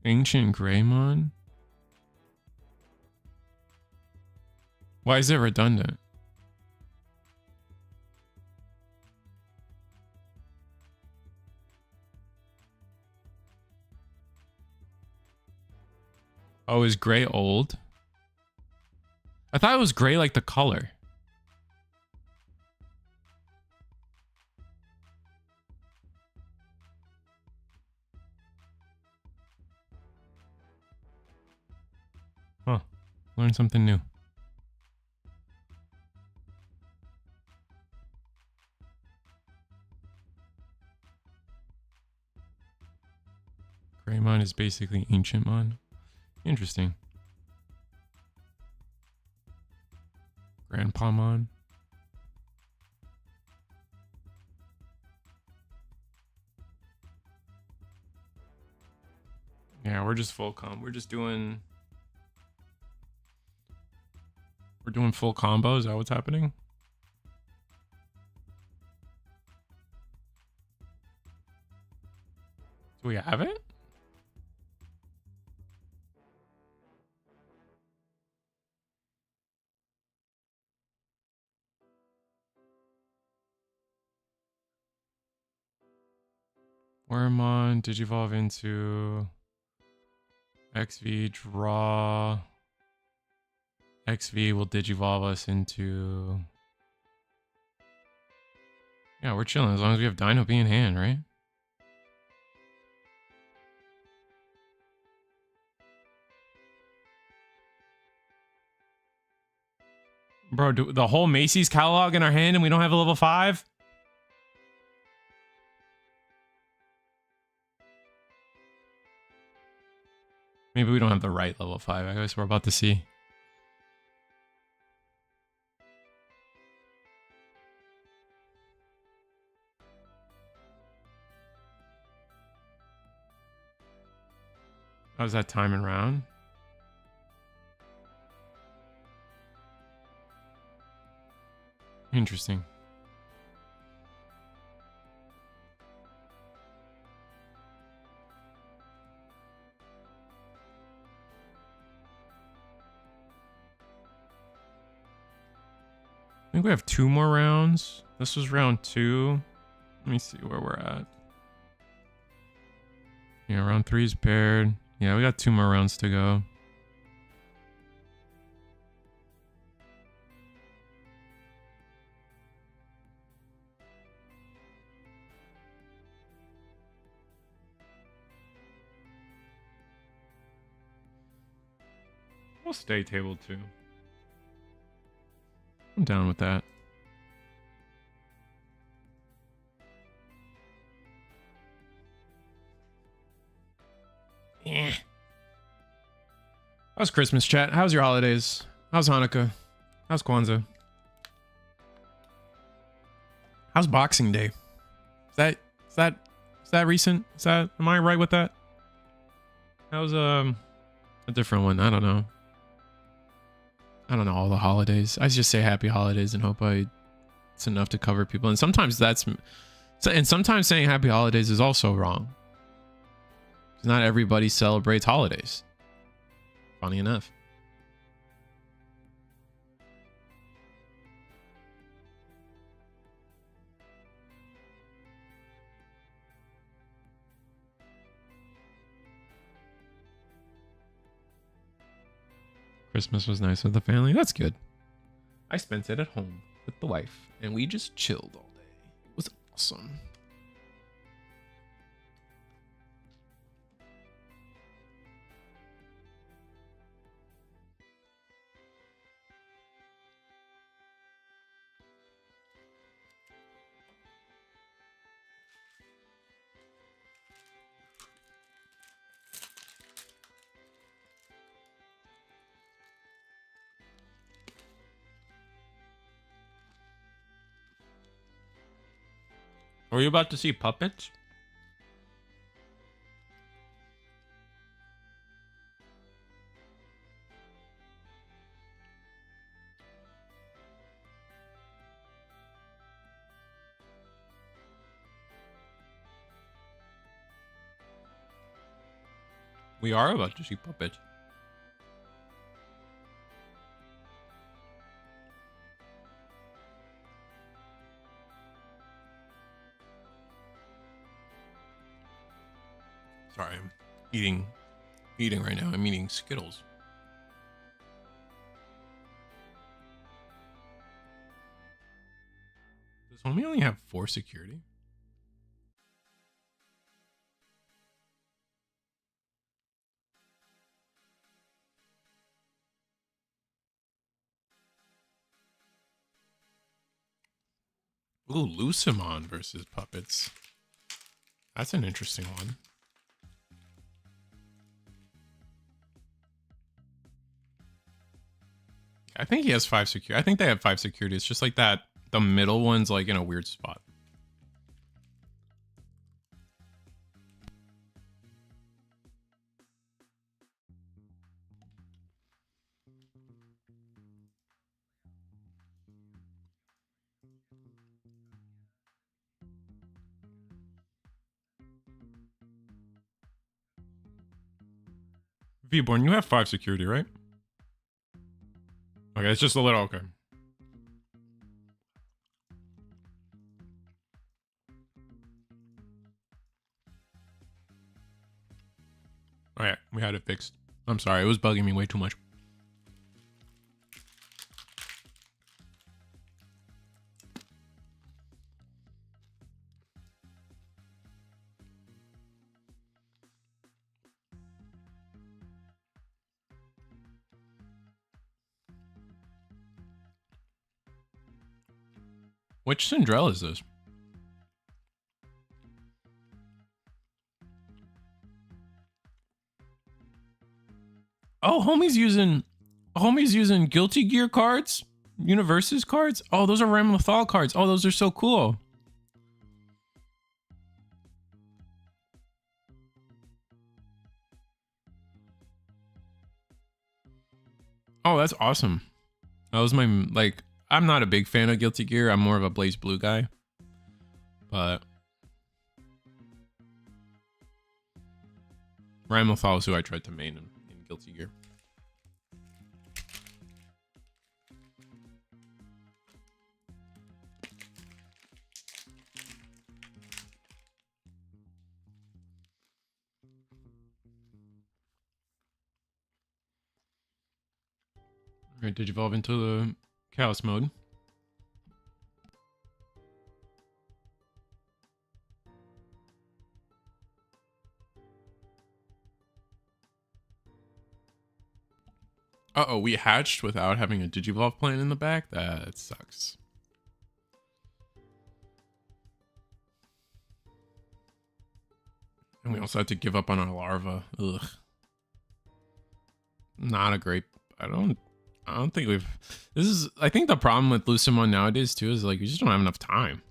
Ancient Greymon? Why is it redundant? Oh, is gray old? I thought it was gray like the color. Huh. Learn something new. Greymon is basically Ancientmon. Interesting. Grandpamon. Yeah, we're just full comp. We're doing full combos. Is that what's happening? Do we have it? Wormmon, Digivolve into XV, draw. XV will Digivolve us into... Yeah, we're chilling as long as we have Dino B in hand, right? Bro, the whole Macy's catalog in our hand and we don't have a level 5? Maybe we don't have the right level 5. I guess we're about to see. How's that timing round? Interesting. I think we have 2 more rounds. This was round 2. Let me see where we're at. Yeah, round 3 is paired. Yeah, we got 2 more rounds to go. We'll stay table 2. I'm down with that. Yeah. How's Christmas, chat? How's your holidays? How's Hanukkah? How's Kwanzaa? How's Boxing Day? Is that recent? Am I right with that? How's a different one? I don't know. I don't know all the holidays. I just say happy holidays and hope it's enough to cover people. And sometimes sometimes saying happy holidays is also wrong. Not everybody celebrates holidays. Funny enough. Christmas was nice with the family. That's good. I spent it at home with the wife, and we just chilled all day. It was awesome. Were you about to see puppets? We are about to see puppets. Sorry, I'm eating right now. I'm eating Skittles. Does homie only have 4 security? Ooh, Lucimon versus puppets. That's an interesting one. I think he has 5 security. I think they have 5 security. It's just like that. The middle one's like in a weird spot. V-Born, you have 5 security, right? Okay, it's just a little, okay. had it fixed. I'm sorry, it was bugging me way too much. Which Cinderella is this? Oh, homie's using Guilty Gear cards, Universes cards. Oh, those are Ramlethal cards. Oh, those are so cool. Oh, that's awesome. That was my, like, I'm not a big fan of Guilty Gear. I'm more of a Blaze Blue guy. But Ramlethal is who I tried to main in Guilty Gear. Alright, Digivolve into the Chaos mode. Uh-oh, we hatched without having a Digivolve plan in the back? That sucks. And we also had to give up on our larva. Ugh. Not a great... I don't think we've... This is... I think the problem with Lucemon nowadays, too, is, like, we just don't have enough time.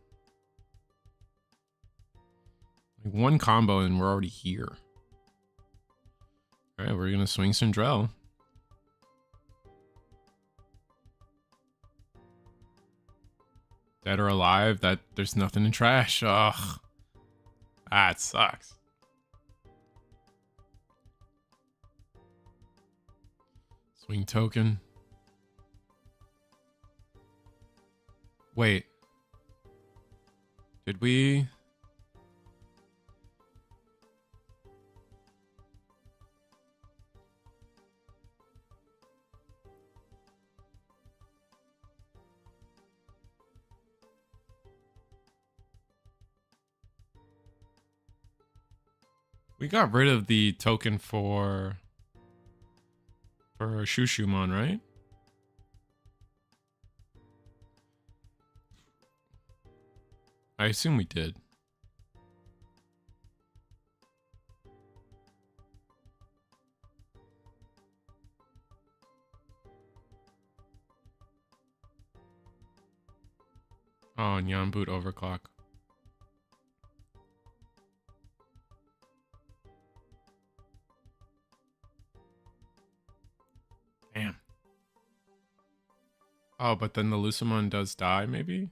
Like, one combo and we're already here. Alright, we're gonna swing Sindrell. Dead or alive, that there's nothing in trash. Ugh. That sucks. Swing token. Wait. Did we? We got rid of the token for Shushumon, right? I assume we did. Oh, Nyan Boot overclock. Damn. Oh, but then the Lucemon does die, maybe?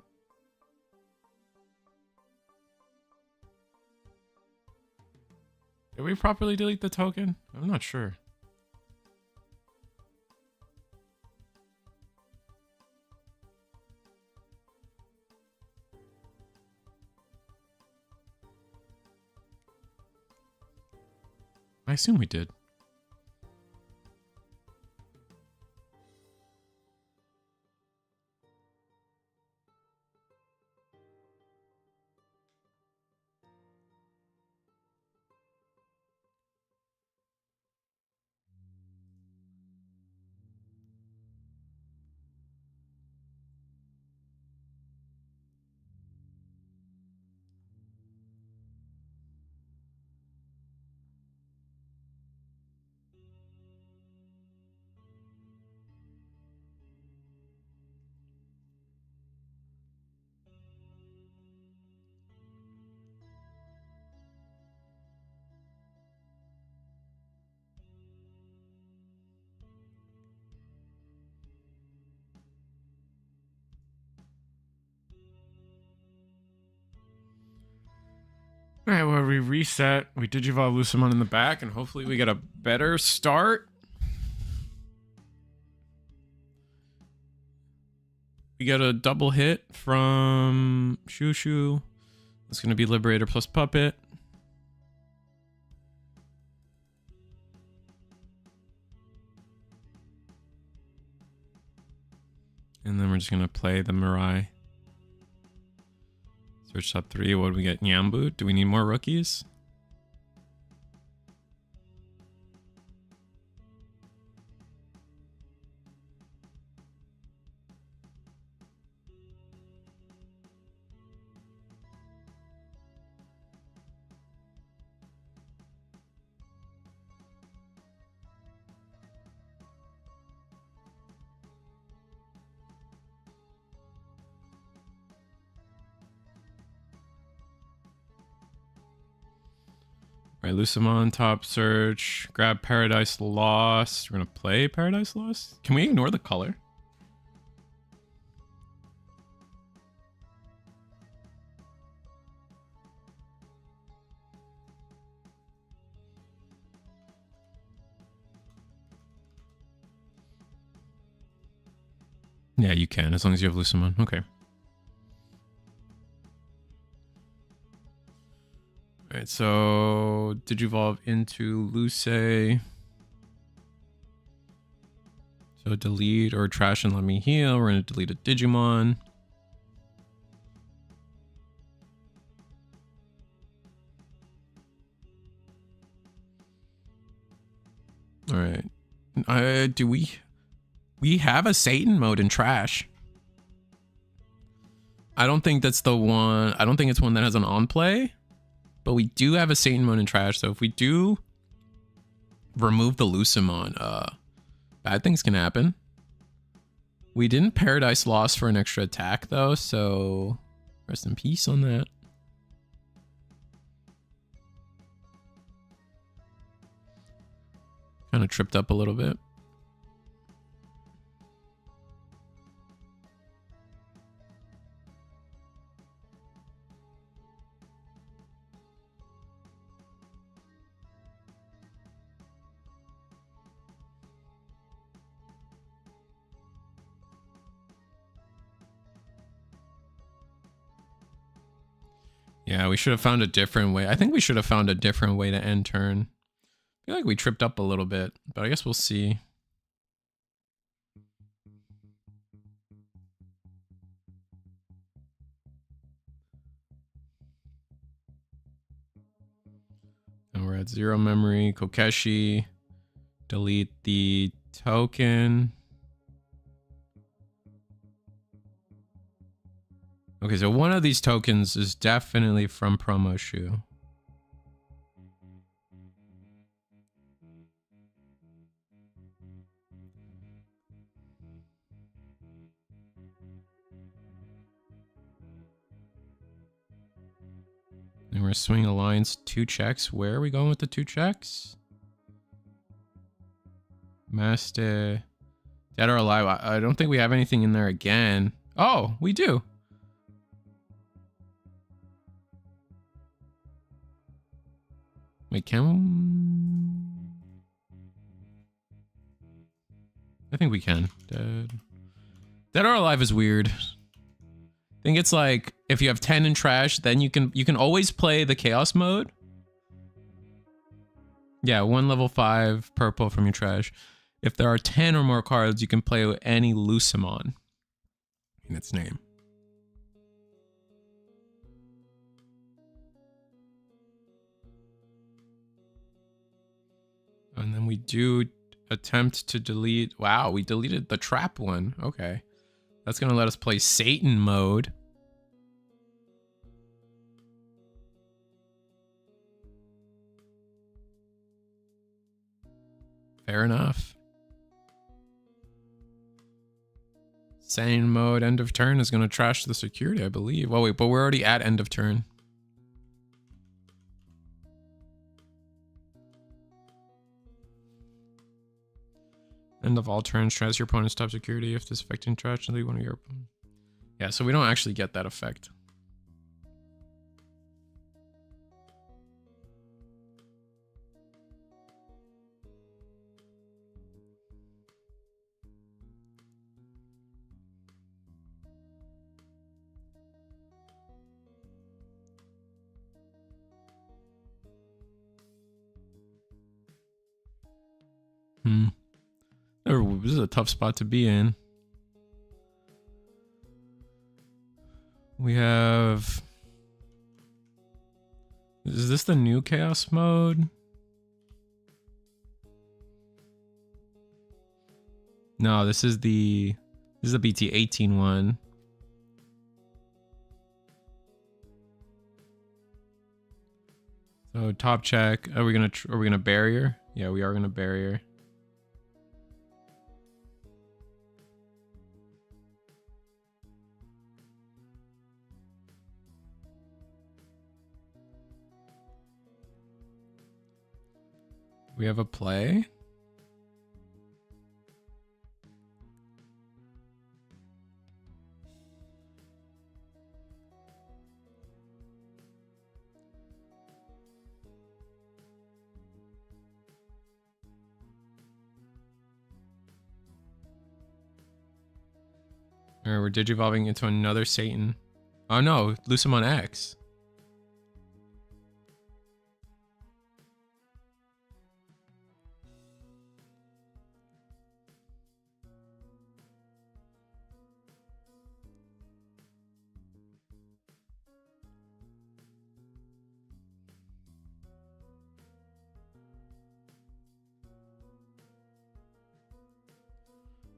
Did we properly delete the token? I'm not sure. I assume we did. Alright, well, we reset. We Digivolve Lucemon in the back, and hopefully we get a better start. We get a double hit from Shushu. It's going to be Liberator plus Puppet. And then we're just gonna play the Mirai. Search top 3. What do we get? Nyambu? Do we need more rookies? Right, Lucamon, top search, grab Paradise Lost. We're gonna play Paradise Lost? Can we ignore the color? Yeah, you can, as long as you have Lucamon. Okay. Alright, so Digivolve into Luce. So delete or trash and let me heal. We're going to delete a Digimon. Alright. Do we have a Satan mode in trash? I don't think that's the one. I don't think it's one that has an on play. But we do have a Satan mode in trash, so if we do remove the Lucamon, bad things can happen. We didn't Paradise Lost for an extra attack, though, so rest in peace on that. Kind of tripped up a little bit. Yeah, we should have found a different way. I think we should have found a different way to end turn. I feel like we tripped up a little bit, but I guess we'll see. And we're at 0 memory. Kokeshi. Delete the token. Okay, so one of these tokens is definitely from Promo Shoe. And we're swing alliance 2 checks. Where are we going with the 2 checks? Master. Dead or alive. I don't think we have anything in there again. Oh, we do. Wait, can... I think we can. Dead or alive is weird. I think it's like if you have 10 in trash, then you can always play the chaos mode. Yeah, 1 level 5 purple from your trash. If there are 10 or more cards, you can play with any Lucamon in its name. And then we do attempt to delete. Wow, we deleted the trap one. Okay. That's going to let us play Satan mode. Fair enough. Satan mode, end of turn is going to trash the security, I believe. Oh, wait, but we're already at end of turn. End of all turns, trash your opponent's top security if this affecting trash and leave one of your opponents. Yeah, so we don't actually get that effect. This is a tough spot to be in. We have... Is this the new chaos mode? No, this is the BT18 one. So top check. Are we gonna barrier? Yeah, we are gonna barrier. We have a play. Or we're digivolving into another Satan. Oh no, Lucemon X.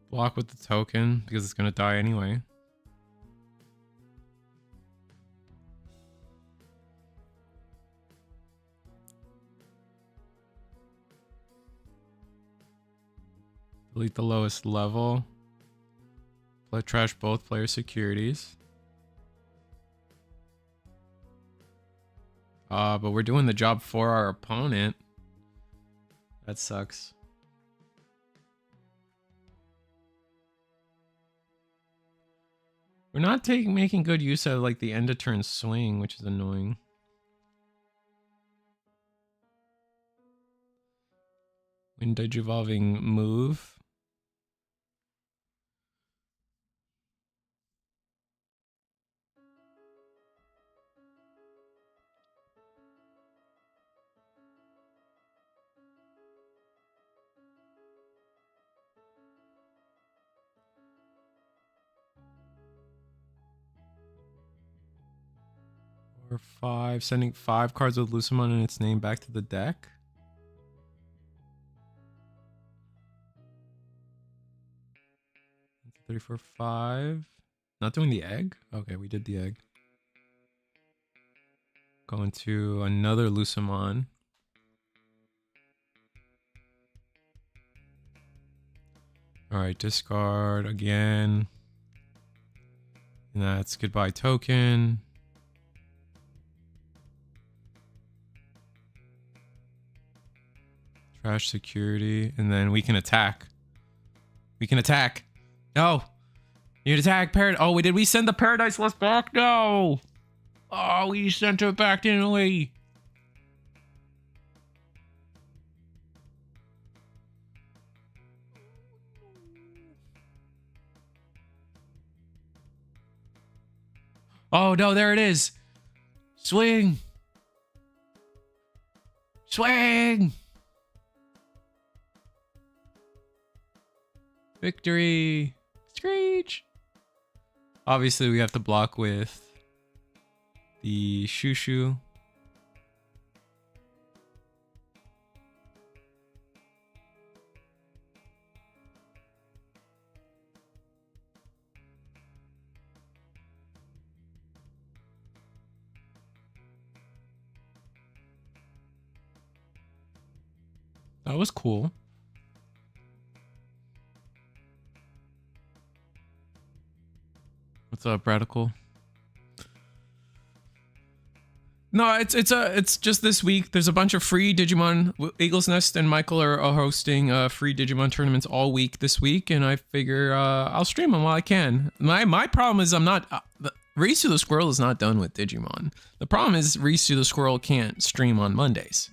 Block with the token because it's gonna die anyway. Delete the lowest level. Let trash both player securities. But we're doing the job for our opponent. That sucks. We're not making good use of like the end of turn swing, which is annoying. When digivolving move. Or 5, sending 5 cards with Lucemon in its name back to the deck. That's 34, 5. Not doing the egg? Okay, we did the egg. Going to another Lucemon. Alright, discard again. And that's goodbye token. Trash security, and then we can attack. We can attack. No! You attack Paradise. Oh, did we send the Paradise Lost back? No! Oh, we sent it back, didn't we? Oh, no, there it is. Swing. Swing! Victory! Screech! Obviously, we have to block with the Shushu. That was cool. What's up, Radical? No, it's just this week. There's a bunch of free Digimon. Eagle's Nest and Michael are hosting free Digimon tournaments all week this week, and I figure I'll stream them while I can. My problem is I'm not. Risu the Squirrel is not done with Digimon. The problem is Risu the Squirrel can't stream on Mondays.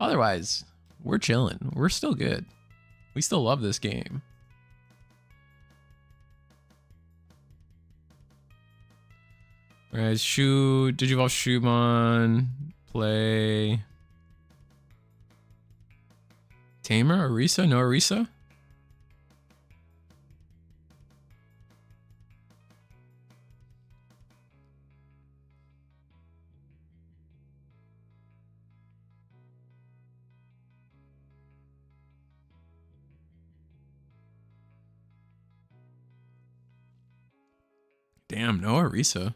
Otherwise, we're chilling. We're still good. We still love this game. Alright, Digivolve Shumon, play Tamer, Orisa? No Orisa? Damn, no Orisa.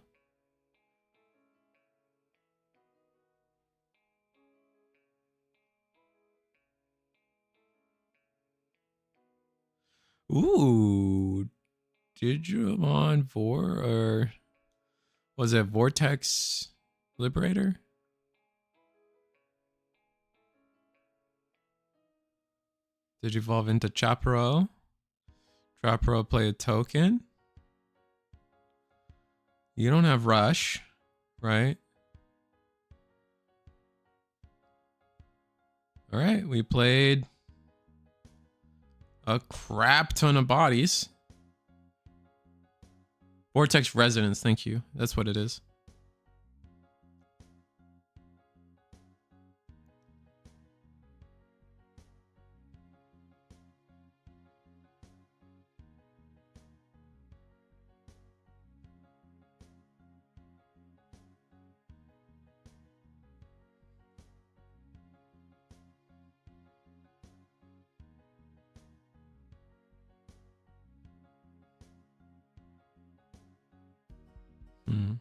Ooh, Digimon or was it Vortex Liberator? Digivolve into Chapro. Chapro play a token. You don't have Rush, right? All right, we played a crap ton of bodies. Vortex Resonance, thank you. That's what it is. Hmm.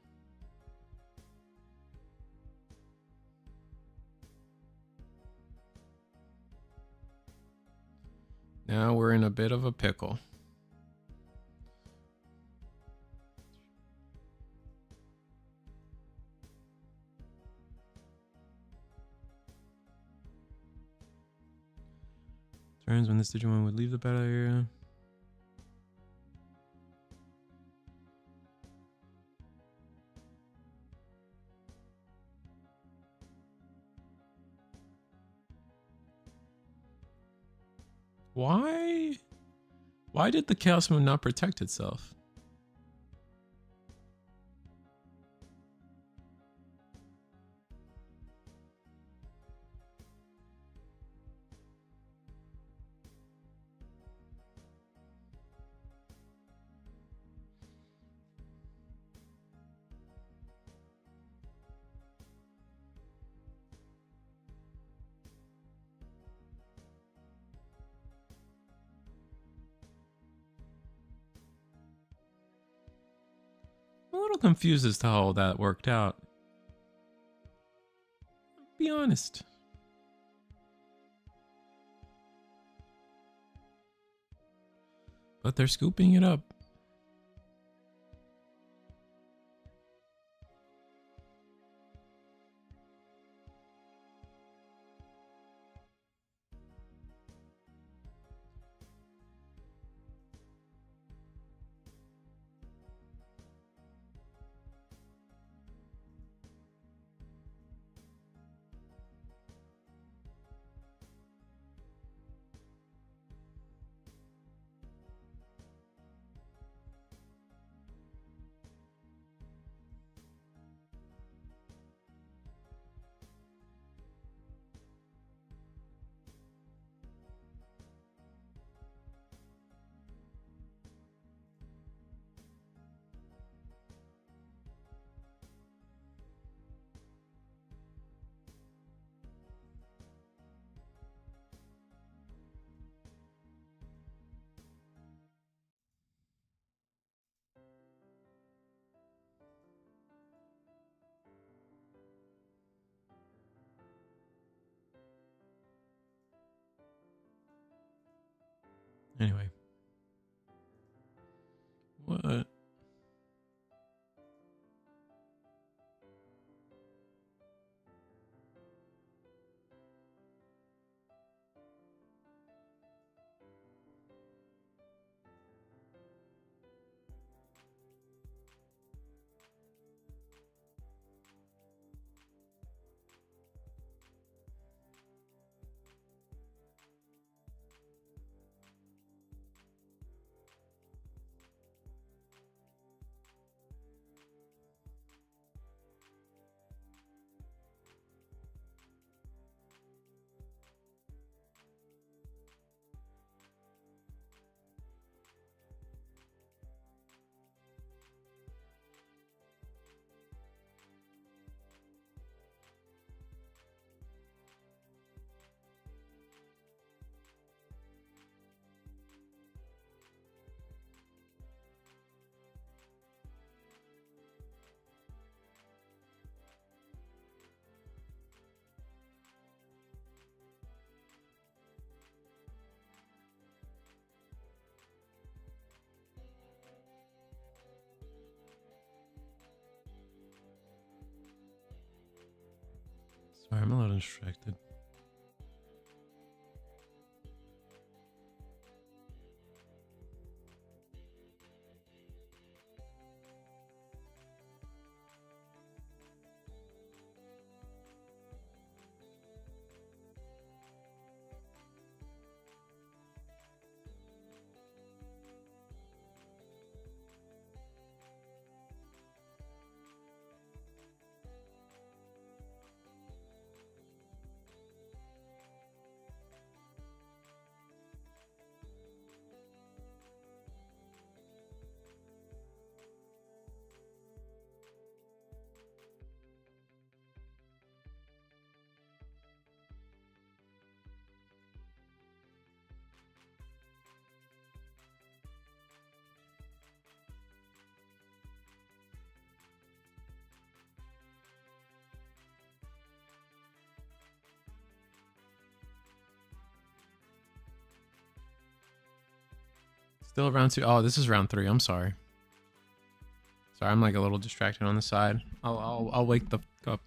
Now we're in a bit of a pickle. Turns when this Digimon would leave the battle area. Why? Why did the Chaos Moon not protect itself? I'm a little confused as to how that worked out. Be honest. But they're scooping it up. Anyway. What? Sorry, I'm a little distracted. Still round 2. Oh, this is round 3. I'm sorry. Sorry, I'm like a little distracted on the side. I'll wake the up.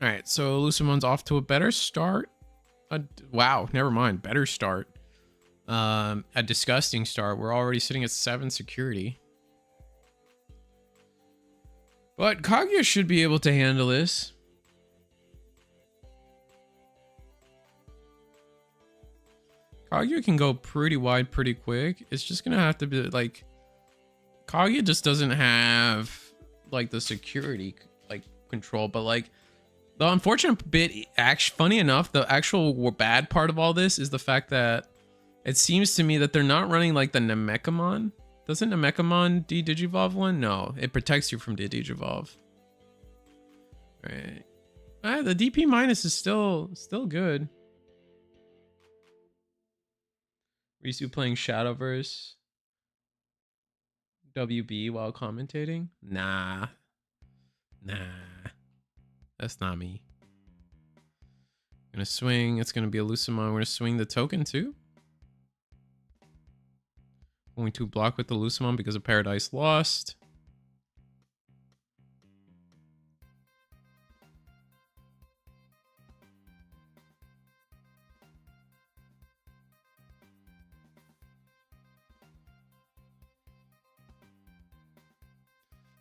All right, so Lucimon's off to a better start. Wow, never mind. Better start. A disgusting start. We're already sitting at 7 security. But Kaguya should be able to handle this. Kaguya can go pretty wide pretty quick. It's just gonna have to be like Kaguya just doesn't have like the security like control, but like the unfortunate bit, funny enough, the actual bad part of all this is the fact that it seems to me that they're not running like the Namekamon. Doesn't Namekamon de-digivolve one? No, it protects you from de-digivolve. Right. The DP minus is still good. Risu playing Shadowverse WB while commentating? Nah. That's not me. I'm gonna swing. It's gonna be a Lucimon. We're gonna swing the token too. Going to block with the Lucimon because of Paradise Lost.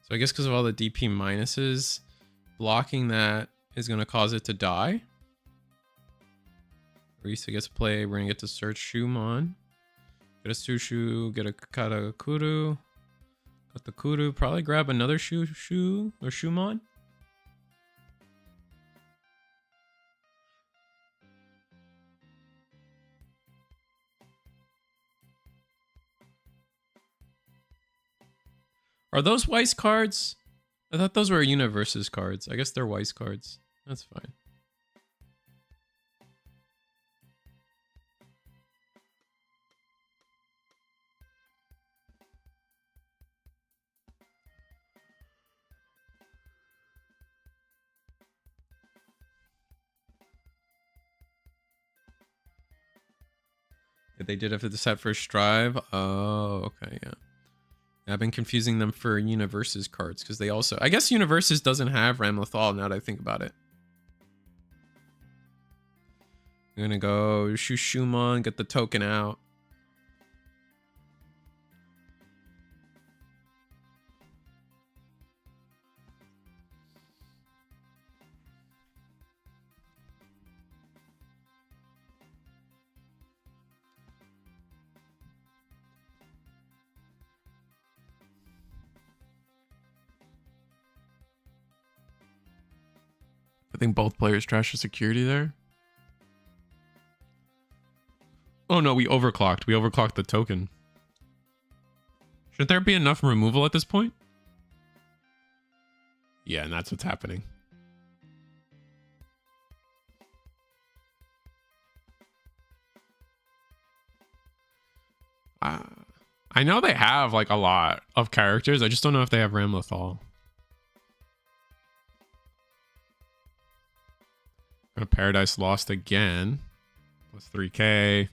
So I guess because of all the DP minuses, blocking that is going to cause it to die. Risa gets to play. We're going to get to search Shumon. Get a Sushu, get a Katakuru. Got the Kuru. Probably grab another Shu or Shumon. Are those Weiss cards? I thought those were Universes cards. I guess they're Weiss cards. That's fine. They did after the set first drive. Oh, okay, yeah. I've been confusing them for Universes cards because they also... I guess Universes doesn't have Ramlethal now that I think about it. I'm gonna go Shumon, get the token out. I think both players trashed the security there. Oh no, we overclocked. We overclocked the token. Should there be enough removal at this point? Yeah, and that's what's happening. I know they have like a lot of characters. I just don't know if they have Ramlethal. Paradise Lost again. Plus 3k.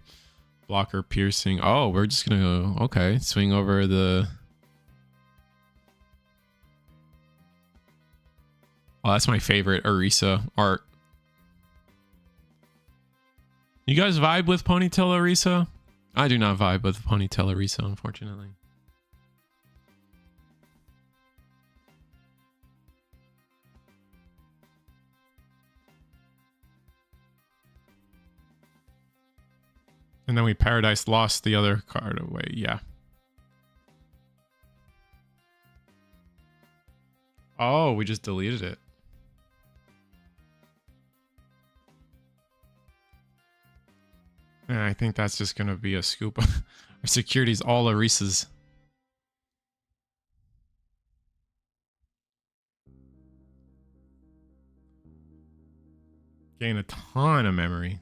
Blocker piercing. Oh, we're just gonna go. Okay. Swing over the. Oh, that's my favorite Orisa art. You guys vibe with Ponytail Orisa? I do not vibe with Ponytail Orisa, unfortunately. And then we Paradise Lost the other card away. Yeah. Oh, we just deleted it. Yeah, I think that's just going to be a scoop. Our security's all Orisas. Gain a ton of memory.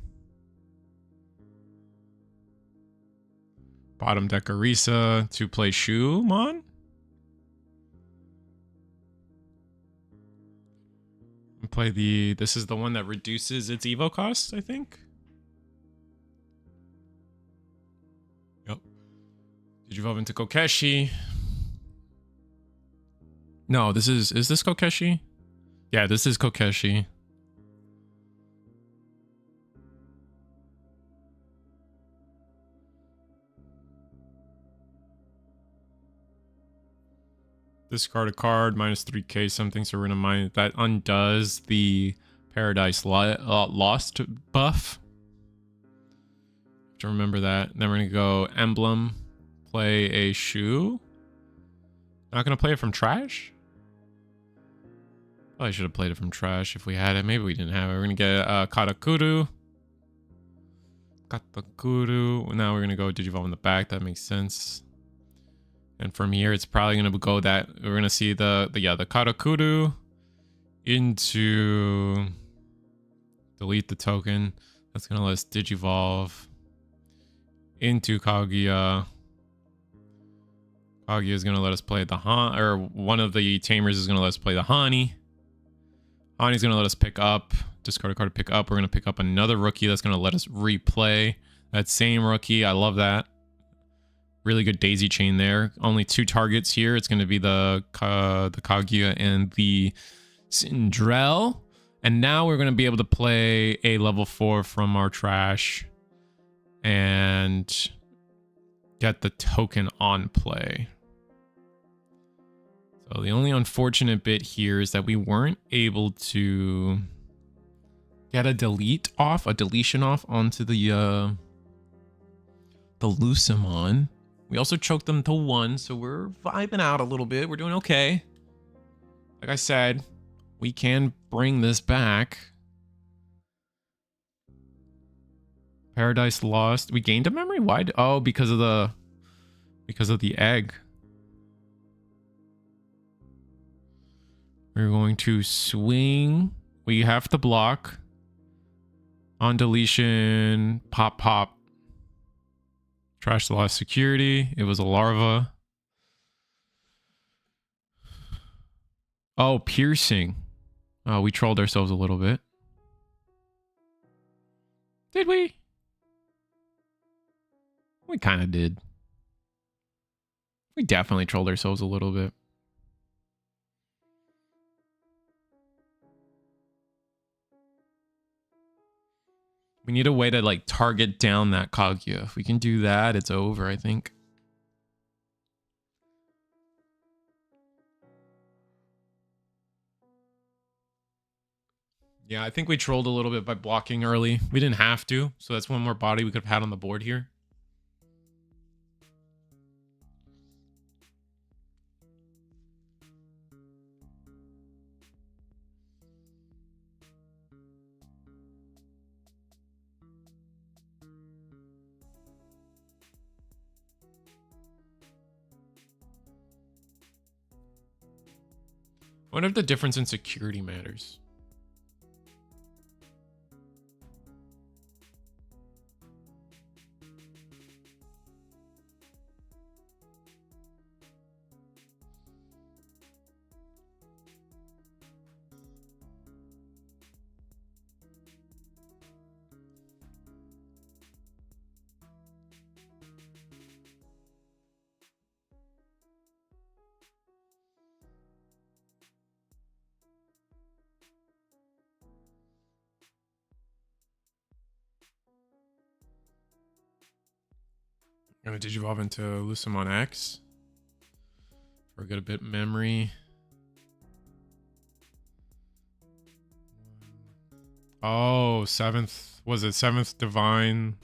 Bottom deck Orisa to play Shumon. Play the... This is the one that reduces its Evo cost, I think. Yep. Did you evolve into Kokeshi? No, this is this Kokeshi? Yeah, this is Kokeshi. Discard a card, minus 3k something, so we're gonna mine it. That undoes the Paradise Lost buff. To remember that. Then we're gonna go Emblem, play a Shoe. Not gonna play it from trash? Probably should have played it from trash if we had it. Maybe we didn't have it. We're gonna get Katakuru. Katakuru. Now we're gonna go Digivolve in the back. That makes sense. And from here, it's probably gonna go that we're gonna see the Katakuru into delete the token. That's gonna let us Digivolve into Kaguya. Kaguya is gonna let us play the or one of the tamers is gonna let us play the Hani. Hani's gonna let us pick up, discard a card to pick up. We're gonna pick up another rookie that's gonna let us replay that same rookie. I love that. Really good daisy chain there. Only 2 targets here. It's gonna be the Kaguya and the Sindrel. And now we're gonna be able to play a level 4 from our trash and get the token on play. So the only unfortunate bit here is that we weren't able to get a deletion off onto the Lucemon. We also choked them to 1, so we're vibing out a little bit. We're doing okay. Like I said, we can bring this back. Paradise Lost. We gained a memory? Why? Oh, because of the egg. We're going to swing. We have to block. On deletion, pop. Trash the lost security. It was a larva. Oh, piercing. Oh, we trolled ourselves a little bit. Did we? We kind of did. We definitely trolled ourselves a little bit. We need a way to like target down that Kaguya. If we can do that, it's over, I think. Yeah, I think we trolled a little bit by blocking early. We didn't have to, so that's one more body we could have had on the board here. I wonder if the difference in security matters. I'm gonna digivolve into Lucemon X. Forget a bit memory. Oh, seventh. Was it seventh divine?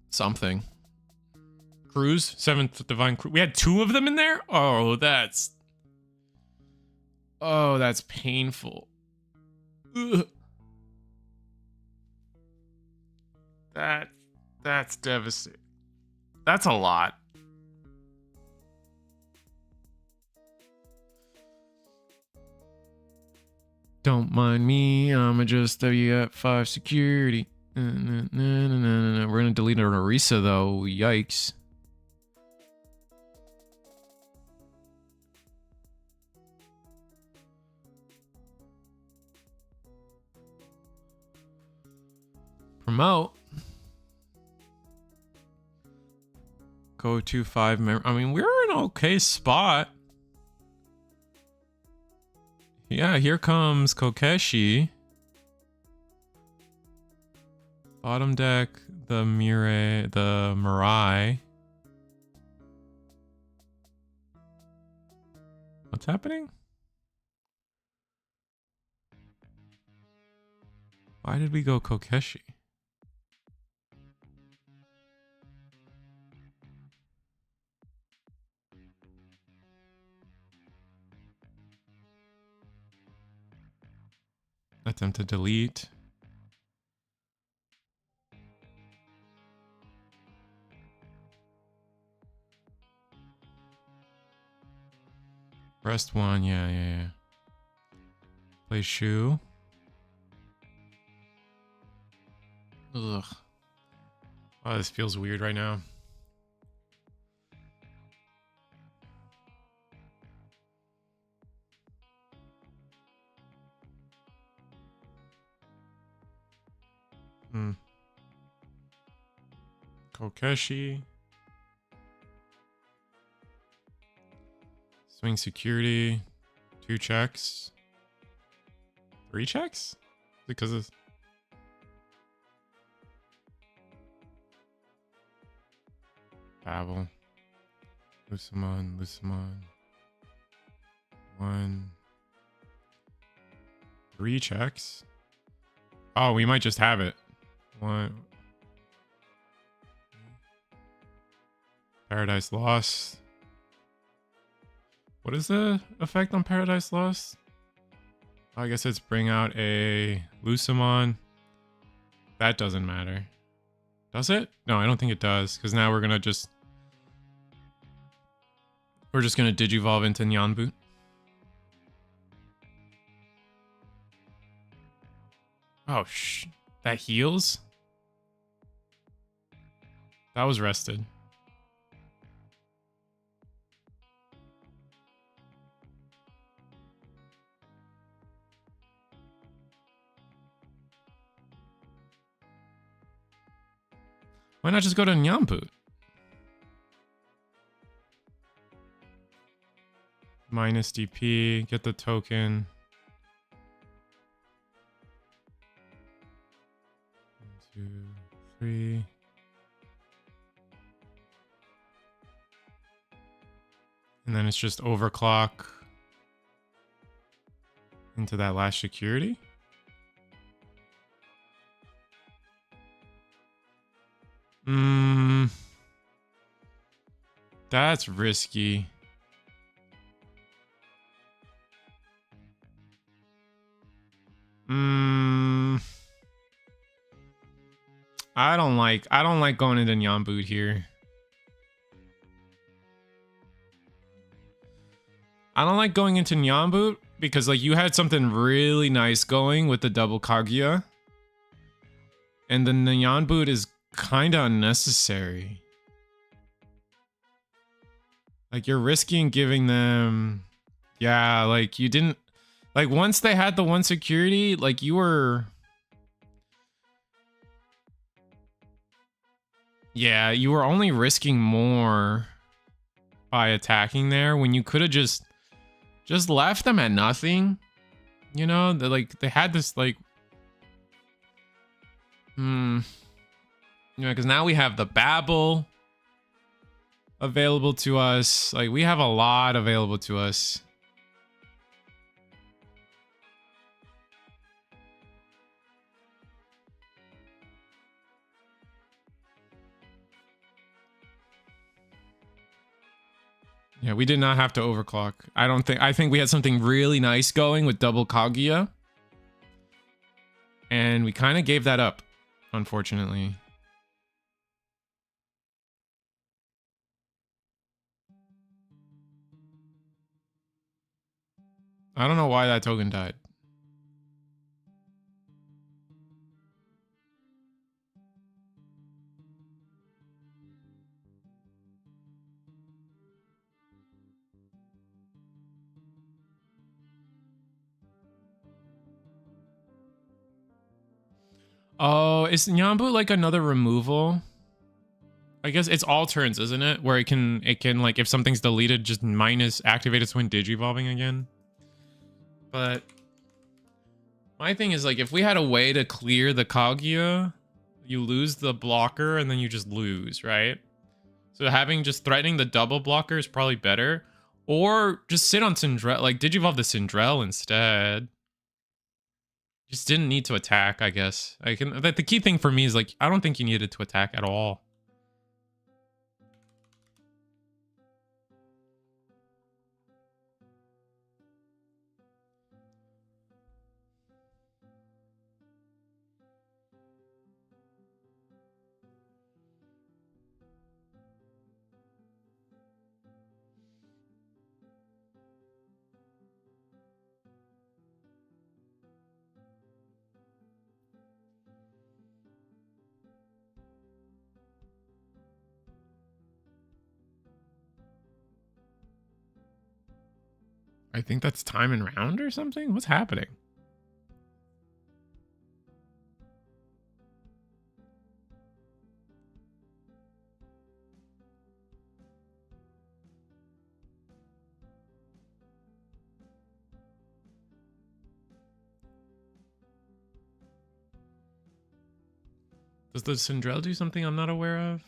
Something. Cruise? Seventh divine cruise. We had 2 of them in there? Oh, that's painful. Ugh. That's devastating. That's a lot. Don't mind me, I'm just W5 security. We're gonna delete our Orisa though, yikes. Promote. Go to 5 I mean, we're in an okay spot. Yeah, here comes Kokeshi. Bottom deck, the Mirai. What's happening? Why did we go Kokeshi? Attempt to delete. Rest 1, yeah. Play shoe. Ugh. Oh, this feels weird right now. Kokeshi. Swing security. 2 checks. 3 checks? Because of... Babel. Lucemon. 1. 3 checks. Oh, we might just have it. 1. Paradise Lost. What is the effect on Paradise Lost? I guess it's bring out a Lucemon. That doesn't matter. Does it? No, I don't think it does. Because now we're going to just... We're just going to digivolve into Nyanboot. Oh, that heals? That was rested. Why not just go to Nyanboot? Minus DP, get the token. 1, 2, 3. And then it's just overclock into that last security. That's risky. I don't like going into Nyanboot here. I don't like going into Nyanboot because like you had something really nice going with the double Kaguya. And then the Nyanboot is kind of unnecessary. Like you're risking giving them, yeah, like you didn't, like once they had the 1 security, like you were, yeah, you were only risking more by attacking there when you could have just left them at nothing. You know, they had this like, Yeah, because now we have the Babel available to us. Like, we have a lot available to us. Yeah, we did not have to overclock. I think we had something really nice going with double Kaguya. And we kind of gave that up, unfortunately. I don't know why that token died. Oh, is Nyambu like another removal? I guess it's all turns, isn't it? Where it can like, if something's deleted, just minus activate its when digivolving again. But my thing is, like, if we had a way to clear the Kaguya, you lose the blocker and then you just lose, right? So having just threatening the double blocker is probably better. Or just sit on Syndrell, like digivolve the Syndrell instead. Just didn't need to attack, I guess. The key thing for me is, like, I don't think you needed to attack at all. I think that's time and round or something? What's happening? Does the Syndrell do something I'm not aware of?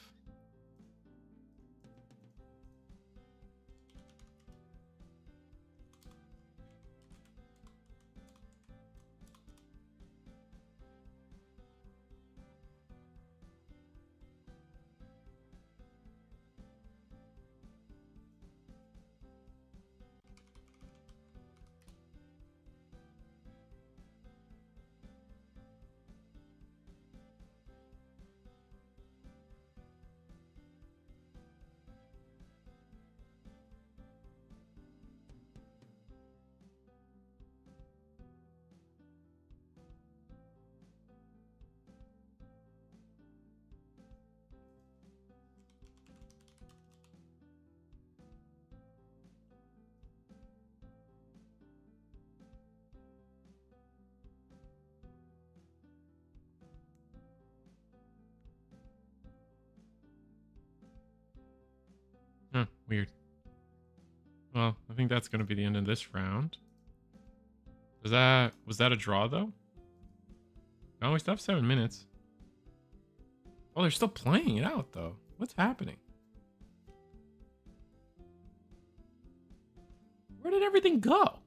Huh, weird. Well, I think that's going to be the end of this round. Was that a draw, though? Oh, we still have 7 minutes. Oh, they're still playing it out, though. What's happening? Where did everything go?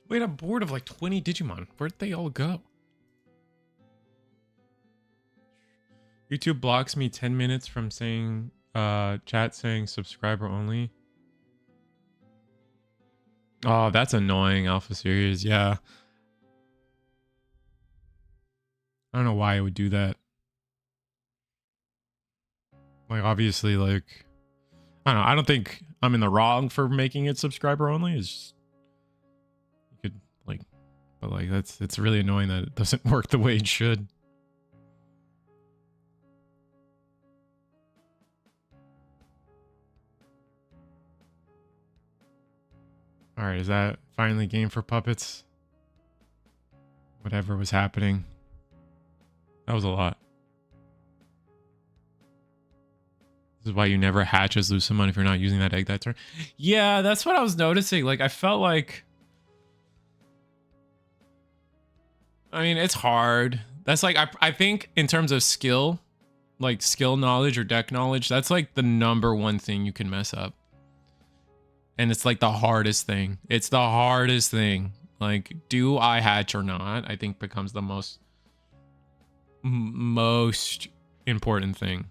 We had a board of like 20 Digimon. Where'd they all go? YouTube blocks me 10 minutes from saying, chat saying subscriber only. Oh, that's annoying, Alpha Series. Yeah. I don't know why it would do that. Like, obviously, like, I don't know. I don't think I'm in the wrong for making it subscriber only. It's just, you could, like, but, like, it's really annoying that it doesn't work the way it should. All right, is that finally game for puppets? Whatever was happening. That was a lot. This is why you never hatch as lose someone if you're not using that egg that turn. Yeah, that's what I was noticing. Like, I felt like... I mean, it's hard. That's like, I think in terms of skill, like skill knowledge or deck knowledge, that's like the #1 thing you can mess up. And it's like the hardest thing. It's the hardest thing. Like, do I hatch or not? I think becomes the most important thing.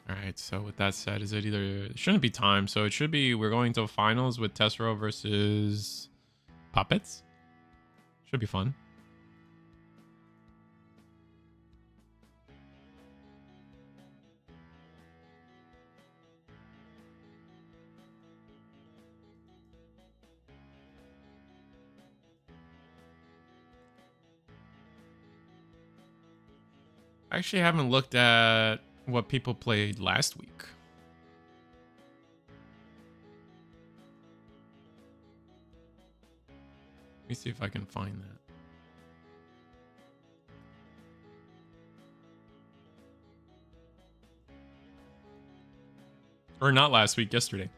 All right, so with that said, is it either... It shouldn't be time, so it should be... We're going to finals with Tessero versus Puppets. Should be fun. I actually haven't looked at what people played last week. Let me see if I can find that. Or not last week, yesterday.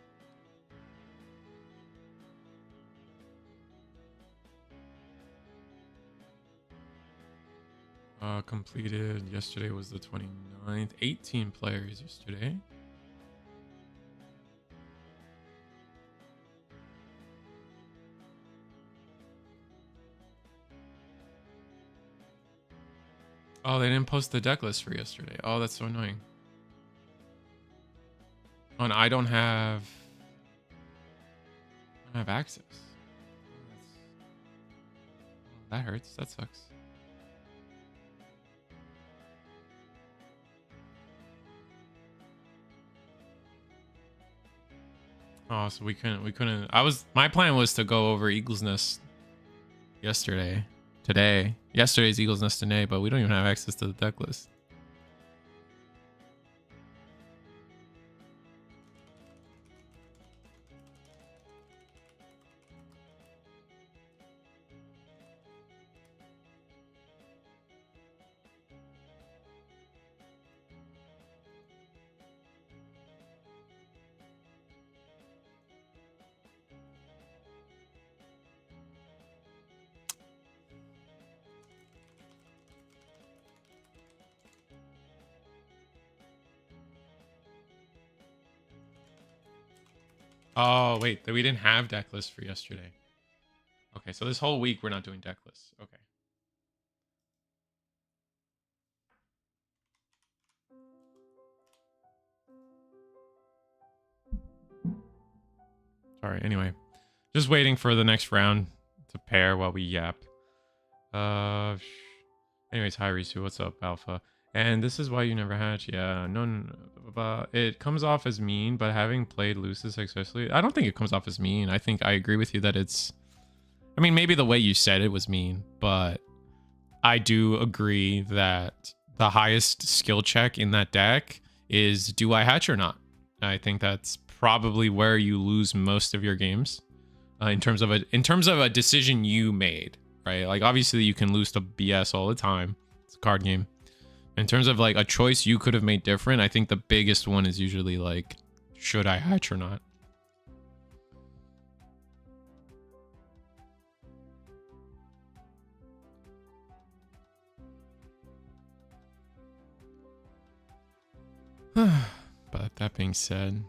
Completed yesterday was the 29th. 18 players yesterday. Oh, they didn't post the deck list for yesterday. Oh, that's so annoying. Oh, and I don't have access. That hurts. That sucks. Oh, so we couldn't. My plan was to go over Eagle's Nest today. Yesterday's Eagle's Nest today, but we don't even have access to the deck list. Oh, wait, we didn't have deck lists for yesterday. Okay, so this whole week we're not doing deck lists. Okay. Sorry, anyway. Just waiting for the next round to pair while we yap. Anyways, hi Risu, what's up, Alpha? And this is why you never hatch. Yeah, no, it comes off as mean, but having played Lucis successfully, I don't think it comes off as mean. I think I agree with you that it's... I mean, maybe the way you said it was mean, but I do agree that the highest skill check in that deck is, do I hatch or not? I think that's probably where you lose most of your games in terms of a decision you made, right? Like, obviously you can lose to BS all the time. It's a card game. In terms of like a choice you could have made different, I think the biggest one is usually like, should I hatch or not? But that being said,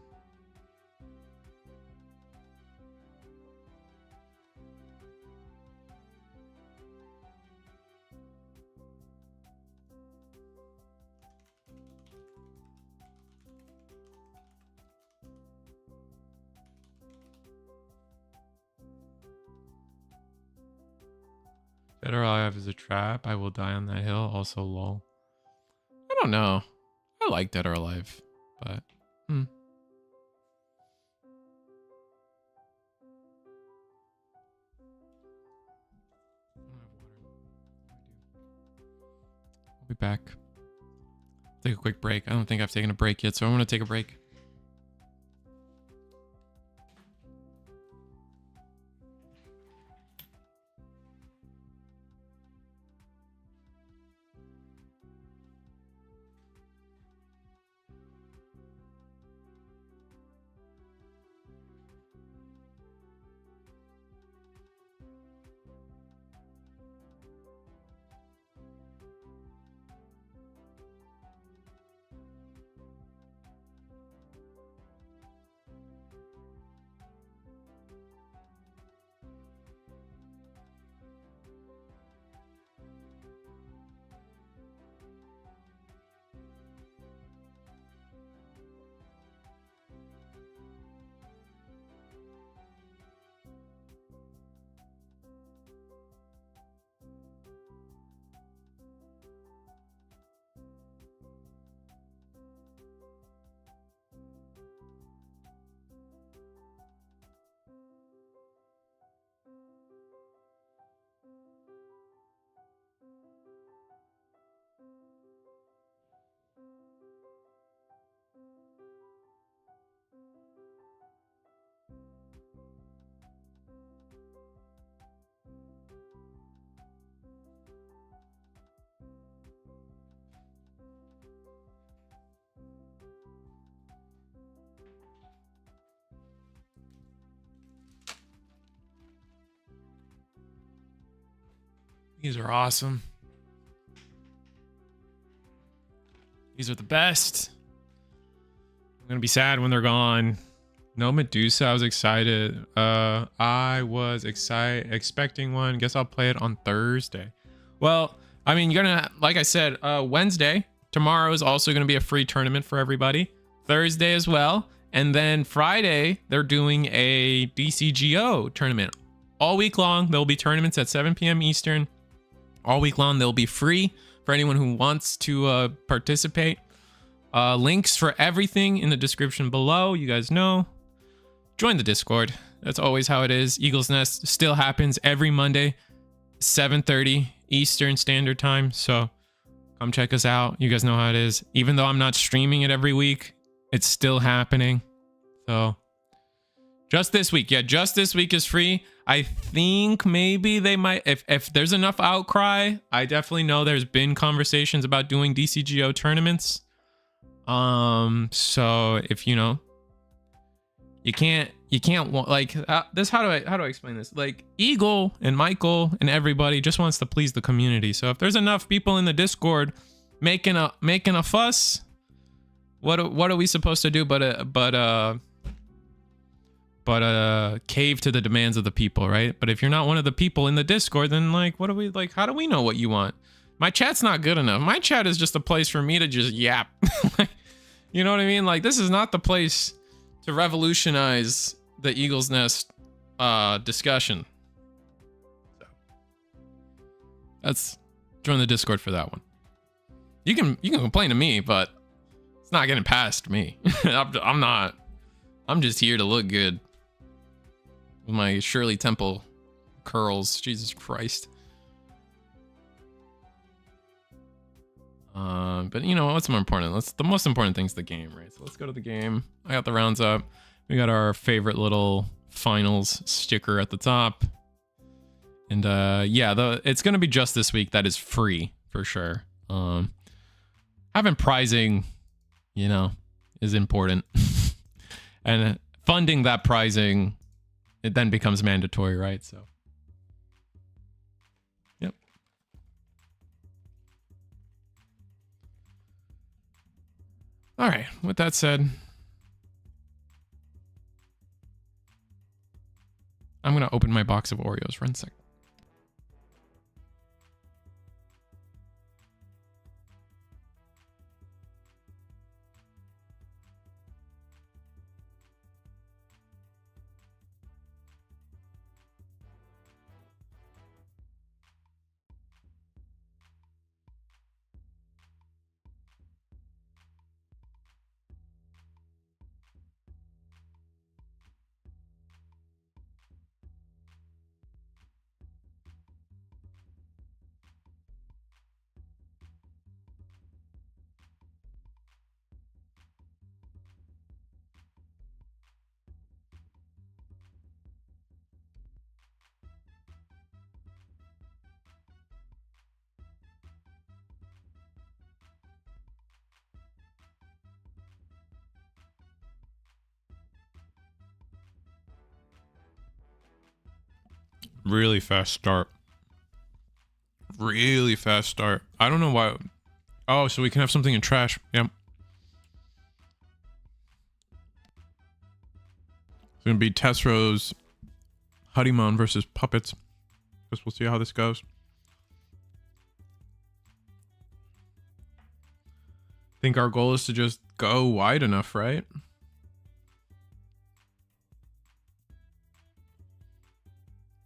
Dead or Alive is a trap. I will die on that hill. Also lol. I don't know. I like Dead or Alive, but I'll be back. Take a quick break. I don't think I've taken a break yet, so I want to take a break. These are awesome. These are the best. I'm gonna be sad when they're gone. No Medusa. I was excited. I was expecting one. Guess I'll play it on Thursday. Well, I mean, you're gonna, like I said, Wednesday. Tomorrow is also gonna be a free tournament for everybody. Thursday as well. And then Friday, they're doing a DCGO tournament. All week long, there'll be tournaments at 7 p.m. Eastern. All week long, they'll be free for anyone who wants to participate. Links for everything in the description below. You guys know. Join the Discord. That's always how it is. Eagle's Nest still happens every Monday, 7:30 Eastern Standard Time. So come check us out. You guys know how it is. Even though I'm not streaming it every week, it's still happening. So just this week. Yeah, just this week is free. I think maybe they might, if there's enough outcry, I definitely know there's been conversations about doing DCGO tournaments. So if you know, you can't like this. How do I explain this? Like Eagle and Michael and everybody just wants to please the community. So if there's enough people in the Discord making a fuss, what are we supposed to do but cave to the demands of the people, right? But if you're not one of the people in the Discord, then like, what do we like? How do we know what you want? My chat's not good enough. My chat is just a place for me to just yap. You know what I mean? Like, this is not the place to revolutionize the Eagle's Nest discussion. So that's, join the Discord for that one. You can complain to me, but it's not getting past me. I'm just here to look good with my Shirley Temple curls. Jesus Christ. But you know what's more important? The most important thing's the game, right? So let's go to the game. I got the rounds up. We got our favorite little finals sticker at the top. And yeah, it's gonna be just this week. That is free for sure. Having prizing, you know, is important. And funding that prizing, it then becomes mandatory, right? So, yep. All right, with that said, I'm going to open my box of Oreos. Run a sec. Really fast start. Really fast start. I don't know why. Oh, so we can have something in trash. Yep. It's gonna be Tesro's Digimon versus Puppets. Guess we'll see how this goes. I think our goal is to just go wide enough, right?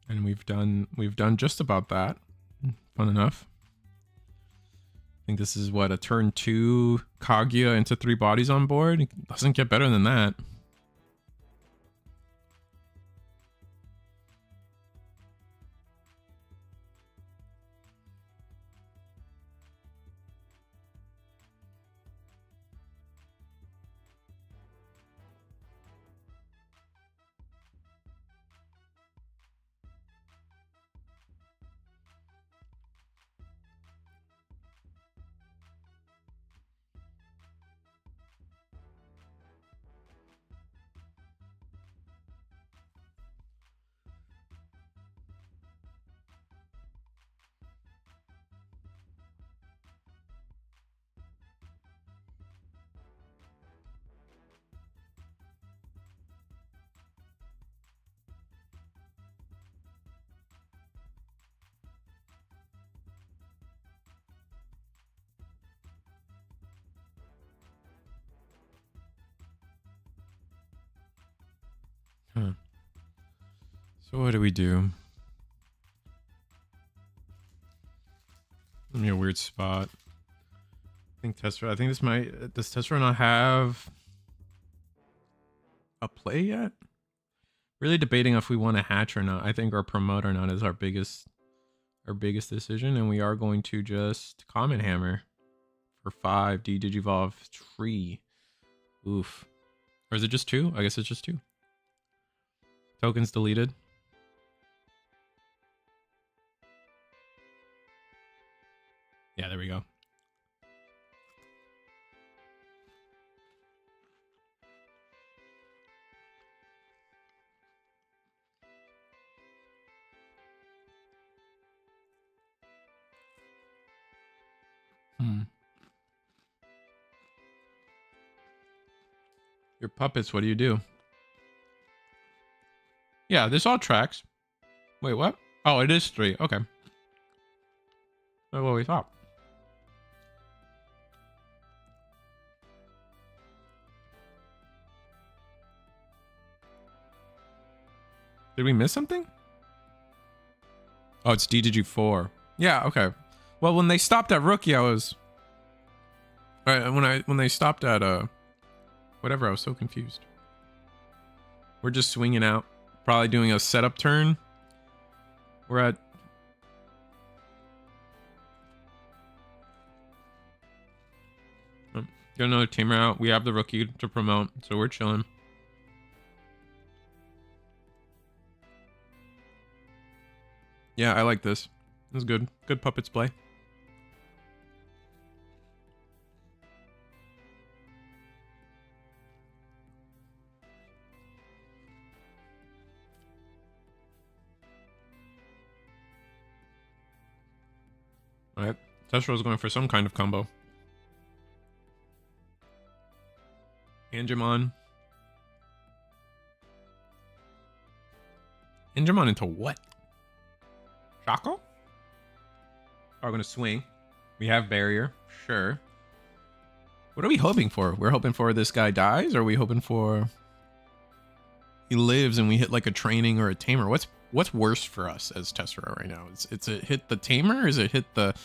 And we've done just about that. Fun enough. I think this is what, a turn 2 Kaguya into 3 bodies on board? It doesn't get better than that. Huh. So what do we do? Give me a weird spot. I think does Tesra not have a play yet? Really debating if we want to hatch or not. I think our promote or not is our biggest decision, and we are going to just Common Hammer for 5, Digivolve 3. Oof. Or is it just 2? I guess it's just 2. Tokens deleted. Yeah, there we go. Your puppets, what do you do? Yeah, this all tracks. Wait, what? Oh, it is 3. Okay. That's what we thought. Did we miss something? Oh, it's DCG4. Yeah, okay. Well, when they stopped at rookie, I was... Alright, when they stopped at, whatever, I was so confused. We're just swinging out. Probably doing a setup turn. We're at... Got another tamer out. We have the rookie to promote, so we're chilling. Yeah, I like this. This is good. Good puppets play. Alright. Testro's going for some kind of combo. Digimon. Digimon into what? Shaco? Are gonna swing. We have barrier. Sure. What are we hoping for? We're hoping for this guy dies, or are we hoping for he lives and we hit like a training or a tamer? What's worse for us as Tessera right now? It's it hit the tamer, or is it hit the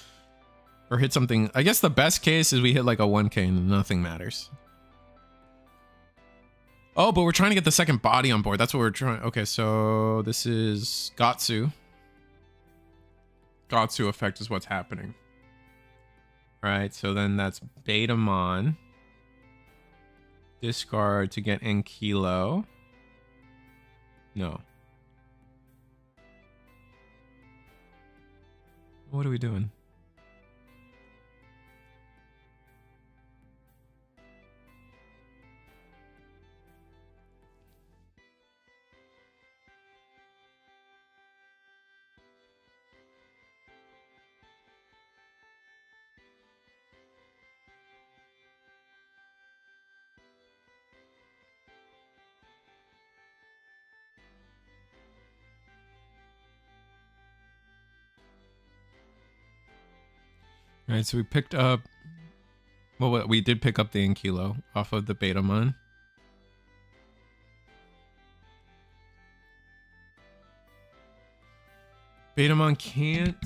or hit something? I guess the best case is we hit like a 1k and nothing matters. Oh, but we're trying to get the second body on board. That's what we're trying. Okay, so this is Gatsu. Gatsu effect is what's happening. Right, so then that's Betamon. Discard to get Enkilo. No. What are we doing? All right, so we picked up. Well, we did pick up the Ankilo off of the Betamon. Betamon can't.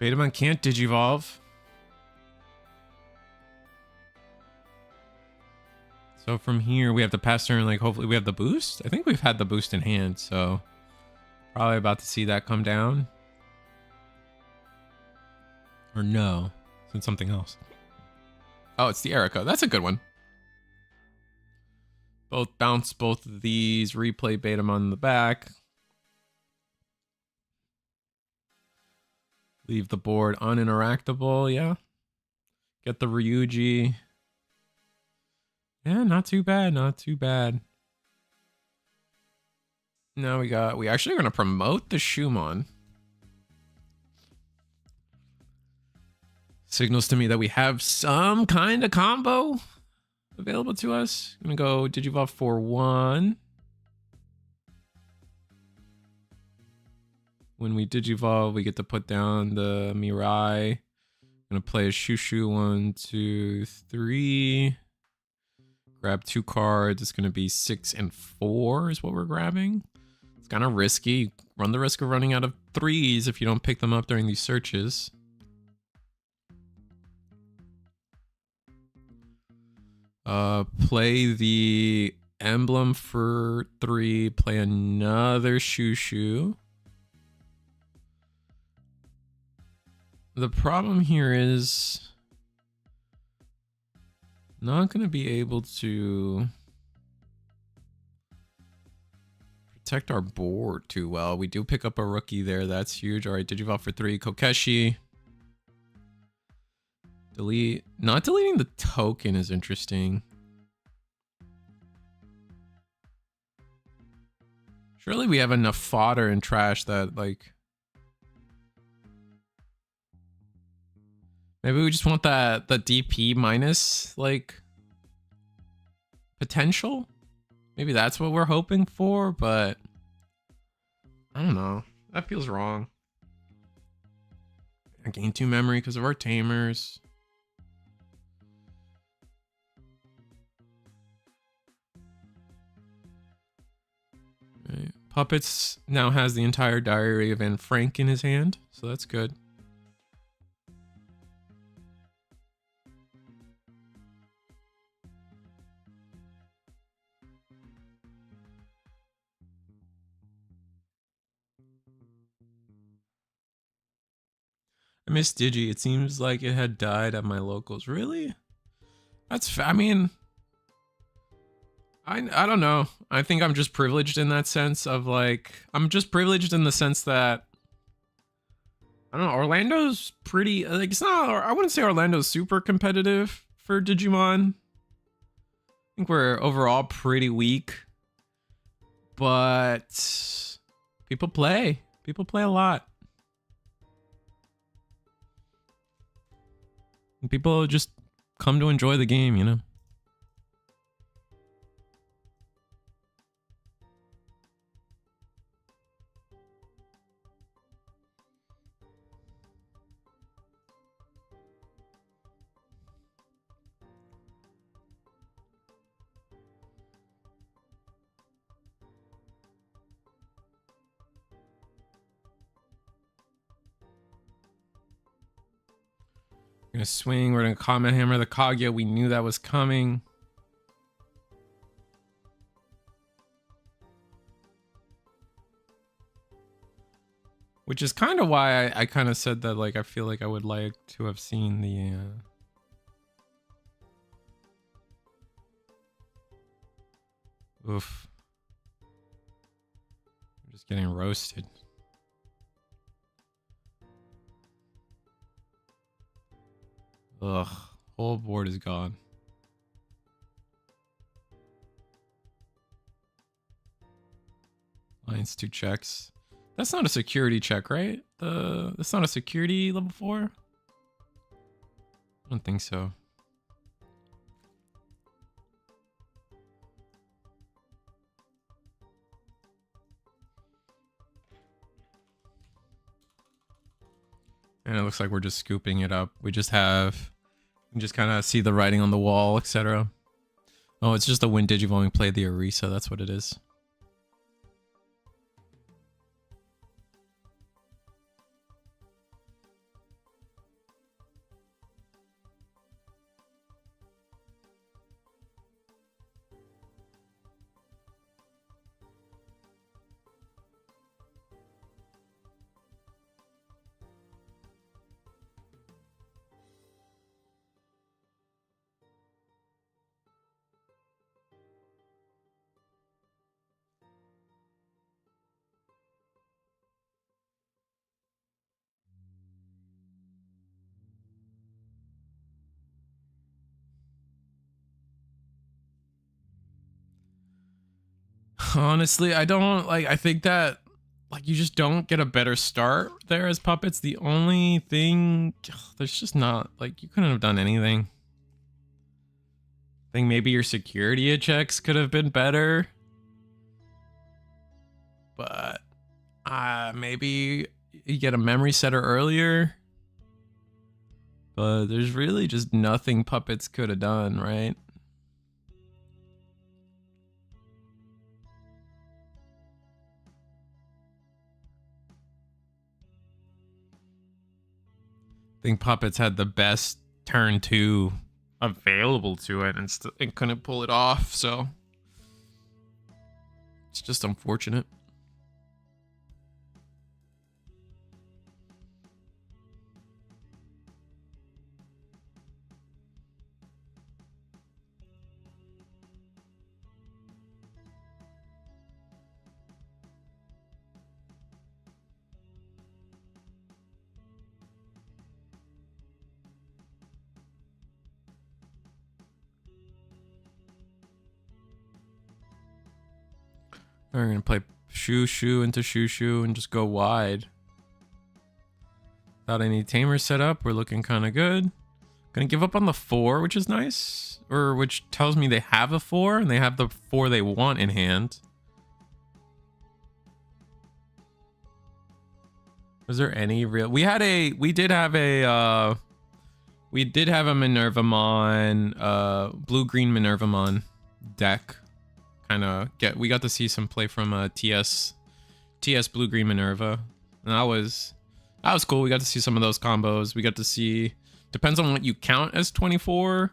Betamon can't Digivolve. So from here, we have to pass turn, like, hopefully we have the boost. I think we've had the boost in hand, so probably about to see that come down. Or no, it's something else. Oh, it's the Erica. That's a good one. Both bounce both of these, replay Betamon in the back. Leave the board uninteractable, yeah. Get the Ryuji. Yeah, not too bad, not too bad. Now we actually are gonna promote the Shumon. Signals to me that we have some kind of combo available to us. I'm gonna go Digivolve for 1. When we Digivolve, we get to put down the Mirai. I'm gonna play a Shushu 1, 2, 3. Grab 2 cards. It's gonna be 6 and 4 is what we're grabbing. It's kind of risky. Run the risk of running out of 3s if you don't pick them up during these searches. Play the emblem for 3. Play another Shushu. The problem here is not going to be able to protect our board too well. We do pick up a rookie there. That's huge. All right, Digivolve for 3. Kokeshi. Delete. Not deleting the token is interesting. Surely we have enough fodder and trash that, like, maybe we just want the DP minus, like, potential. Maybe that's what we're hoping for, but I don't know. That feels wrong. I gained 2 memory because of our tamers. Right. Puppets now has the entire Diary of Anne Frank in his hand, so that's good. I miss Digi. It seems like it had died at my locals. Really? I mean, I don't know. I think I'm just privileged in that sense of, like, I'm just privileged in the sense that, I don't know, Orlando's pretty, like, it's not, I wouldn't say Orlando's super competitive for Digimon. I think we're overall pretty weak, but people play a lot. And people just come to enjoy the game, you know? We're gonna swing, we're gonna Comet Hammer the Kaguya. We knew that was coming. Which is kind of why I kind of said that, like, I feel like I would like to have seen the... Oof. I'm just getting roasted. Ugh, whole board is gone. Lines 2 checks. That's not a security check, right? That's not a security level 4? I don't think so. And it looks like we're just scooping it up. We just kind of see the writing on the wall, etc. Oh, it's just the when Digimon played the Orisa. That's what it is. Honestly, I don't like. I think that like you just don't get a better start there as puppets. The only thing, there's just not like you couldn't have done anything. I think maybe your security checks could have been better, but maybe you get a memory setter earlier. But there's really just nothing puppets could have done, right? I think puppets had the best turn 2 available to it and it couldn't pull it off, so it's just unfortunate. We're gonna play shoo into shoo and just go wide. Without any tamers set up, we're looking kind of good. Gonna give up on the 4, which is nice, or which tells me they have a 4 and they have the 4 they want in hand. Was there any real? We did have a Minervamon, blue-green Minervamon deck. We got to see some play from TS blue-green Minerva, and that was cool. We got to see some of those combos. We got to see, depends on what you count as 24.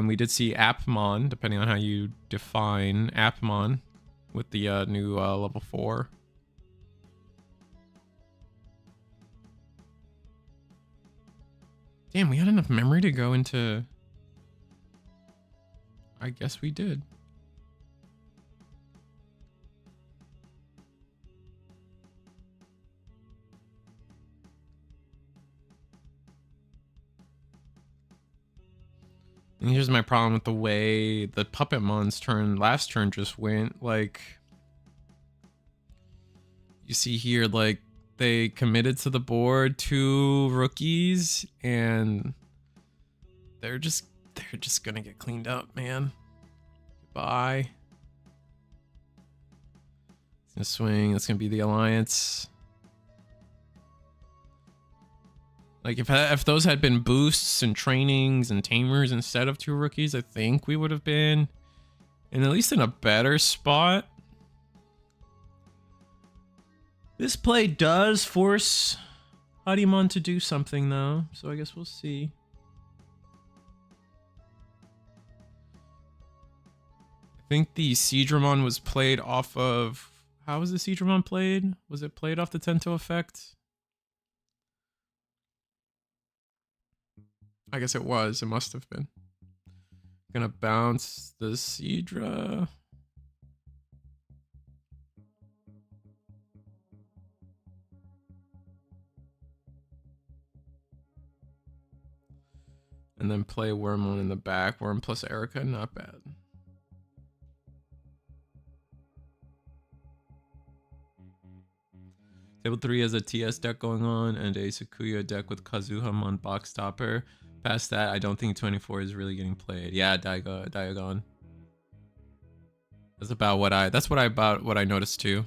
We did see Appmon, depending on how you define Appmon, with the new level 4. Damn, we had enough memory to go into... I guess we did. And here's my problem with the way the Puppetmon's last turn just went. Like, you see here, like, they committed to the board 2 rookies, and they're just gonna get cleaned up, man. Goodbye. It's gonna swing. It's gonna be the Alliance. Like, if those had been boosts and trainings and tamers instead of 2 rookies, I think we would have been at least in a better spot. This play does force Digimon to do something, though, so I guess we'll see. I think the Seadramon was played off of... How was the Seadramon played? Was it played off the Tento effect? I guess it was. It must have been. Gonna bounce the Seadra. And then play Wormon in the back. Worm plus Erica, not bad. Table 3 has a TS deck going on and a Sakuya deck with Kazuhamon box topper. Past that, I don't think 24 is really getting played. Yeah, Diagon. That's about what I noticed too.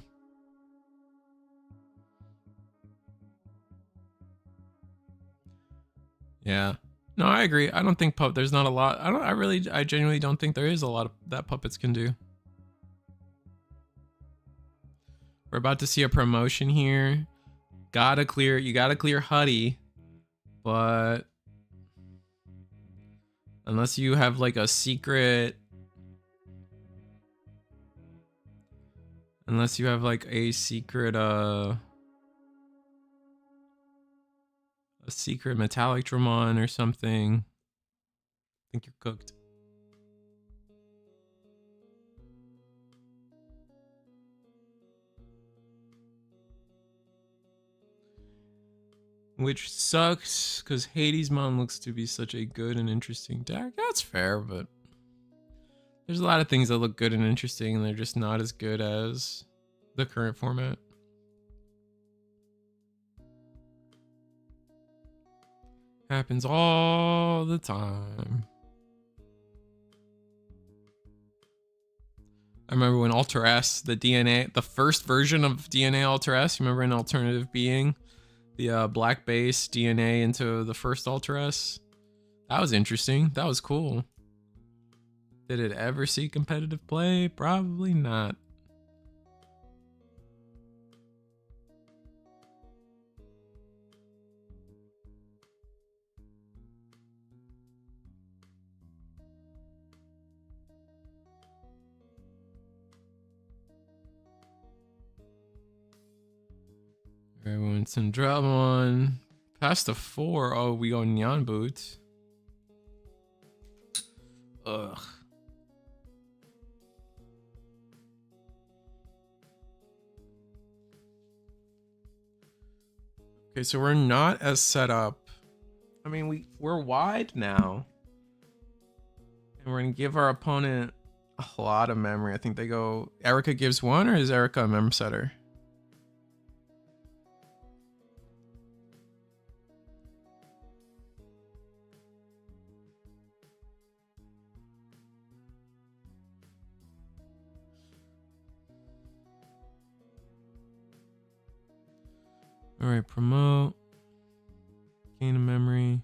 Yeah. No, I agree. I don't think there's not a lot. I genuinely don't think there is a lot of that puppets can do. We're about to see a promotion here. You gotta clear Huddy, but unless you have like a secret, a secret metallic Dramon or something, I think you're cooked. Which sucks, because Hadesmon looks to be such a good and interesting deck. That's fair, but there's a lot of things that look good and interesting, and they're just not as good as the current format. Happens all the time. I remember when Alter S, the first version of DNA Alter S, you remember an alternative being the black base DNA into the first Alter S? That was interesting. That was cool. Did it ever see competitive play? Probably not. Everyone's some Dramon. Past the 4. Oh, we go Neon Boots. Ugh. Okay, so we're not as set up. I mean, we're wide now. And we're gonna give our opponent a lot of memory. I think they go Erica gives 1, or is Erica a mem setter? All right, promote. Gain a memory.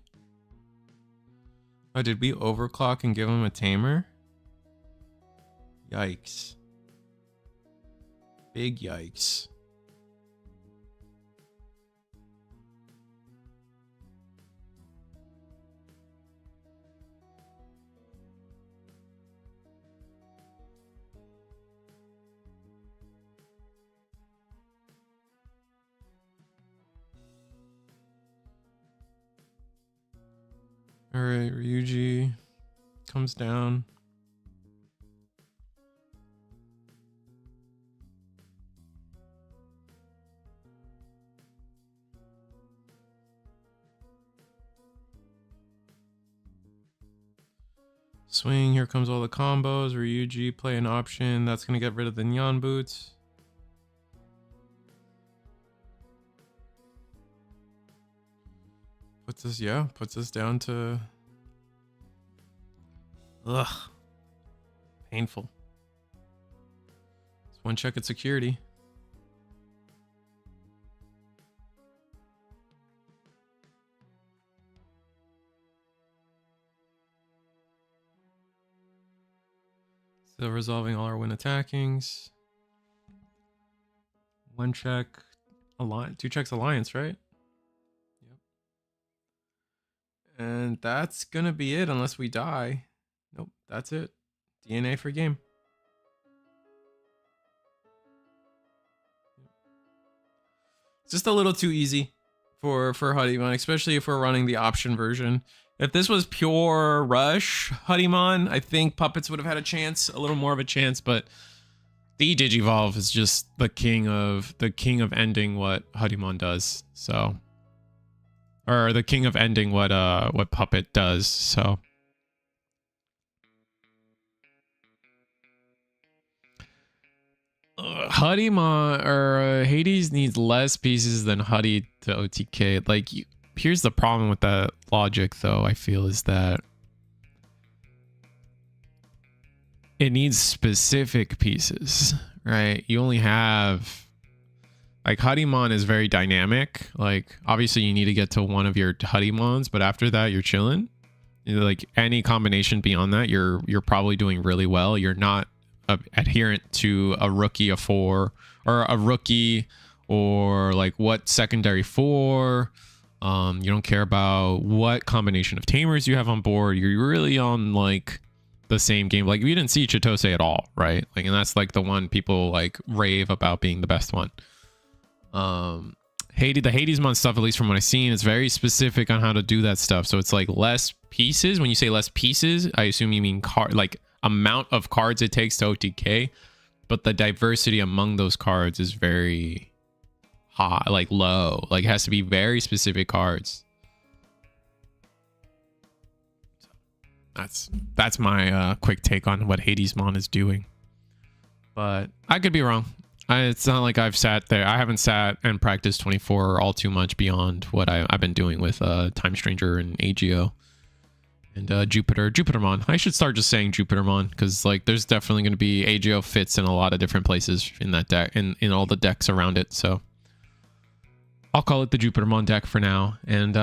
Oh, did we overclock and give him a tamer? Yikes. Big yikes. All right, Ryuji comes down. Swing, here comes all the combos. Ryuji play an option. That's going to get rid of the Neon Boots. Puts us down to... Ugh. Painful. It's one check at security. Still resolving all our win attackings. One check. Two checks alliance, right? And that's gonna be it unless we die. Nope, that's it. DNA for game. It's just a little too easy for Hudimon, especially if we're running the option version. If this was pure rush Hudimon, I think puppets would have had a little more of a chance, but the Digivolve is just the king of ending what Hudimon does. So, or the king of ending what Puppet does. So, Hudimon or Hades needs less pieces than Huddy to OTK. Like, here's the problem with that logic, though. I feel is that it needs specific pieces, right? You only have Like Hudimon is very dynamic. Like obviously you need to get to one of your Hudimons, but after that you're chilling. Like any combination beyond that, you're probably doing really well. You're not adherent to a rookie of 4 or a rookie or like what secondary 4. You don't care about what combination of tamers you have on board. You're really on like the same game. Like we didn't see Chitose at all, right? Like, and that's like the one people like rave about being the best one. The Hadesmon stuff, at least from what I've seen, is very specific on how to do that stuff. So it's like less pieces. When you say less pieces, I assume you mean like amount of cards it takes to OTK, but the diversity among those cards is very high, like low. Like it has to be very specific cards. That's my quick take on what Hadesmon is doing, but I could be wrong. It's not like I've sat there. I haven't sat and practiced 24 all too much beyond what I've been doing with Time Stranger and AGO and Jupitermon. I should start just saying Jupitermon because like there's definitely going to be AGO fits in a lot of different places in that deck, in all the decks around it. So I'll call it the Jupitermon deck for now. And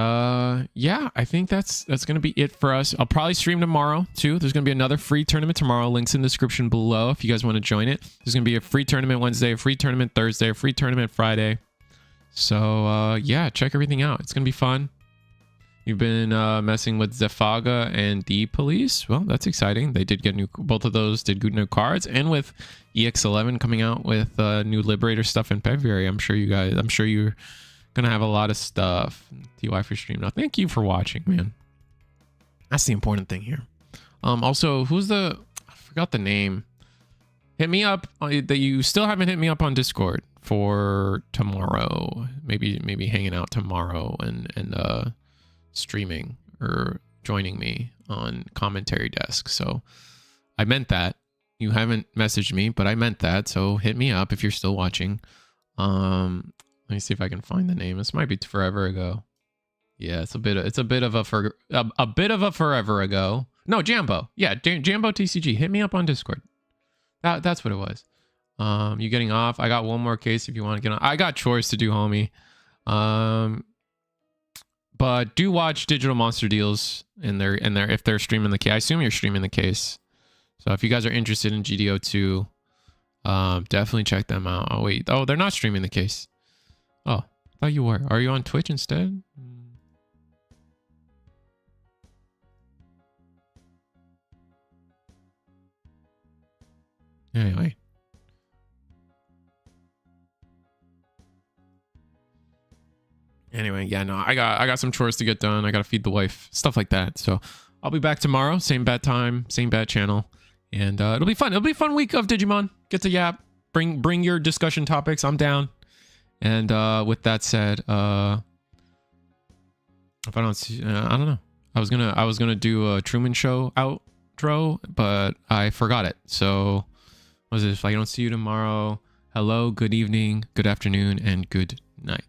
yeah, I think that's going to be it for us. I'll probably stream tomorrow too. There's going to be another free tournament tomorrow. Links in the description below if you guys want to join it. There's going to be a free tournament Wednesday, a free tournament Thursday, a free tournament Friday. So yeah, check everything out. It's going to be fun. You've been messing with Zefaga and D Police. Well, that's exciting. They did get both of those did good new cards, and with EX11 coming out with new Liberator stuff in February, I'm sure you're gonna have a lot of stuff. TY for stream now. Thank you for watching, man. That's the important thing here. Also, I forgot the name. Hit me up that you still haven't hit me up on Discord for tomorrow. Maybe hanging out tomorrow and streaming or joining me on commentary desk. So I meant that. You haven't messaged me, but I meant that. So hit me up if you're still watching. Let me see if I can find the name. This might be forever ago. Yeah, it's a bit of a forever ago. No, Jambo. Yeah, Jambo TCG. Hit me up on Discord. That's what it was. You getting off? I got one more case if you want to get on. I got chores to do, homie. But do watch Digital Monster Deals in their if they're streaming the case. I assume you're streaming the case. So if you guys are interested in GDO2, definitely check them out. Oh wait, they're not streaming the case. Oh, I thought you were. Are you on Twitch instead? Anyway. Yeah, no, I got some chores to get done. I got to feed the wife, stuff like that. So I'll be back tomorrow, same bad time, same bad channel, and it'll be fun. It'll be a fun week of Digimon. Get to yap. Bring your discussion topics. I'm down. And with that said, if I don't see, I don't know. I was gonna do a Truman Show outro, but I forgot it. So what is it? If I don't see you tomorrow, hello, good evening, good afternoon, and good night.